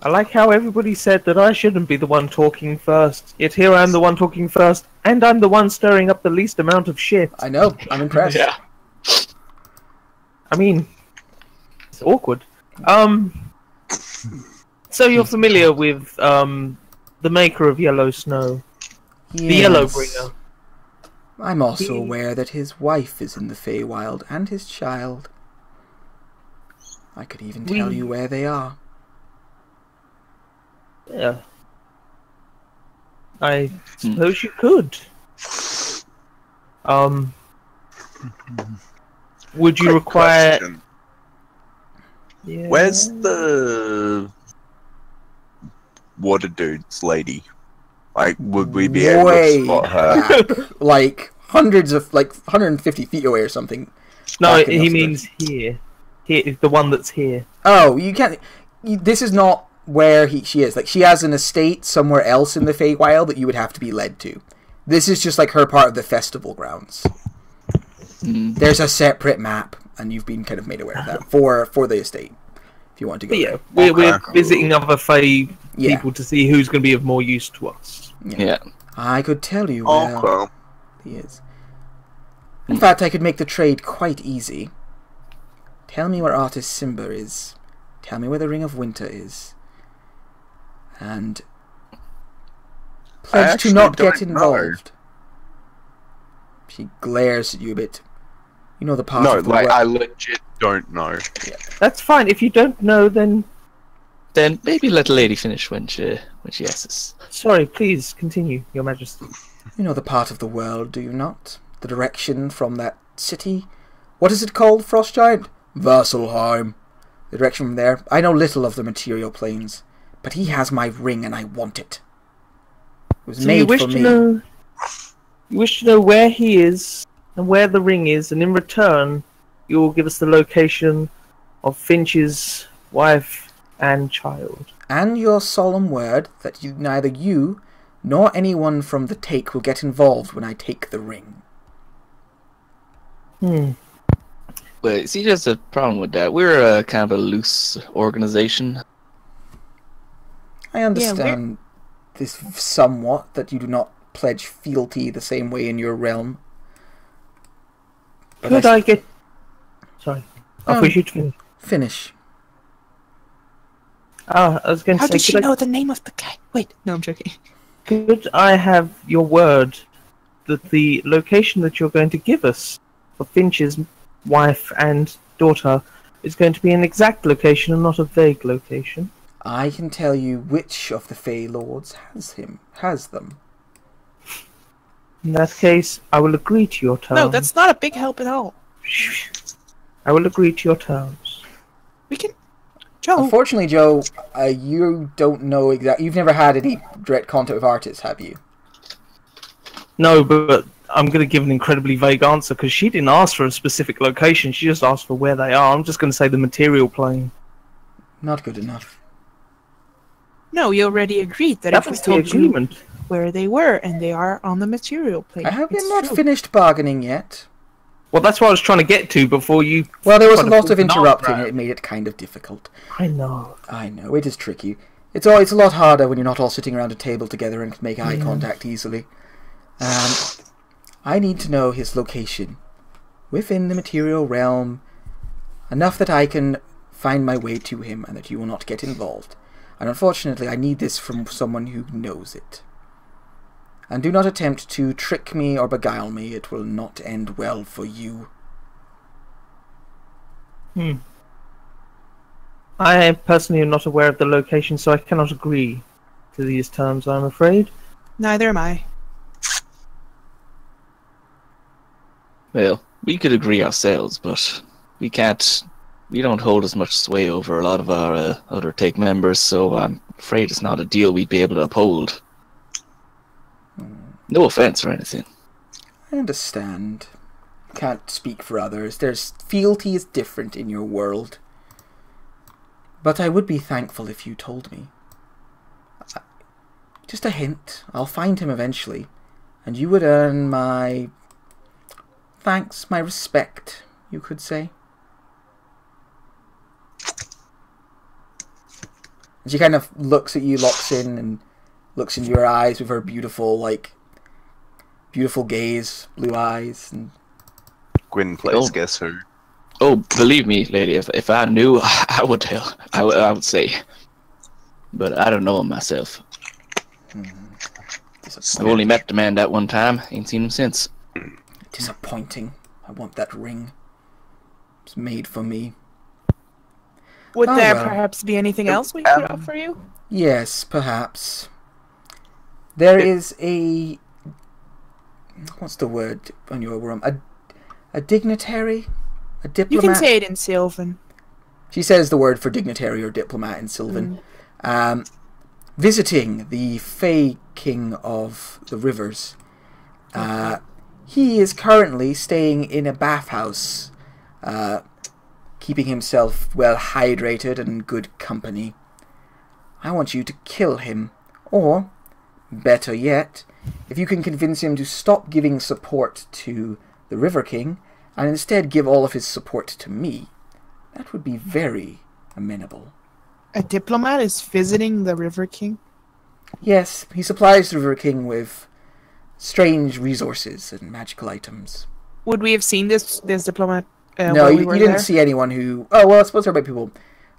Speaker 2: I like how everybody said that I shouldn't be the one talking first. Yet here I am the one talking first, and I'm the one stirring up the least amount of shit.
Speaker 1: I know, I'm impressed.
Speaker 3: Yeah.
Speaker 2: I mean, it's awkward. So you're familiar with the maker of Yellow Snow, the Yellow Bringer.
Speaker 1: I'm also aware that his wife is in the Feywild and his child. I could even tell you where they are.
Speaker 2: Yeah. I suppose you could. Would you
Speaker 4: Quick
Speaker 2: require?
Speaker 4: question.
Speaker 2: Yeah.
Speaker 4: Where's the water dude's lady? Like, would we be able to spot her?
Speaker 1: back, like hundreds of, like 150 feet away or something.
Speaker 2: No,
Speaker 1: back in
Speaker 2: he
Speaker 1: the-
Speaker 2: means here. Here, the one that's here.
Speaker 1: Oh, you can't. This is not where she is. Like, she has an estate somewhere else in the Feywild that you would have to be led to. This is just like her part of the festival grounds. There's a separate map, and you've been kind of made aware of that for the estate. If you want to go,
Speaker 2: But yeah,
Speaker 1: there.
Speaker 2: we're
Speaker 4: Okay.
Speaker 2: visiting other Fey
Speaker 1: Yeah.
Speaker 2: people to see who's going to be of more use to us.
Speaker 3: Yeah.
Speaker 1: I could tell you where
Speaker 4: Okay.
Speaker 1: he is. In fact, I could make the trade quite easy. Tell me where Artist Simba is. Tell me where the Ring of Winter is. And pledge to
Speaker 4: actually
Speaker 1: not get
Speaker 4: don't know.
Speaker 1: involved. She glares at you a bit. You know the part
Speaker 4: No,
Speaker 1: of the
Speaker 4: like,
Speaker 1: world.
Speaker 4: I legit don't know.
Speaker 2: That's fine. If you don't know, then
Speaker 3: Then maybe let the lady finish when she asks.
Speaker 2: sorry. Please continue, Your Majesty.
Speaker 1: You know the part of the world, do you not? The direction from that city? What is it called, Frost Giant? Vasselheim. The direction from there. I know little of the material planes, but he has my ring and I want it. It was
Speaker 2: So
Speaker 1: made
Speaker 2: you wish
Speaker 1: for
Speaker 2: to
Speaker 1: me.
Speaker 2: know? You wish to know where he is and where the ring is, and in return, you will give us the location of Finch's wife and child.
Speaker 1: And your solemn word that neither you nor anyone from the Take will get involved when I take the ring.
Speaker 3: Well, see, there's a problem with that. We're a kind of a loose organization.
Speaker 1: I understand this somewhat, that you do not pledge fealty the same way in your realm. But
Speaker 2: Could I get? Sorry, I
Speaker 1: Um,
Speaker 2: wish you'd finish.
Speaker 1: Finish.
Speaker 2: I was going to
Speaker 5: How
Speaker 2: say,
Speaker 5: does she
Speaker 2: could I-
Speaker 5: know the name of the guy? Wait, no, I'm joking.
Speaker 2: Could I have your word that the location that you're going to give us for Finch's wife and daughter is going to be an exact location and not a vague location?
Speaker 1: I can tell you which of the Fey Lords has them.
Speaker 2: In that case, I will agree to your terms.
Speaker 5: No, that's not a big help at all.
Speaker 2: I will agree to your terms.
Speaker 5: We can. Joe.
Speaker 1: Unfortunately, Joe, you don't know exactly. You've never had any direct contact with artists, have you?
Speaker 2: No, but I'm going to give an incredibly vague answer because she didn't ask for a specific location. She just asked for where they are. I'm just going to say the material plane.
Speaker 1: Not good enough.
Speaker 5: No, we already agreed that
Speaker 2: That
Speaker 5: if we
Speaker 2: was the
Speaker 5: told you
Speaker 2: agreement.
Speaker 5: where they were, and they are on the material plane.
Speaker 1: Have
Speaker 5: It's
Speaker 1: you not
Speaker 5: true.
Speaker 1: finished bargaining yet?
Speaker 2: Well, that's what I was trying to get to before you.
Speaker 1: Well, there was a
Speaker 2: tried to
Speaker 1: lot
Speaker 2: pull
Speaker 1: of
Speaker 2: the knob
Speaker 1: interrupting,
Speaker 2: round.
Speaker 1: and it made it kind of difficult.
Speaker 2: I know.
Speaker 1: I know, it is tricky. It's a lot harder when you're not all sitting around a table together and can make eye contact easily. I need to know his location within the material realm, enough that I can find my way to him and that you will not get involved. And unfortunately, I need this from someone who knows it. And do not attempt to trick me or beguile me. It will not end well for you.
Speaker 2: I personally am not aware of the location, so I cannot agree to these terms, I'm afraid.
Speaker 5: Neither am I.
Speaker 3: Well, we could agree ourselves, but we can't. We don't hold as much sway over a lot of our other Take members, so I'm afraid it's not a deal we'd be able to uphold. No offense or anything.
Speaker 1: I understand. Can't speak for others. There's fealty is different in your world. But I would be thankful if you told me. Just a hint. I'll find him eventually. And you would earn my thanks, my respect, you could say. And she kind of looks at you, locks in, and looks into your eyes with her beautiful gaze, blue eyes, and
Speaker 4: Gwyn plays Guess Who.
Speaker 3: Oh, believe me, lady, if I knew, I would tell. I would say. But I don't know him myself. I've only met the man that one time. Ain't seen him since.
Speaker 1: Disappointing. I want that ring. It's made for me.
Speaker 5: Would
Speaker 1: Oh,
Speaker 5: there
Speaker 1: well.
Speaker 5: perhaps be anything else we could offer you?
Speaker 1: Yes, perhaps. There is a... What's the word on your room? A dignitary? A diplomat?
Speaker 5: You can say it in Sylvan.
Speaker 1: She says the word for dignitary or diplomat in Sylvan. Visiting the Fey King of the Rivers. He is currently staying in a bathhouse, keeping himself well hydrated and in good company. I want you to kill him, or, better yet, if you can convince him to stop giving support to the River King, and instead give all of his support to me, that would be very amenable.
Speaker 5: A diplomat is visiting the River King?
Speaker 1: Yes, he supplies the River King with strange resources and magical items.
Speaker 5: Would we have seen this diplomat
Speaker 1: No,
Speaker 5: while
Speaker 1: you,
Speaker 5: we were
Speaker 1: you didn't
Speaker 5: there?
Speaker 1: see anyone who... Oh, well, I suppose there might be people.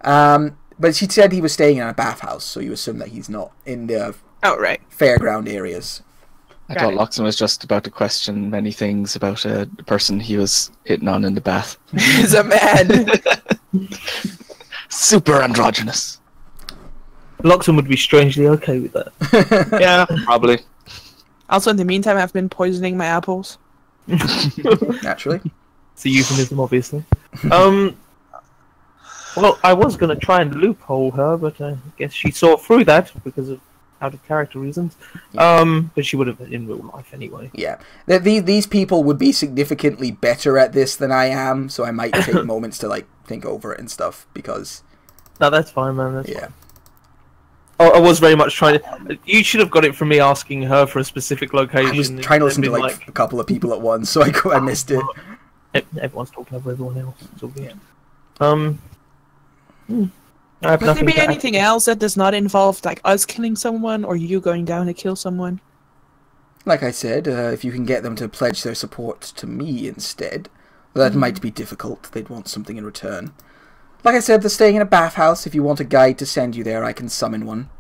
Speaker 1: But she said he was staying in a bathhouse, so you assume that he's not in the
Speaker 5: Oh, right.
Speaker 1: fairground areas.
Speaker 3: I
Speaker 5: Got
Speaker 3: thought
Speaker 5: it.
Speaker 3: Loxton was just about to question many things about the person he was hitting on in the bath.
Speaker 5: He's a man.
Speaker 3: Super androgynous.
Speaker 2: Loxon would be strangely okay with that.
Speaker 3: Yeah, probably.
Speaker 5: Also, in the meantime, I've been poisoning my apples.
Speaker 1: Naturally.
Speaker 2: It's a euphemism, obviously. Well, I was going to try and loophole her, but I guess she saw through that because of out of character reasons. But she would have in real life anyway.
Speaker 1: Yeah. These people would be significantly better at this than I am, so I might take moments to, think over it and stuff, because...
Speaker 2: No, that's fine, man. That's
Speaker 1: Yeah.
Speaker 2: fine. I was very much trying to... You should have got it from me asking her for a specific location.
Speaker 1: I was trying to listen to,
Speaker 2: and
Speaker 1: a couple of people at once, so I missed it.
Speaker 2: Everyone's talking over everyone else. It's all good. I have
Speaker 5: Would there
Speaker 2: nothing
Speaker 5: be
Speaker 2: to add.
Speaker 5: anything else that does not involve, us killing someone, or you going down to kill someone?
Speaker 1: Like I said, if you can get them to pledge their support to me instead, that might be difficult. They'd want something in return. Like I said, they're staying in a bathhouse. If you want a guide to send you there, I can summon one.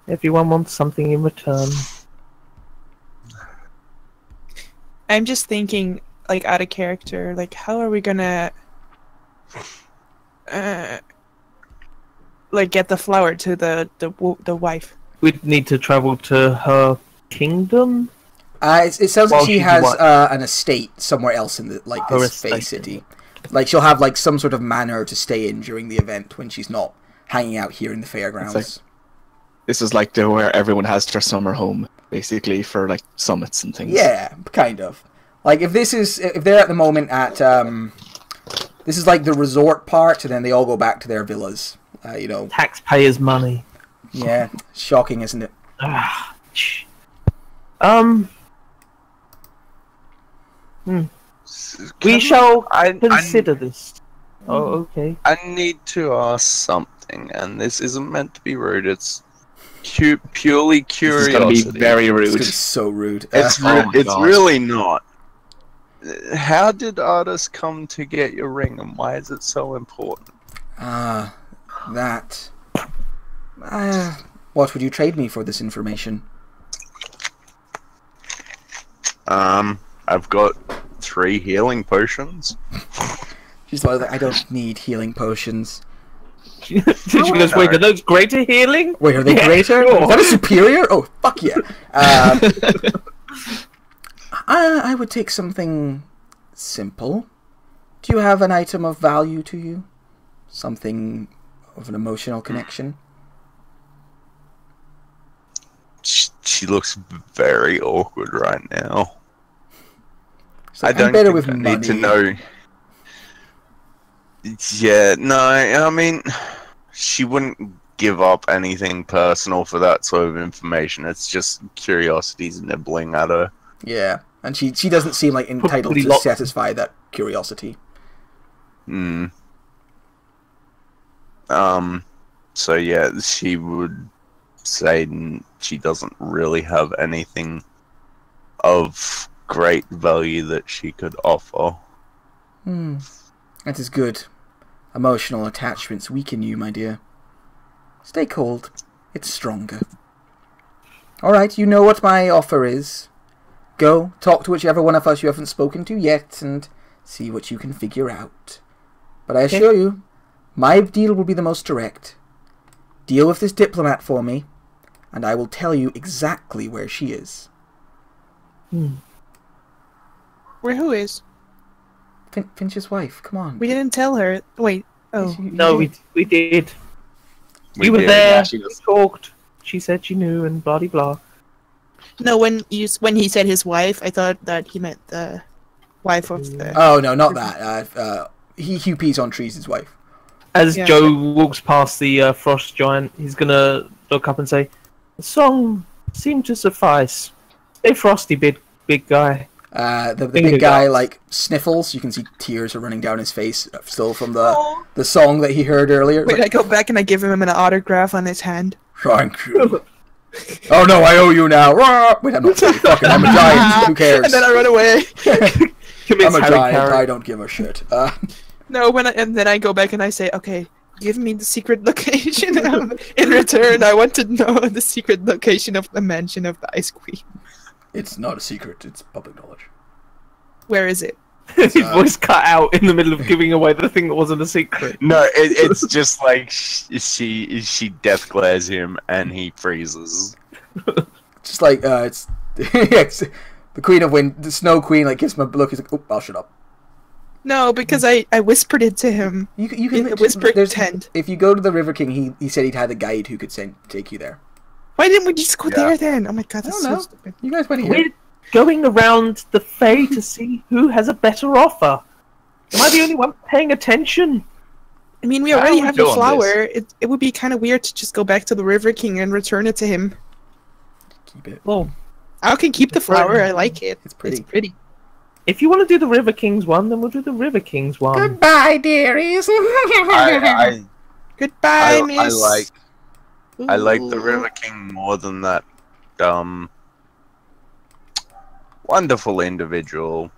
Speaker 2: Everyone wants something in return.
Speaker 5: I'm just thinking, out of character, how are we gonna... get the flower to the wife?
Speaker 2: We'd need to travel to her kingdom.
Speaker 1: It sounds
Speaker 2: Well,
Speaker 1: like she
Speaker 2: she'd
Speaker 1: has
Speaker 2: what?
Speaker 1: an estate somewhere else in the
Speaker 2: Her
Speaker 1: this Fey
Speaker 2: estate.
Speaker 1: city. Like, she'll have, like, some sort of manor to stay in during the event when she's not hanging out here in the fairgrounds.
Speaker 3: This is like where everyone has their summer home, basically, for, like, summits and things.
Speaker 1: Yeah, kind of. Like, if they're at the moment at, this is like the resort part, and then they all go back to their villas, you know.
Speaker 2: Taxpayers' money.
Speaker 1: Yeah, shocking, isn't it?
Speaker 2: We shall consider this. Oh, okay.
Speaker 4: I need to ask something, and this isn't meant to be rude. It's purely curiosity.
Speaker 3: It's going to be very rude.
Speaker 1: It's so rude.
Speaker 4: It's really not. How did Artis come to get your ring, and why is it so important?
Speaker 1: That. What would you trade me for this information?
Speaker 4: I've got 3 healing potions.
Speaker 1: She's like, I don't need healing potions.
Speaker 2: She goes, wait, are those greater healing?
Speaker 1: Wait, are they greater?
Speaker 2: Sure.
Speaker 1: Is that a superior? Oh, fuck yeah. I would take something simple. Do you have an item of value to you? Something of an emotional connection?
Speaker 4: She looks very awkward right now.
Speaker 1: Like,
Speaker 4: I don't
Speaker 1: better
Speaker 4: think
Speaker 1: with
Speaker 4: I
Speaker 1: money.
Speaker 4: need to know. Yeah, no, I mean, she wouldn't give up anything personal for that sort of information. It's just curiosity's nibbling at her.
Speaker 1: Yeah, and she doesn't seem like entitled to satisfy that curiosity.
Speaker 4: So yeah, she would say she doesn't really have anything of great value that she could offer.
Speaker 1: That is good. Emotional attachments weaken you, my dear. Stay cold. It's stronger. Alright, you know what my offer is. Go, talk to whichever one of us you haven't spoken to yet, and see what you can figure out. But I assure you, my deal will be the most direct. Deal with this diplomat for me, and I will tell you exactly where she is.
Speaker 5: Where who is?
Speaker 1: Finch's wife, come on.
Speaker 5: We didn't tell her. Wait. Oh.
Speaker 2: No, we did. We were
Speaker 4: did,
Speaker 2: there.
Speaker 3: yeah,
Speaker 2: We talked. She said she knew, and blah blah.
Speaker 5: No, when he said his wife, I thought that he meant the wife of the.
Speaker 1: Oh no, not that. Hugh Peas on Trees' wife.
Speaker 2: As
Speaker 5: Yeah.
Speaker 2: Joe walks past the frost giant, he's gonna look up and say, "The song seemed to suffice. Stay frosty, big guy."
Speaker 1: The
Speaker 2: Finger
Speaker 1: big guy
Speaker 2: guns.
Speaker 1: like sniffles. You can see tears are running down his face, still from the song that he heard earlier.
Speaker 5: Wait, I go back and I give him an autograph on his hand.
Speaker 1: Thank you. Oh no, I owe you now. Wait, I'm not saying fucking. I'm a giant. Who cares?
Speaker 5: And then I run away.
Speaker 2: Commits
Speaker 1: I'm a
Speaker 2: Harry
Speaker 1: giant.
Speaker 2: Carey.
Speaker 1: I don't give a shit.
Speaker 5: No, and then I go back and I say, okay, give me the secret location. In return, I want to know the secret location of the mansion of the Ice Queen.
Speaker 1: It's not a secret. It's public knowledge.
Speaker 5: Where is it?
Speaker 2: His voice cut out in the middle of giving away the thing that wasn't a secret.
Speaker 4: No, it's just like she death glares him and he freezes.
Speaker 1: Just like it's, it's the Queen of Wind, the Snow Queen, like gives him a look. He's like, "Oh, I'll shut up."
Speaker 5: No, because I whispered it to him.
Speaker 1: You
Speaker 5: In
Speaker 1: can
Speaker 5: the whispered
Speaker 1: there's-
Speaker 5: tent.
Speaker 1: If you go to the River King, he said he'd had a guide who could take you there.
Speaker 5: Why didn't we just go
Speaker 4: Yeah.
Speaker 5: there then? Oh my god,
Speaker 1: I
Speaker 5: that's
Speaker 1: don't know.
Speaker 5: so stupid.
Speaker 1: You guys went here.
Speaker 2: We're going around the Fey to see who has a better offer. Am I the only one paying attention?
Speaker 5: I mean, we
Speaker 4: How
Speaker 5: already
Speaker 4: are we
Speaker 5: have the
Speaker 4: doing
Speaker 5: flower. It would be kind of weird to just go back to the River King and return it to him.
Speaker 1: Keep it.
Speaker 2: Well,
Speaker 5: I can keep the flower. I like it.
Speaker 1: It's pretty.
Speaker 5: It's pretty.
Speaker 2: if you want to do the River Kings one, then we'll do the River Kings one.
Speaker 1: Goodbye, dearies.
Speaker 4: I
Speaker 5: Goodbye, miss.
Speaker 4: I like the River King more than that wonderful individual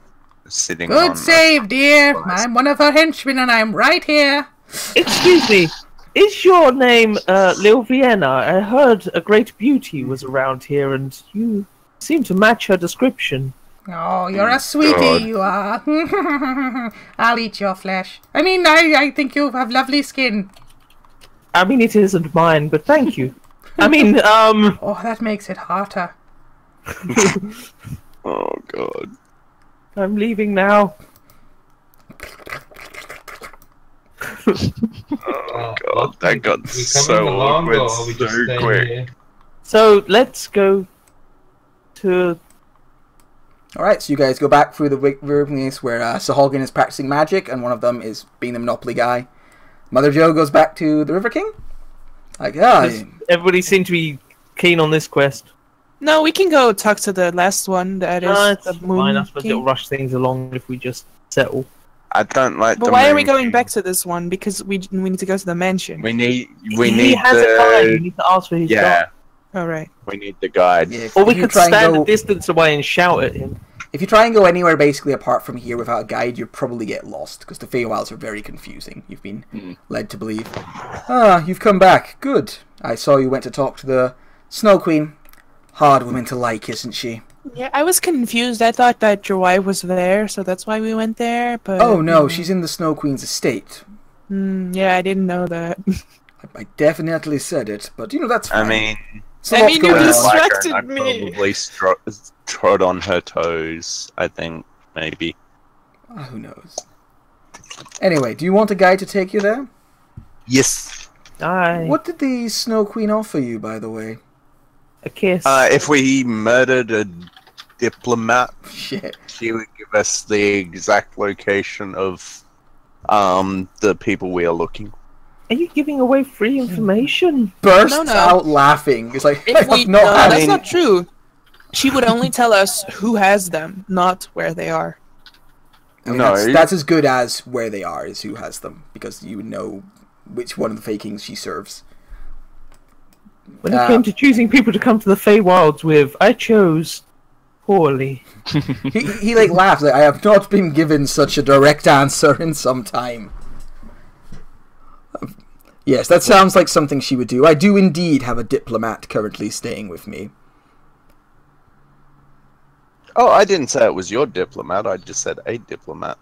Speaker 4: sitting on
Speaker 1: Good save, dear. I'm one of her henchmen, and I'm right here.
Speaker 2: Excuse me, is your name Lil Vienna? I heard a great beauty was around here, and you seem to match her description.
Speaker 1: Oh, you're a sweetie,
Speaker 4: God.
Speaker 1: you are. I'll eat your flesh. I mean, I think you have lovely skin.
Speaker 2: I mean, it isn't mine, but thank you. I mean,
Speaker 1: Oh, that makes it hotter.
Speaker 4: Oh god.
Speaker 2: I'm leaving now.
Speaker 4: Oh god, that got so awkward so quick.
Speaker 2: So let's go to.
Speaker 1: Alright, so you guys go back through the river place where Sahagin is practicing magic, and one of them is being the Monopoly guy. Mother Joe goes back to the River King. Like,
Speaker 2: everybody seemed to be keen on this quest.
Speaker 5: No, we can go talk to the last one. That is the Moon
Speaker 2: fine. I suppose
Speaker 5: King.
Speaker 2: it'll rush things along if we just settle.
Speaker 4: I don't like.
Speaker 5: But why are we going back to this one? Because we need to go to the mansion.
Speaker 4: We need.
Speaker 2: He has a guide. We need to ask for his guide.
Speaker 5: All right.
Speaker 4: We need the guide.
Speaker 1: Yeah,
Speaker 2: or we could stand a distance away and shout at him.
Speaker 1: If you try and go anywhere basically apart from here without a guide, you'll probably get lost, because the Feywilds are very confusing. You've been led to believe. Ah, you've come back. Good. I saw you went to talk to the Snow Queen. Hard woman to like, isn't she?
Speaker 5: Yeah, I was confused. I thought that your wife was there, so that's why we went there, but...
Speaker 1: Oh no, she's in the Snow Queen's estate.
Speaker 5: Yeah, I didn't know that.
Speaker 1: I definitely said it, but that's fine.
Speaker 4: I mean...
Speaker 5: you distracted me.
Speaker 4: Probably trod on her toes, I think, maybe.
Speaker 1: Who knows? Anyway, do you want a guide to take you there?
Speaker 4: Yes.
Speaker 2: Aye.
Speaker 1: What did the Snow Queen offer you, by the way?
Speaker 2: A kiss.
Speaker 4: If we murdered a diplomat,
Speaker 1: Shit.
Speaker 4: she would give us the exact location of the people we are looking.
Speaker 2: Are you giving away free information?
Speaker 1: Bursts out laughing. It's like,
Speaker 5: that's not true. She would only tell us who has them, not where they are.
Speaker 1: I mean, that's as good as where they are, is who has them, because you would know which one of the Fakings she serves.
Speaker 2: When it came to choosing people to come to the Feywilds with, I chose poorly.
Speaker 1: he laughs. Like, I have not been given such a direct answer in some time. Yes, that sounds like something she would do. I do indeed have a diplomat currently staying with me.
Speaker 4: Oh, I didn't say it was your diplomat. I just said a diplomat.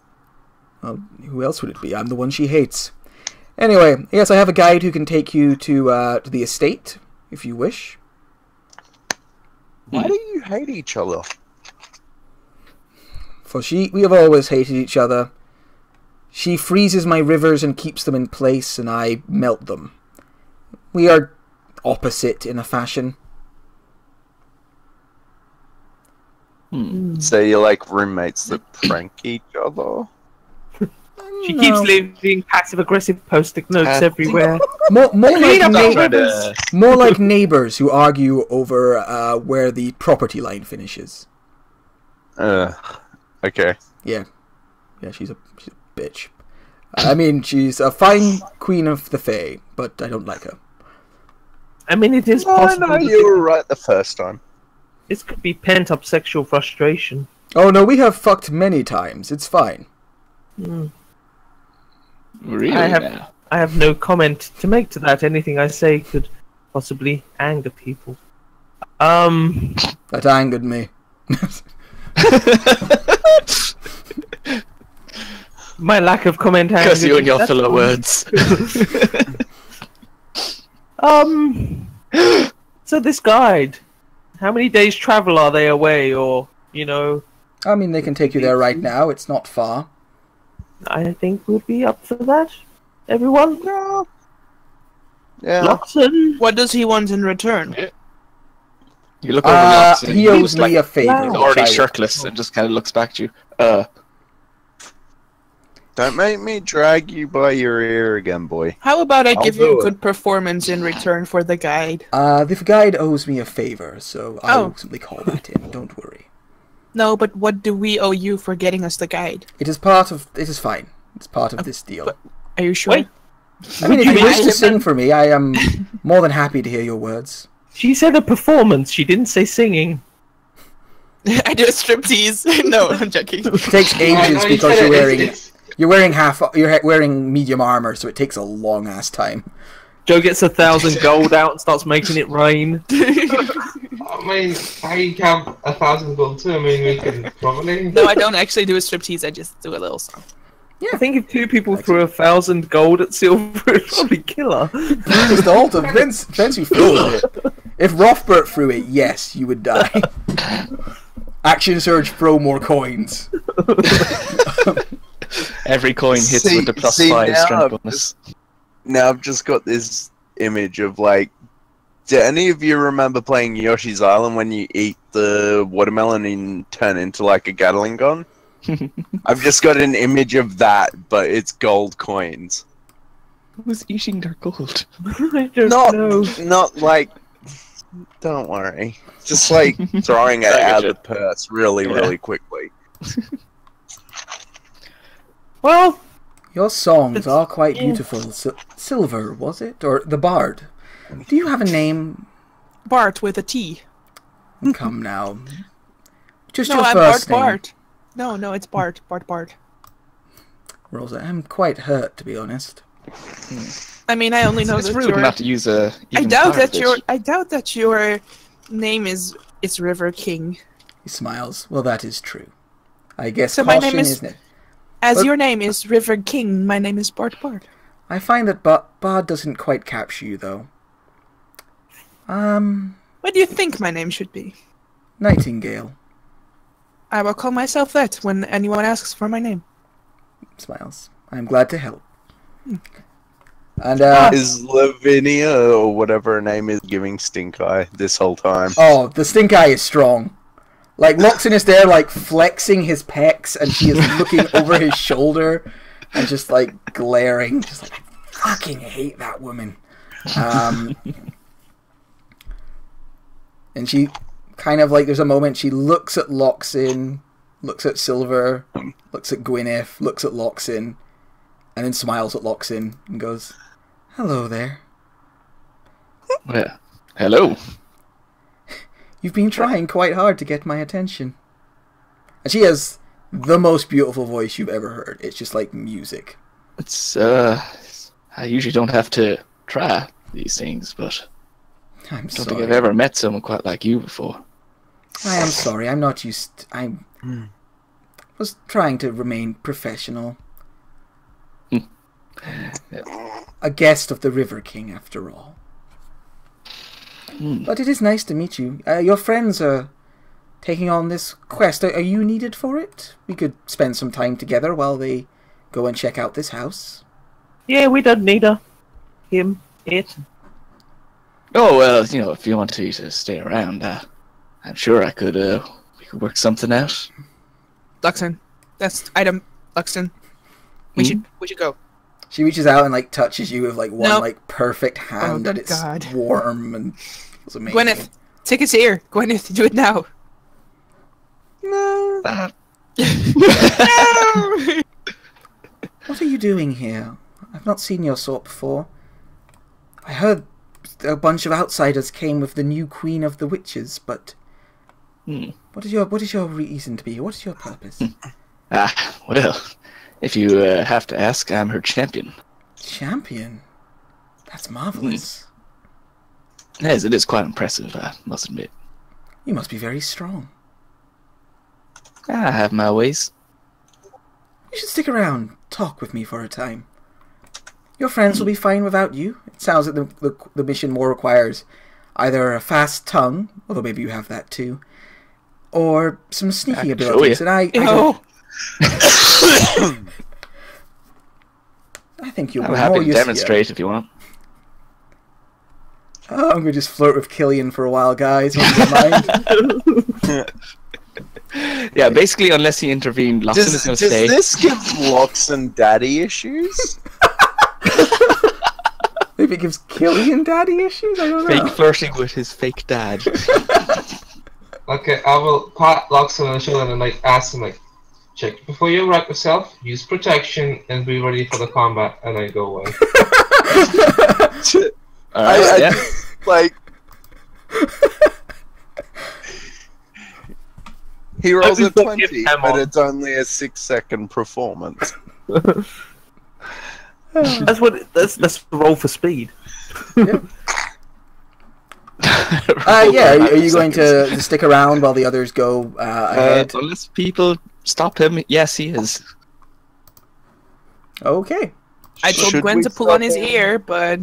Speaker 1: Well, who else would it be? I'm the one she hates. Anyway, yes, I have a guide who can take you to the estate, if you wish.
Speaker 4: Why do you hate each other?
Speaker 1: For we have always hated each other. She freezes my rivers and keeps them in place, and I melt them. We are opposite in a fashion.
Speaker 4: So you're like roommates that prank each other?
Speaker 2: She keeps leaving passive-aggressive post-it notes everywhere.
Speaker 1: More like neighbors who argue over where the property line finishes.
Speaker 4: Okay.
Speaker 1: Yeah, she's a bitch. I mean, she's a fine queen of the Fae, but I don't like her.
Speaker 2: I mean, it is possible.
Speaker 4: No, you were right the first time.
Speaker 2: This could be pent-up sexual frustration.
Speaker 1: Oh no, we have fucked many times. It's fine.
Speaker 3: Really?
Speaker 2: I have no comment to make to that. Anything I say could possibly anger people.
Speaker 1: That angered me.
Speaker 2: My lack of comment angered
Speaker 3: Because you and your filler words.
Speaker 2: So this guide, how many days travel are they away, or,
Speaker 1: I mean, they can take you there right now. It's not far.
Speaker 2: I think we'll be up for that. Everyone?
Speaker 4: Yeah.
Speaker 2: Loxon?
Speaker 5: What does he want in return?
Speaker 3: You look over Knox and
Speaker 1: he owes me a favor.
Speaker 3: He's already shirtless and just kind of looks back at you.
Speaker 4: Don't make me drag you by your ear again, boy.
Speaker 5: How about I give you
Speaker 4: do
Speaker 5: a good performance in return for the guide?
Speaker 1: The guide owes me a favor, so I'll simply call that in. Don't worry.
Speaker 5: No, but what do we owe you for getting us the guide?
Speaker 1: It is fine. It's part of this deal.
Speaker 5: Are you sure?
Speaker 2: Wait.
Speaker 1: I mean, if you wish to sing for me, I am more than happy to hear your words.
Speaker 2: She said a performance. She didn't say singing.
Speaker 5: I do a striptease. No, I'm joking.
Speaker 1: It takes ages because you're wearing medium armor, so it takes a long ass time.
Speaker 2: Joe gets 1,000 gold out and starts making it rain.
Speaker 6: I mean, I have 1,000 gold too. I mean, we can probably.
Speaker 5: No, I don't actually do a striptease. I just do a little song.
Speaker 2: Yeah, I think if two people threw 1,000 gold at Silver, it'd probably kill her.
Speaker 1: It's the altar. Depends who threw it. If Rothbert threw it, yes, you would die. Action Surge, throw more coins.
Speaker 3: Every coin hits with the +5 strength bonus.
Speaker 4: Now I've just got this image of like, do any of you remember playing Yoshi's Island when you eat the watermelon and turn into like a Gatling gun? I've just got an image of that, but it's gold coins.
Speaker 3: Who's eating their gold?
Speaker 2: I don't know.
Speaker 4: Not like, don't worry. Just like throwing it out of the purse really quickly.
Speaker 2: Well,
Speaker 1: Your songs are quite beautiful. Silver, was it? Or the Bard? Do you have a name?
Speaker 5: Bart with a T.
Speaker 1: Come now. Just
Speaker 5: No,
Speaker 1: your
Speaker 5: I'm
Speaker 1: first
Speaker 5: Bart
Speaker 1: name.
Speaker 5: Bart. No, it's Bart. Bart.
Speaker 1: Rosa, I'm quite hurt, to be honest.
Speaker 5: I mean, I only know
Speaker 3: It's
Speaker 5: that
Speaker 3: rude
Speaker 5: you're...
Speaker 3: not to use a.
Speaker 5: I
Speaker 3: even
Speaker 5: doubt
Speaker 3: part of
Speaker 5: that
Speaker 3: it.
Speaker 5: your... I doubt that your name is River King.
Speaker 1: He smiles. Well, that is true. I guess
Speaker 5: So my
Speaker 1: caution,
Speaker 5: name is-
Speaker 1: isn't it?
Speaker 5: As
Speaker 1: But-
Speaker 5: your name is River King, my name is Bart.
Speaker 1: I find that Bard doesn't quite capture you, though.
Speaker 5: What do you think my name should be?
Speaker 1: Nightingale.
Speaker 5: I will call myself that when anyone asks for my name.
Speaker 1: Smiles. I'm glad to help. And,
Speaker 4: Is Lavinia, or whatever her name is, giving stink eye this whole time?
Speaker 1: oh, the stink eye is strong. Like, Loxin is there, like, flexing his pecs, and she is looking over his shoulder, and just, like, glaring. Just like, I fucking hate that woman. And she kind of, like, there's a moment she looks at Loxin, looks at Silver, looks at Gwyneth, looks at Loxin, and then smiles at Loxin, and goes, hello there.
Speaker 3: Well, hello.
Speaker 1: You've been trying quite hard to get my attention. And she has the most beautiful voice you've ever heard. It's just like music.
Speaker 3: It's I usually don't have to try these things, but
Speaker 1: I'm
Speaker 3: I don't
Speaker 1: sorry.
Speaker 3: think I've ever met someone quite like you before.
Speaker 1: I am sorry. I'm not used. I was trying to remain professional. A guest of the River King, after all. But it is nice to meet you. Your friends are taking on this quest. Are you needed for it? We could spend some time together while they go and check out this house.
Speaker 2: yeah, we don't need her. Him, it.
Speaker 3: Oh well, you know, if you want to stay around, I'm sure I could. We could work something out.
Speaker 5: Luxon. That's item. Luxon. We should go.
Speaker 1: She reaches out and like touches you with like one
Speaker 5: No.
Speaker 1: like perfect hand,
Speaker 5: Oh,
Speaker 1: and it's
Speaker 5: God.
Speaker 1: warm and it's amazing.
Speaker 5: Gwyneth, tickets here. Gwyneth, do it now.
Speaker 3: Ah,
Speaker 1: What are you doing here? I've not seen your sort before. I heard a bunch of outsiders came with the new queen of the witches, but what is your reason to be here? What is your purpose?
Speaker 3: well, if you have to ask, I'm her champion.
Speaker 1: Champion? That's marvelous.
Speaker 3: Yes, it is quite impressive, I must admit.
Speaker 1: You must be very strong.
Speaker 3: I have my ways.
Speaker 1: You should stick around, talk with me for a time. Your friends will be fine without you. It sounds like the mission more requires either a fast tongue, although maybe you have that too, or some sneaking
Speaker 3: I can show
Speaker 1: abilities.
Speaker 3: you.
Speaker 1: And I
Speaker 5: No.
Speaker 1: I think you'll
Speaker 3: I'm
Speaker 1: be
Speaker 3: happy
Speaker 1: more
Speaker 3: to
Speaker 1: used
Speaker 3: demonstrate if you want.
Speaker 1: Oh, I'm gonna just flirt with Killian for a while, guys. Hope you don't mind.
Speaker 3: Yeah, basically, unless he intervened, Lawson is
Speaker 4: Does
Speaker 3: going to stay.
Speaker 4: this give Loxon daddy issues?
Speaker 1: Maybe it gives Killian daddy issues. I don't know.
Speaker 3: Fake flirting with his fake dad.
Speaker 6: Okay, I will pat Loxon on the shoulder and like ask him like, check before you wreck yourself, use protection, and be ready for the combat, and then go away.
Speaker 3: Alright, yeah.
Speaker 4: Like, he rolls a
Speaker 2: I've been fucking
Speaker 4: 20,
Speaker 2: ham
Speaker 4: but
Speaker 2: on.
Speaker 4: it's only a 6-second performance.
Speaker 2: That's the roll for speed.
Speaker 1: Yeah, are you going to stick around while the others go ahead?
Speaker 3: Unless people stop him, yes, he is.
Speaker 1: Okay.
Speaker 5: I told
Speaker 4: Should
Speaker 5: Gwen
Speaker 4: we
Speaker 5: to pull on
Speaker 4: stop
Speaker 5: his
Speaker 4: him?
Speaker 5: ear, but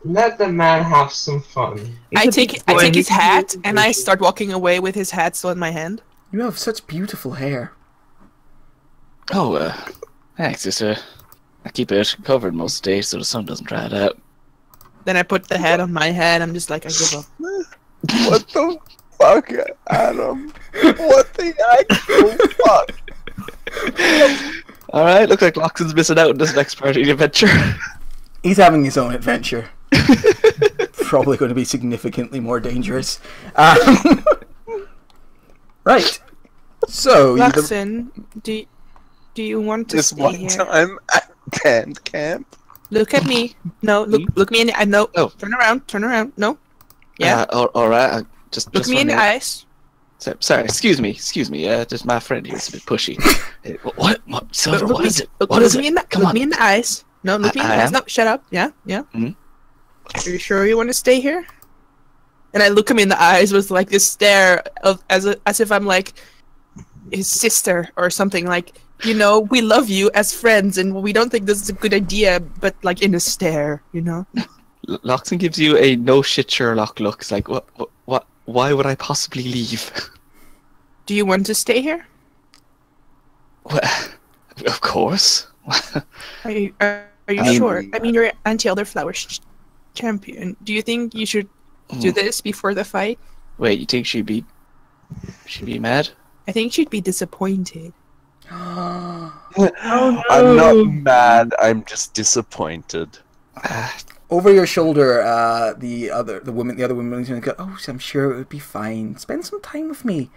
Speaker 6: Let the man have some fun.
Speaker 5: I take his hat and I start walking away with his hat still in my hand.
Speaker 1: You have such beautiful hair.
Speaker 3: Oh, Thanks, sister. I keep it covered most days so the sun doesn't dry it out.
Speaker 5: Then I put the hat on my head. I'm just like, I give up.
Speaker 4: What the fuck, Adam? What the actual fuck?
Speaker 3: Alright, looks like Loxon's missing out on this next part of the adventure.
Speaker 1: He's having his own adventure. Probably going to be significantly more dangerous. Right. So,
Speaker 5: Loxon, do you want to
Speaker 4: This
Speaker 5: stay
Speaker 4: one
Speaker 5: here?
Speaker 4: time at band camp.
Speaker 5: Look at me. No, look me in the eye. No,
Speaker 3: Oh.
Speaker 5: turn around. No. Yeah.
Speaker 3: Alright,
Speaker 5: Look me in the eyes.
Speaker 3: Sorry, excuse me. Just my friend here is a bit pushy. What? Silver,
Speaker 5: Look
Speaker 3: what
Speaker 5: me-
Speaker 3: is it?
Speaker 5: Look,
Speaker 3: What
Speaker 5: look
Speaker 3: is
Speaker 5: me
Speaker 3: it?
Speaker 5: in the,
Speaker 3: Come
Speaker 5: look
Speaker 3: on.
Speaker 5: me in the eyes. No, look me in the
Speaker 3: I
Speaker 5: eyes.
Speaker 3: am?
Speaker 5: No, shut up. Yeah.
Speaker 3: Mhm.
Speaker 5: Are you sure you want to stay here? And I look him in the eyes with like this stare of as if I'm like his sister or something. Like, you know, we love you as friends, and we don't think this is a good idea. But like in a stare, you know.
Speaker 3: Loxon gives you a no shit Sherlock look. It's like, what? Why would I possibly leave?
Speaker 5: Do you want to stay here?
Speaker 3: Well, of course.
Speaker 5: Are you
Speaker 3: I mean-
Speaker 5: sure? I mean, you're anti-elderflowers champion. Do you think you should do this before the fight?
Speaker 3: Wait, you think she'd be mad?
Speaker 5: I think she'd be disappointed.
Speaker 4: I'm not mad. I'm just disappointed.
Speaker 1: over your shoulder, the other woman is going to go, "Oh, I'm sure it would be fine. Spend some time with me.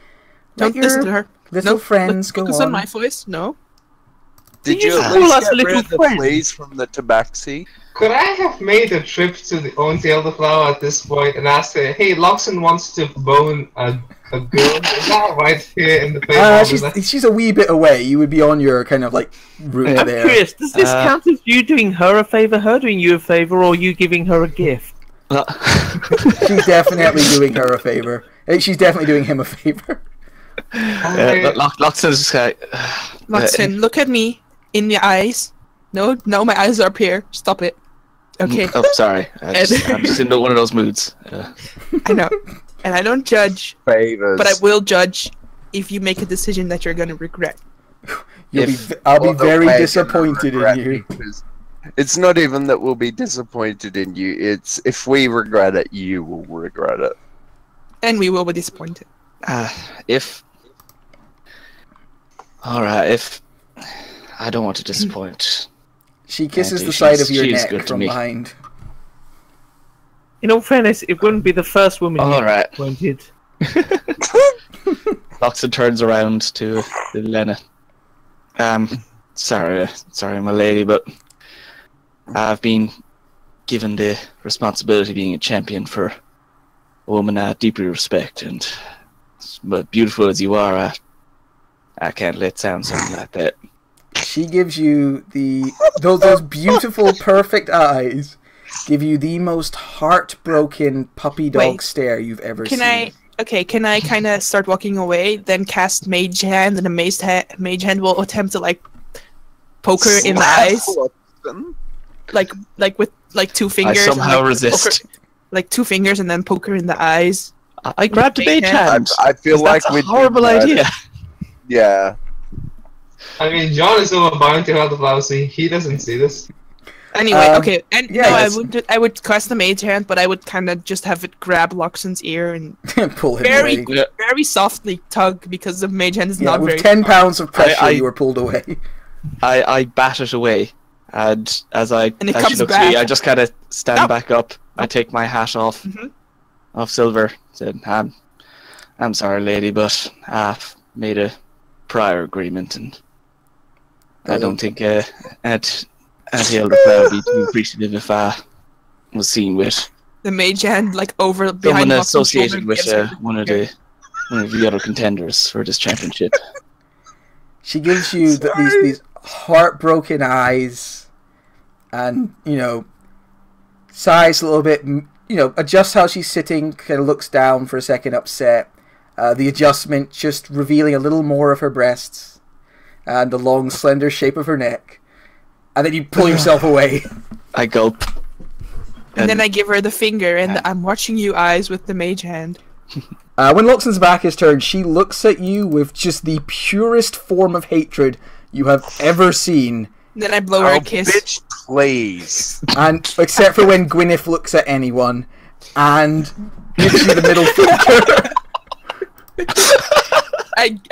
Speaker 1: Let
Speaker 5: Don't listen to her.
Speaker 1: little friends go
Speaker 5: Focus
Speaker 1: on."
Speaker 5: on my voice. No.
Speaker 4: Did
Speaker 2: You
Speaker 4: you at
Speaker 2: call
Speaker 4: least
Speaker 2: us
Speaker 4: get
Speaker 2: little
Speaker 4: rid of the
Speaker 2: friends.
Speaker 4: fleas from the tabaxi?
Speaker 6: Could I have made a trip to the Elderflower at this point and asked her, hey, Loxon wants to bone a girl? Is that right here in the Feywilds?
Speaker 1: She's a wee bit away. You would be on your kind of like route
Speaker 2: I'm
Speaker 1: there.
Speaker 2: curious, does this count as you doing her a favour, her doing you a favour, or you giving her a gift?
Speaker 1: She's definitely doing her a favor. She's definitely doing him a favor.
Speaker 3: Loxon's just like,
Speaker 5: Loxon, look at me in the eyes. No, my eyes are up here. Stop it. Okay.
Speaker 3: Oh, sorry. I'm just in one of those moods.
Speaker 5: I know. And I don't judge,
Speaker 4: Favors.
Speaker 5: but I will judge if you make a decision that you're gonna regret.
Speaker 1: I'll be
Speaker 4: Or the
Speaker 1: very
Speaker 4: way
Speaker 1: disappointed
Speaker 4: regret
Speaker 1: in you.
Speaker 4: because It's not even that we'll be disappointed in you. It's if we regret it, you will regret it.
Speaker 5: And we will be disappointed.
Speaker 3: Alright, I don't want to disappoint.
Speaker 1: She kisses
Speaker 3: Andy,
Speaker 1: the side of your
Speaker 3: she's
Speaker 1: neck
Speaker 3: good to
Speaker 1: from
Speaker 3: me.
Speaker 1: behind.
Speaker 2: In all fairness, it wouldn't be the first woman you
Speaker 3: Alright.
Speaker 2: disappointed.
Speaker 3: Loxon turns around to Lena. Sorry, my lady, but I've been given the responsibility of being a champion for a woman I deeply respect, and but beautiful as you are, I can't let sound something like that.
Speaker 1: She gives you those beautiful, perfect eyes. Give you the most heartbroken puppy dog
Speaker 5: Wait.
Speaker 1: stare you've ever seen.
Speaker 5: Can I kind of start walking away, then cast Mage Hand, and the Mage Hand will attempt to, like, poke her in the eyes? Like with, like, two fingers.
Speaker 3: I somehow
Speaker 5: and, like,
Speaker 3: resist.
Speaker 5: poke her- like, two fingers and then poke her in the eyes.
Speaker 3: I grabbed a mage hand.
Speaker 4: I feel like
Speaker 3: That's a
Speaker 4: we
Speaker 3: horrible
Speaker 4: did that.
Speaker 3: idea.
Speaker 4: Yeah.
Speaker 6: I mean, John is over bound to Elderflower, so he doesn't see this.
Speaker 5: Anyway, okay, and
Speaker 1: yeah,
Speaker 5: no,
Speaker 1: yes.
Speaker 5: I would cast the Mage Hand, but I would kind of just have it grab Loxon's ear and
Speaker 1: Pull him
Speaker 5: very,
Speaker 1: away.
Speaker 3: Yeah.
Speaker 5: very softly tug because the Mage Hand is
Speaker 1: Yeah,
Speaker 5: not
Speaker 1: with
Speaker 5: very.
Speaker 1: 10 pounds of pressure,
Speaker 3: I-
Speaker 1: you were pulled away.
Speaker 3: I bat it away, and as
Speaker 5: And it
Speaker 3: she
Speaker 5: comes
Speaker 3: looks at me,
Speaker 5: back.
Speaker 3: I just kind of stand
Speaker 5: Nope.
Speaker 3: back up. I take my hat off,
Speaker 5: Mhm.
Speaker 3: off Silver. Said, I'm sorry, lady, but I've made a prior agreement, and I don't think at Elderflower would be too appreciative if I was seen with
Speaker 5: The Mage Hand, like over behind
Speaker 3: someone
Speaker 5: Loxon's
Speaker 3: associated
Speaker 5: shoulder,
Speaker 3: with
Speaker 5: gives her-
Speaker 3: one of the other contenders for this championship.
Speaker 1: She gives you these heartbroken eyes, and sighs a little bit. Adjusts how she's sitting. Kind of looks down for a second, upset. The adjustment just revealing a little more of her breasts and the long, slender shape of her neck, and then you pull yourself away.
Speaker 3: I gulp.
Speaker 5: And then I give her the finger and the I'm watching you eyes with the Mage Hand.
Speaker 1: When Loxon's back is turned, she looks at you with just the purest form of hatred you have ever seen.
Speaker 5: Then I blow her a kiss.
Speaker 4: Bitch, please.
Speaker 1: And except for when Gwyneth looks at anyone and gives you the middle finger.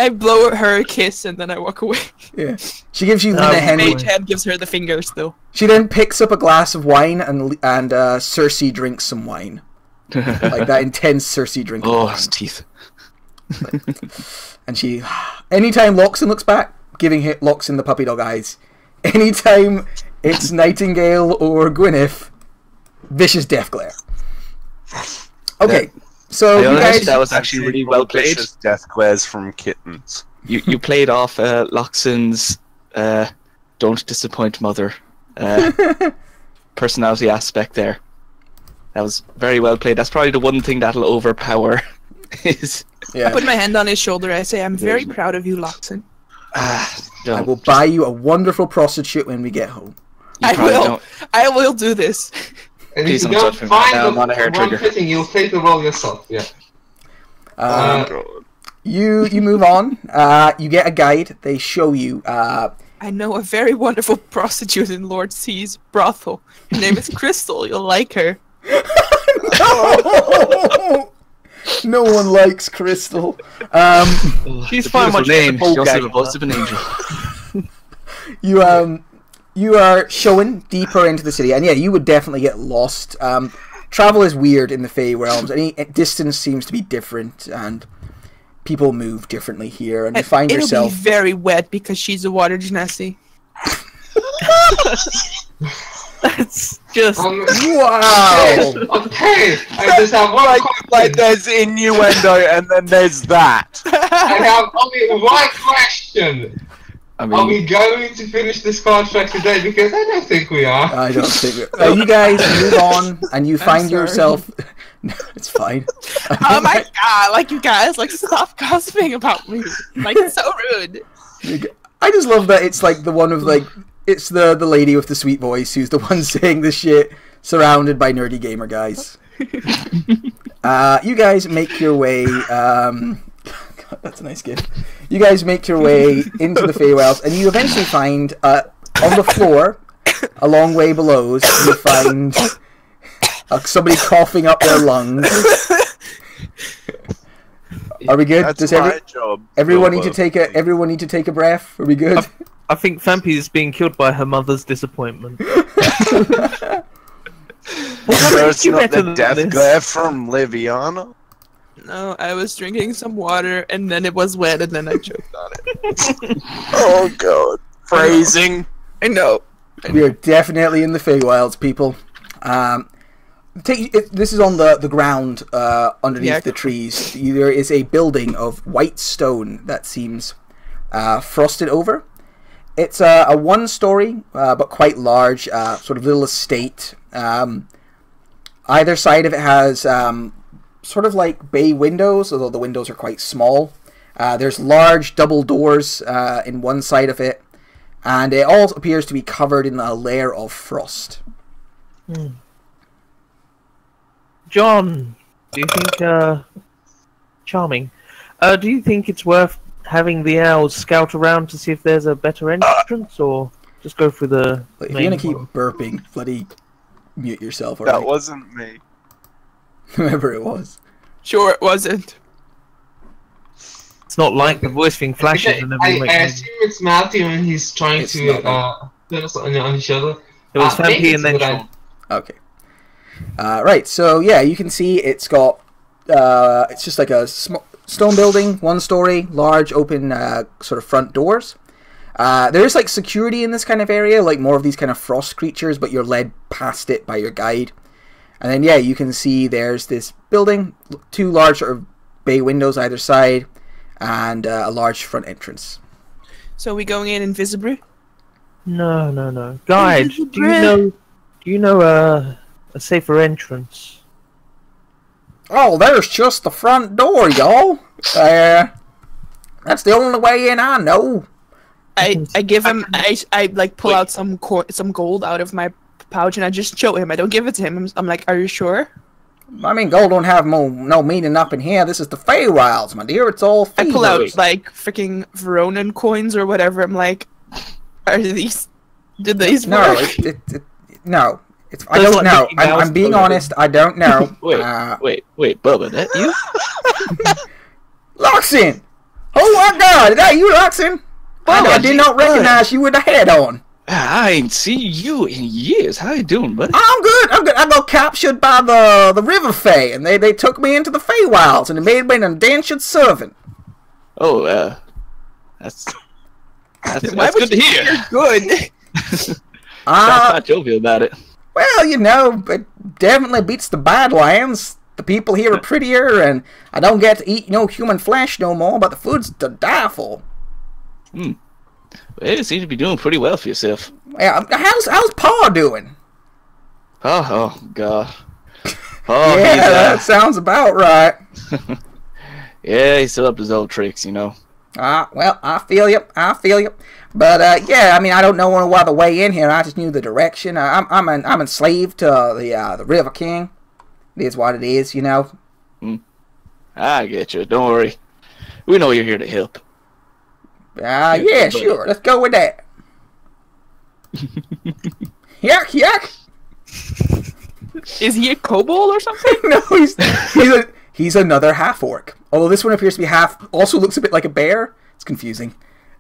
Speaker 5: I blow her a kiss and then I walk away.
Speaker 1: Yeah. She gives you Lena Henry.
Speaker 5: Mage Hand gives her the fingers though.
Speaker 1: She then picks up a glass of wine and Cersei drinks some wine. Like that intense Cersei drink.
Speaker 3: Oh, his teeth.
Speaker 1: And she, anytime Loxon looks back, giving Loxon the puppy dog eyes. Anytime it's Nightingale or Gwyneth, vicious death glare. Okay, so you guys,
Speaker 3: that was actually really well played.
Speaker 4: Vicious death glares from kittens.
Speaker 3: You played off Loxon's "Don't Disappoint Mother" personality aspect there. That was very well played. That's probably the one thing that'll overpower his.
Speaker 1: Yeah.
Speaker 5: I put my hand on his shoulder. I say, "I'm very proud of you, Loxon."
Speaker 1: I will buy you a wonderful prostitute when we get home.
Speaker 5: I will do this.
Speaker 6: And
Speaker 3: Please
Speaker 6: if you
Speaker 3: don't
Speaker 6: don't
Speaker 3: touch me.
Speaker 6: find
Speaker 3: I'm on a hair
Speaker 6: the one
Speaker 3: trigger.
Speaker 6: fitting, you'll take the role yourself. Yeah.
Speaker 1: You move on. You get a guide. They show you.
Speaker 5: I know a very wonderful prostitute in Lord C's brothel. Her name is Crystal. You'll like her.
Speaker 1: No! No one likes Crystal.
Speaker 2: She's fine. Much
Speaker 3: name. She also
Speaker 2: gang.
Speaker 3: has a voice of an angel.
Speaker 1: You are showing deeper into the city, and yeah, you would definitely get lost. Travel is weird in the Fey realms. Any distance seems to be different, and people move differently here. And you find
Speaker 5: It'll
Speaker 1: yourself
Speaker 5: be very wet because she's a water genasi.
Speaker 2: That's just
Speaker 1: wow.
Speaker 6: Okay, I just have one
Speaker 4: Like there's innuendo and then there's that.
Speaker 6: I have only one question.
Speaker 3: I
Speaker 6: Are we
Speaker 3: mean,
Speaker 6: going to finish this contract today? Because I don't think we are.
Speaker 1: I don't think you guys move on, and you find
Speaker 5: sorry.
Speaker 1: yourself. No, it's fine.
Speaker 5: Oh my god, like you guys, like stop gossiping about me. Like it's so rude.
Speaker 1: I just love that it's like the one of like it's the lady with the sweet voice who's the one saying this shit, surrounded by nerdy gamer guys. You guys make your way. God, that's a nice gift. You guys make your way into the Feywilds, and you eventually find on the floor, a long way below, you find somebody coughing up their lungs. Are we good?
Speaker 4: That's
Speaker 1: Does
Speaker 4: my job.
Speaker 1: everyone need to take a everyone need to take a breath? Are we good?
Speaker 2: I think Fampi is being killed by her mother's disappointment.
Speaker 4: So it's
Speaker 2: You
Speaker 4: not
Speaker 2: better
Speaker 4: the
Speaker 2: than
Speaker 4: death
Speaker 2: this.
Speaker 4: glare from Liviana?
Speaker 5: No, I was drinking some water and then it was wet and then I choked on it.
Speaker 4: Oh god. Phrasing.
Speaker 5: I know.
Speaker 1: We are definitely in the Feywilds, people. This is on the ground underneath the trees. There is a building of white stone that seems frosted over. It's a one-story, but quite large, sort of little estate. Either side of it has sort of like bay windows, although the windows are quite small. There's large double doors in one side of it, and it all appears to be covered in a layer of frost.
Speaker 2: John, do you think, charming, do you think it's worth having the owls scout around to see if there's a better entrance, or just go through the
Speaker 1: Like, if
Speaker 2: main
Speaker 1: you're gonna keep
Speaker 2: one?
Speaker 1: burping, bloody mute yourself,
Speaker 4: That
Speaker 1: alright?
Speaker 4: wasn't me.
Speaker 1: Whoever it was.
Speaker 5: Sure it wasn't.
Speaker 2: It's not like the voice thing flashes
Speaker 6: Okay,
Speaker 2: and
Speaker 6: I
Speaker 2: everything.
Speaker 6: assume it's Matthew when he's trying
Speaker 1: It's
Speaker 6: to
Speaker 1: not
Speaker 6: put us on his shoulder.
Speaker 2: It was
Speaker 6: maybe
Speaker 2: Fampi
Speaker 6: it's
Speaker 2: and then
Speaker 6: what I-
Speaker 2: Sean.
Speaker 1: Okay. Right, so yeah, you can see it's got, it's just like a stone building, one story, large open sort of front doors. There is like security in this kind of area, like more of these kind of frost creatures, but you're led past it by your guide. And then yeah, you can see there's this building, two large sort of bay windows either side, and a large front entrance.
Speaker 5: So we going in invisibly?
Speaker 2: No. Guide, do you know a safer entrance?
Speaker 1: Oh, there's just the front door, y'all. That's the only way in I know.
Speaker 5: I give him I like pull out some gold out of my pouch and I just show him. I don't give it to him. I'm like, are you sure?
Speaker 1: I mean, gold don't have no meaning up in here. This is the Feywilds, my dear. It's all
Speaker 5: I pull out
Speaker 1: thievery.
Speaker 5: like freaking Veronan coins or whatever. I'm like, Are these? Did these
Speaker 1: No,
Speaker 5: work?
Speaker 1: no. I
Speaker 2: There's
Speaker 1: don't
Speaker 2: like
Speaker 1: know.
Speaker 2: Mickey Mouse
Speaker 1: I'm being
Speaker 2: photo.
Speaker 1: honest. I don't know.
Speaker 3: Wait, Bubba, that you?
Speaker 1: Loxin! Oh my God! Is that you, Loxin? I did not recognize you with the head on.
Speaker 3: I ain't seen you in years. How you doing, buddy?
Speaker 1: I'm good. I got captured by the River Fey, and they took me into the Feywilds, and they made me an indentured servant.
Speaker 3: Oh, that's good to hear.
Speaker 5: Good.
Speaker 3: That's not jovial about it.
Speaker 1: Well, you know, it definitely beats the Badlands. The people here are prettier, and I don't get to eat no human flesh no more, but the food's to die for.
Speaker 3: Well, you seem to be doing pretty well for yourself.
Speaker 1: Yeah, how's Pa doing?
Speaker 3: Oh God. Oh,
Speaker 1: yeah,
Speaker 3: he's,
Speaker 1: that sounds about right.
Speaker 3: yeah, he's still up to his old tricks, you know.
Speaker 1: Well, I feel you. But yeah, I mean, I don't know no other way in here. I just knew the direction. I'm enslaved to the River King. It is what it is, you know.
Speaker 3: I get you. Don't worry. We know you're here to help.
Speaker 1: Yeah, sure. Let's go with that. Yuck.
Speaker 5: Is he a kobold or something?
Speaker 1: No, he's another half orc. Although this one appears to be half. Also looks a bit like a bear. It's confusing.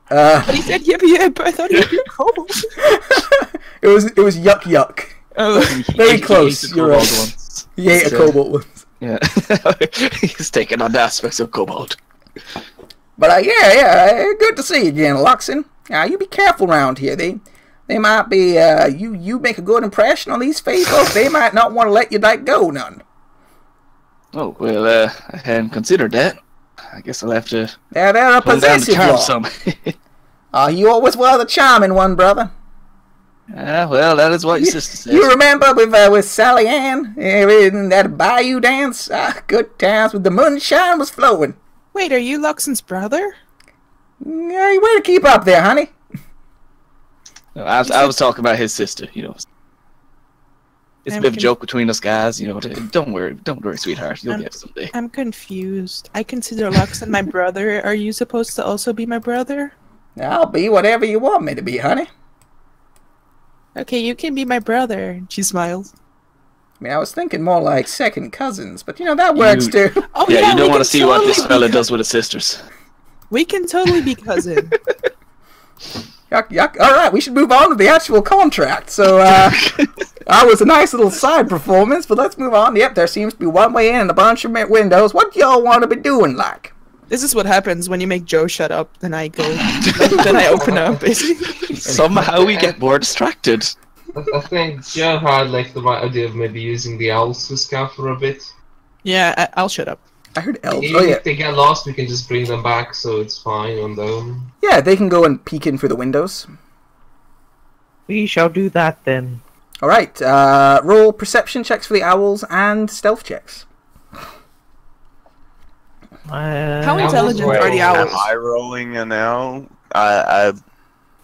Speaker 5: But he said yeah, but I thought he was a kobold.
Speaker 1: It was yuck.
Speaker 5: Oh,
Speaker 1: Very close. You're right. He ate a kobold once.
Speaker 3: Yeah. He's taking on the aspects of kobold.
Speaker 1: But yeah, good to see you again, Luxon. You be careful around here. They might be you make a good impression on these folks. They might not want to let you go none.
Speaker 3: Oh well, I hadn't considered that. I guess I'll have to.
Speaker 1: They're a
Speaker 3: pull down the
Speaker 1: possessive
Speaker 3: charm
Speaker 1: law.
Speaker 3: some.
Speaker 1: You always were the charming one, brother.
Speaker 3: Well, that is what your sister says.
Speaker 1: You remember with Sally Ann in that bayou dance? Good times with the moonshine was flowing.
Speaker 5: wait, are you Luxon's brother?
Speaker 1: Yeah, way to keep up there, honey.
Speaker 3: No, I was talking about his sister, you know. It's a bit of a joke between us guys, you know. Don't worry, sweetheart. You'll get it someday.
Speaker 5: I'm confused. I consider Luxon my brother. Are you supposed to also be my brother?
Speaker 1: I'll be whatever you want me to be, honey.
Speaker 5: Okay, you can be my brother. She smiles.
Speaker 1: I mean, I was thinking more like second cousins, but you know, that works too.
Speaker 5: Oh,
Speaker 3: Yeah, you don't
Speaker 5: we
Speaker 3: want
Speaker 5: can
Speaker 3: to see what this
Speaker 5: totally
Speaker 3: fella
Speaker 5: be
Speaker 3: does with his sisters.
Speaker 5: We can totally be cousin.
Speaker 1: Yuck. All right, we should move on to the actual contract. So, that was a nice little side performance, but let's move on. Yep, there seems to be one way in and a bunch of windows. What do y'all want to be doing, like?
Speaker 5: This is what happens when you make Joe shut up, then I go, then I open up, basically.
Speaker 3: Somehow we get more distracted.
Speaker 6: I think Joe had like the right idea of maybe using the owls to scout for a bit.
Speaker 5: Yeah, I'll shut up.
Speaker 1: I heard elves.
Speaker 6: Even
Speaker 1: Oh, yeah.
Speaker 6: if they get lost, we can just bring them back, so it's fine on their own.
Speaker 1: Yeah, they can go and peek in through the windows.
Speaker 2: We shall do that then.
Speaker 1: All right, roll perception checks for the owls and stealth checks.
Speaker 5: How intelligent are the owls?
Speaker 4: Am I rolling an owl?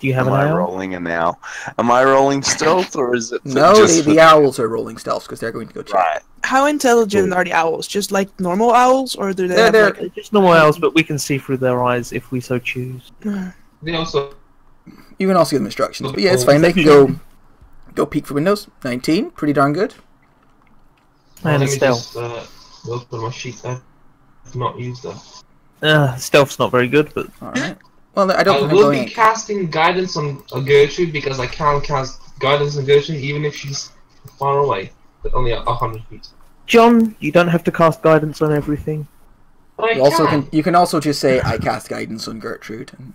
Speaker 2: Do you have
Speaker 4: Am
Speaker 2: an
Speaker 4: I
Speaker 2: owl?
Speaker 4: rolling an owl? Am I rolling stealth, or is it
Speaker 1: No,
Speaker 4: just
Speaker 1: the owls are rolling stealth because they're going to go check.
Speaker 4: right?
Speaker 5: How intelligent are the owls? Just like normal owls, or do they have
Speaker 1: They're-
Speaker 5: like
Speaker 2: They're just normal owls, but we can see through their eyes if we so choose.
Speaker 6: They also
Speaker 1: You can also give them instructions, but yeah, it's fine. They can go peek for windows. 19, pretty darn good.
Speaker 2: And
Speaker 6: let
Speaker 2: a
Speaker 6: me
Speaker 2: stealth.
Speaker 6: just open my sheet. I've not used that.
Speaker 2: Stealth's not very good, but
Speaker 1: All right. Well, I don't
Speaker 6: I
Speaker 1: think I'm
Speaker 6: will
Speaker 1: going
Speaker 6: be
Speaker 1: in.
Speaker 6: casting guidance on Gertrude because I can't cast guidance on Gertrude even if she's far away, but only 100 feet.
Speaker 2: John, you don't have to cast guidance on everything.
Speaker 6: But I
Speaker 1: You also
Speaker 6: can.
Speaker 1: you can also just say I cast guidance on Gertrude. And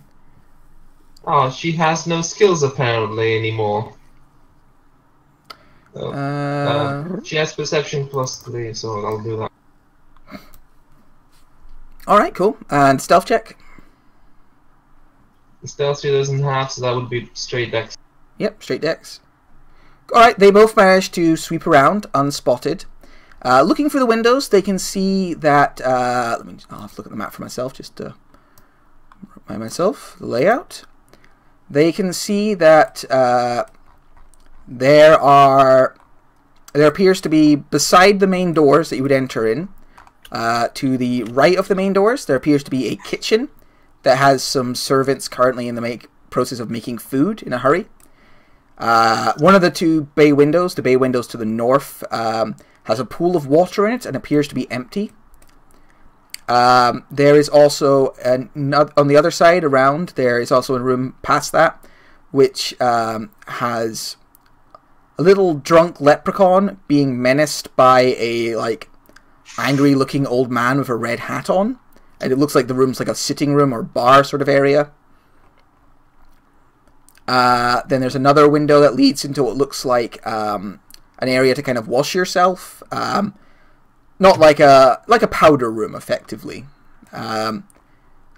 Speaker 6: Oh, she has no skills apparently anymore. She has perception +3, so I'll do that.
Speaker 1: all right, cool. And stealth check.
Speaker 6: The stealth she doesn't have, so that would be straight dex.
Speaker 1: Yep, straight dex. All right, they both managed to sweep around unspotted. Looking through the windows, they can see that. I'll have to look at the map for myself, just to remind myself the layout. They can see that there appears to be beside the main doors that you would enter in. To the right of the main doors, there appears to be a kitchen that has some servants currently in the process of making food in a hurry. One of the two bay windows, the bay windows to the north, has a pool of water in it and appears to be empty. There is also, on the other side around, there is also a room past that, which has a little drunk leprechaun being menaced by a, like, angry-looking old man with a red hat on. And it looks like the room's like a sitting room or bar sort of area. Then there's another window that leads into what looks like an area to kind of wash yourself. Not like a powder room, effectively. The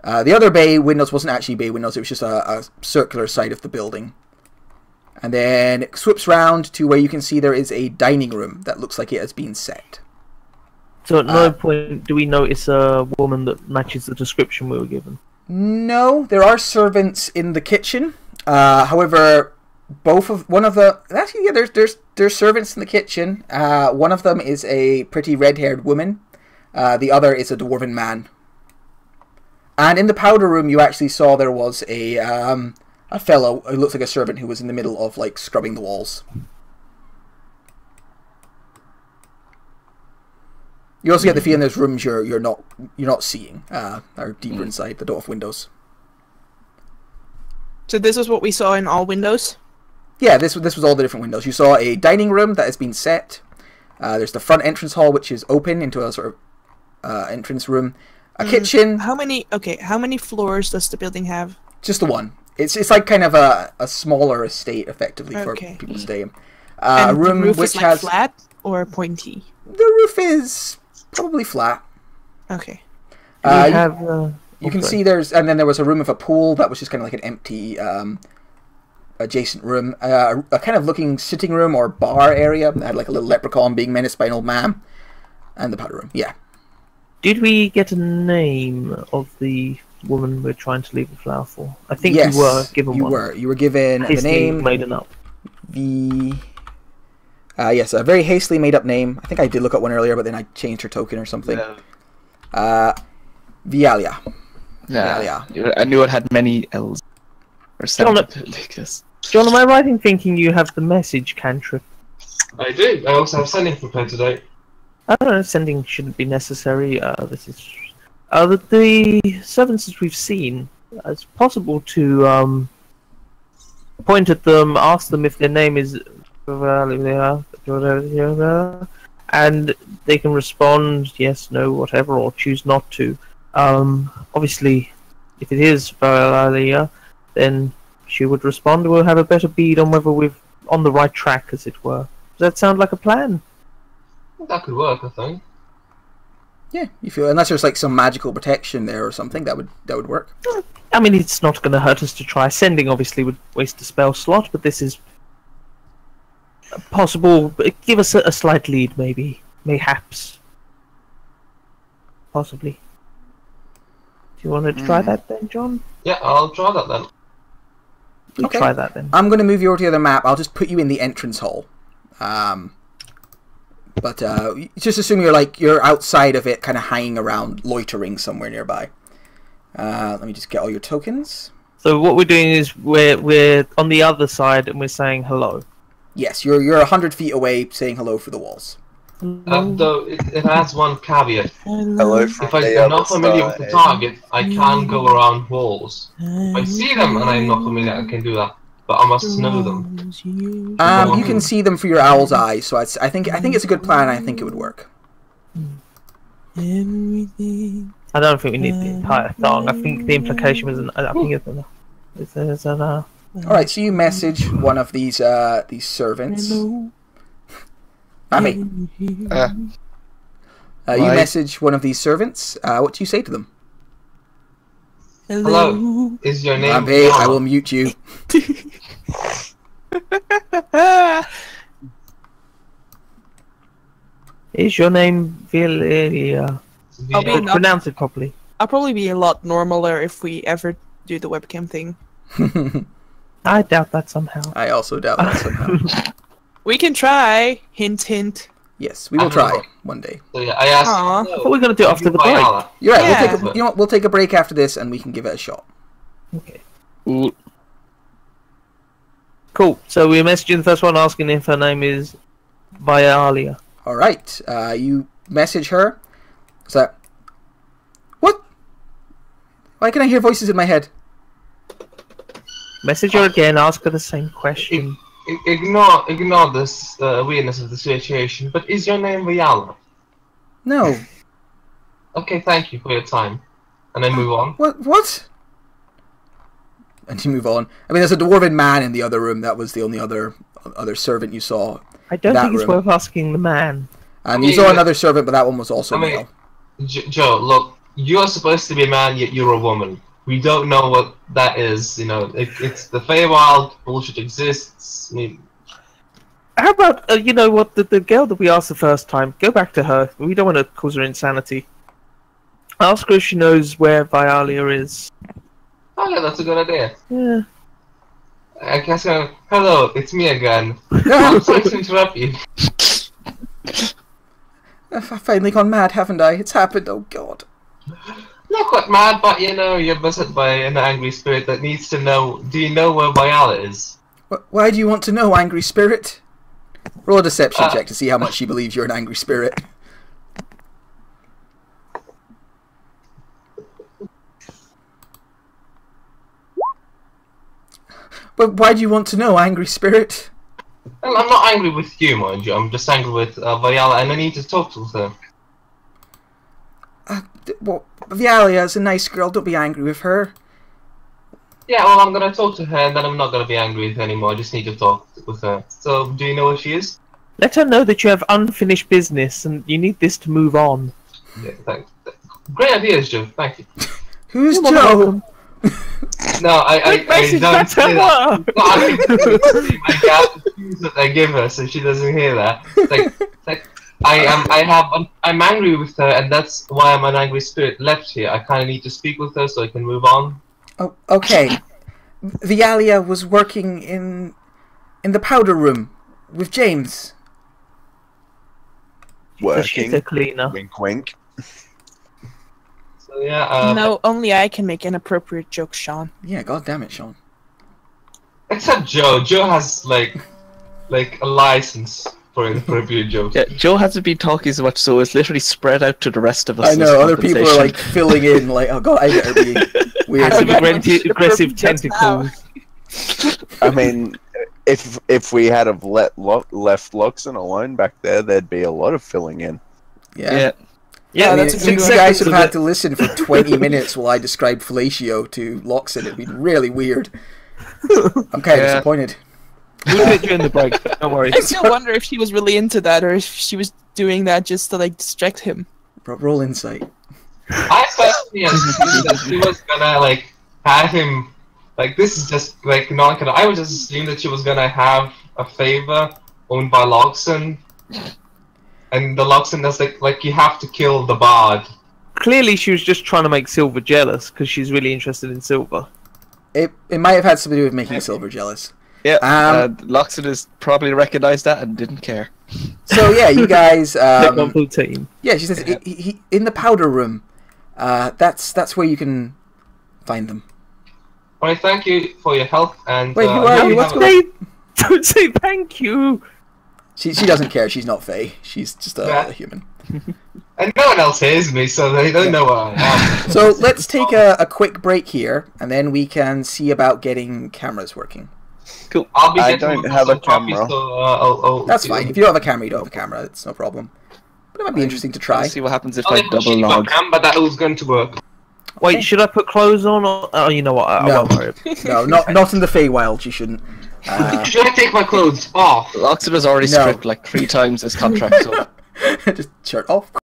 Speaker 1: other bay windows wasn't actually bay windows, it was just a circular side of the building. And then it swoops round to where you can see there is a dining room that looks like it has been set.
Speaker 2: So at no point do we notice a woman that matches the description we were given?
Speaker 1: No, there are servants in the kitchen. However, there's servants in the kitchen. One of them is a pretty red-haired woman. The other is a dwarven man. And in the powder room, you actually saw there was a fellow who looks like a servant who was in the middle of, like, scrubbing the walls. You also get the feeling there's rooms you're not seeing. Are deeper inside the door of windows.
Speaker 5: So this is what we saw in all windows?
Speaker 1: Yeah, this was all the different windows. You saw a dining room that has been set. There's the front entrance hall, which is open into a sort of entrance room. A kitchen.
Speaker 5: How many floors does the building have?
Speaker 1: Just the one. It's like kind of a smaller estate, effectively, for people to stay in. A room
Speaker 5: the roof
Speaker 1: which
Speaker 5: is like
Speaker 1: has
Speaker 5: flat or pointy?
Speaker 1: The roof is probably flat.
Speaker 5: Okay.
Speaker 1: You can see and then there was a room with a pool that was just kind of like an empty adjacent room. A kind of looking sitting room or bar area that had like a little leprechaun being menaced by an old man. And the powder room, yeah.
Speaker 2: Did we get a name of the woman we're trying to leave the flower for? I think
Speaker 1: yes,
Speaker 2: you were given one.
Speaker 1: You were given the name.
Speaker 2: Made it up.
Speaker 1: Yes, a very hastily made up name. I think I did look up one earlier, but then I changed her token or something. Vialia.
Speaker 3: Yeah, I knew it had many L's. Or something like this.
Speaker 2: John, am I right in thinking you have the message cantrip?
Speaker 6: I do. I also have sending prepared today.
Speaker 2: I don't know, sending shouldn't be necessary. This is the servants that we've seen. It's possible to point at them, ask them if their name is, and they can respond yes, no, whatever, or choose not to. Obviously, if it is Valeria, then she would respond. We'll have a better bead on whether we're on the right track, as it were. Does that sound like a plan?
Speaker 6: That could work, I think.
Speaker 1: Yeah, you feel unless there's like some magical protection there or something, that would work.
Speaker 2: I mean, it's not going to hurt us to try. Sending obviously would waste a spell slot, but this is possible. Give us a slight lead, mayhaps, possibly. Do you want to try that then, John?
Speaker 6: Yeah, I'll try that then.
Speaker 2: We'll try that then.
Speaker 1: I'm going to move you over to the other map. I'll just put you in the entrance hall. But just assume you're outside of it, kind of hanging around, loitering somewhere nearby. Let me just get all your tokens.
Speaker 2: So what we're doing is we're on the other side and we're saying hello.
Speaker 1: Yes, you're 100 feet away, saying hello through the walls.
Speaker 6: Though it has one caveat.
Speaker 4: Hello from
Speaker 6: If I'm not familiar with the target, I can go around walls. If I see them and I'm not familiar, I can do that. But I must know them.
Speaker 1: You can see them through your owl's eyes, so I think it's a good plan. I think it would work.
Speaker 2: I don't think we need the entire song. I think the implication was it's enough.
Speaker 1: All right, so you message one of these servants. Mammy. You message one of these servants. What do you say to them?
Speaker 6: Hello. Is your name?
Speaker 1: Mammy, I will mute you.
Speaker 2: Is your name Valeria? Pronounce it properly.
Speaker 5: I'll probably be a lot normaler if we ever do the webcam thing.
Speaker 2: I doubt that somehow.
Speaker 1: I also doubt that somehow.
Speaker 5: We can try. Hint, hint.
Speaker 1: Yes, we will try one day.
Speaker 6: So yeah, I asked.
Speaker 2: I thought we were going to do it after the break.
Speaker 1: You're right. Yeah. We'll take a break after this, and we can give it a shot.
Speaker 2: Okay.
Speaker 3: Ooh.
Speaker 2: Cool. So we're messaging the first one asking if her name is Vialia.
Speaker 1: All right. You message her. Is that what? Why can I hear voices in my head?
Speaker 2: Message her again. Ask her the same question.
Speaker 6: Ignore this weirdness of the situation. But is your name Viala?
Speaker 1: No.
Speaker 6: Okay, thank you for your time. And then move on.
Speaker 1: What? And you move on. I mean, there's a dwarven man in the other room. That was the only other servant you saw.
Speaker 2: I don't
Speaker 1: that
Speaker 2: think it's
Speaker 1: room.
Speaker 2: worth asking the man.
Speaker 1: And you saw another servant, but that one was also male.
Speaker 6: Joe, look, you're supposed to be a man, yet you're a woman. We don't know what that is. You know, it's the Feywild. Bullshit exists. I mean,
Speaker 2: How about, you know what, the girl that we asked the first time, go back to her. We don't want to cause her insanity. Ask her if she knows where Vialia is.
Speaker 6: oh yeah, that's a good idea.
Speaker 2: Yeah.
Speaker 6: I guess, hello, it's me again. I'm sorry to interrupt you.
Speaker 1: I've finally gone mad, haven't I? It's happened, oh god.
Speaker 6: Not quite mad, but you know, you're visited by an angry spirit that needs to know. Do you know where Viala is?
Speaker 1: Why do you want to know, angry spirit? Roll a deception check to see how much she believes you're an angry spirit. But why do you want to know, angry spirit?
Speaker 6: Well, I'm not angry with you, mind you. I'm just angry with Viala, and I need to talk to her.
Speaker 1: Well, Vialia is a nice girl, don't be angry with her.
Speaker 6: Yeah, well, I'm gonna talk to her, and then I'm not gonna be angry with her anymore. I just need to talk with her. So, do you know where she is?
Speaker 2: Let her know that you have unfinished business and you need this to move on.
Speaker 6: Yeah, thanks. Great ideas, Joe. Thank you.
Speaker 1: Who's
Speaker 2: You're
Speaker 1: Joe?
Speaker 2: welcome.
Speaker 6: No, I don't say that. No, I got the cues that I give her, so she doesn't hear that. I'm angry with her, and that's why I'm an angry spirit left here. I kind of need to speak with her so I can move on.
Speaker 1: Oh, okay. Vialia was working in the powder room with James.
Speaker 2: She's a cleaner.
Speaker 4: Wink, wink.
Speaker 6: So yeah.
Speaker 5: No, only I can make inappropriate jokes, Sean.
Speaker 1: Yeah, god damn it, Sean.
Speaker 6: Except Joe. Joe has like a license for inappropriate jokes.
Speaker 3: Yeah, Joe hasn't been talking so much, so it's literally spread out to the rest of us.
Speaker 1: I know,
Speaker 3: as
Speaker 1: other people are like filling in, like, oh god, I better be weird.
Speaker 2: Has aggressive tentacles.
Speaker 4: I mean, if we had have left Luxon alone back there, there'd be a lot of filling in.
Speaker 1: Yeah.
Speaker 2: Yeah,
Speaker 1: I mean,
Speaker 2: that's a
Speaker 1: you
Speaker 2: good
Speaker 1: guys would
Speaker 2: seconds
Speaker 1: have
Speaker 2: of
Speaker 1: had
Speaker 2: it.
Speaker 1: to listen for 20 minutes while I described fellatio to Loxon. It'd be really weird. I'm kind of disappointed.
Speaker 2: We'll do it during the break. Don't worry.
Speaker 5: I still wonder if she was really into that, or if she was doing that just to like distract him.
Speaker 1: Roll insight.
Speaker 6: I personally assumed that she was gonna like have him. Like this is just like not gonna. I would just assume that she was gonna have a favor owned by Loxon. And the Loxon is like you have to kill the bard.
Speaker 2: Clearly, she was just trying to make Silver jealous because she's really interested in Silver.
Speaker 1: It might have had something to do with making Silver jealous.
Speaker 3: Yeah, Loxon has probably recognised that and didn't care.
Speaker 1: So yeah, you guys.
Speaker 2: Take one for the team.
Speaker 1: Yeah, she says he in the powder room. That's where you can find them.
Speaker 6: Alright, thank you for your help and.
Speaker 1: Wait, who are you? What's going on?
Speaker 2: Don't say thank you.
Speaker 1: She doesn't care. She's not Fae. She's just a human.
Speaker 6: And no one else hears me, so they don't know what I am.
Speaker 1: So let's take a quick break here, and then we can see about getting cameras working.
Speaker 3: Cool.
Speaker 6: I'll be
Speaker 4: I
Speaker 6: getting
Speaker 4: don't have a
Speaker 6: copies,
Speaker 4: camera.
Speaker 6: so, I'll
Speaker 1: That's fine. If you don't have a camera, you don't have a camera. It's no problem. But it might be interesting to try.
Speaker 3: Let's see what happens if
Speaker 6: I'll
Speaker 3: I
Speaker 6: have a
Speaker 3: double
Speaker 6: shitty
Speaker 3: log.
Speaker 6: webcam, but that was going to work.
Speaker 2: Wait, should I put clothes on? Or oh, you know what? I
Speaker 1: No.
Speaker 2: won't worry.
Speaker 1: No, not in the Feywild. You shouldn't.
Speaker 6: Should I take my clothes off?
Speaker 3: Loxon has already
Speaker 1: No.
Speaker 3: stripped like 3 times his contract, so
Speaker 1: Just shirt off.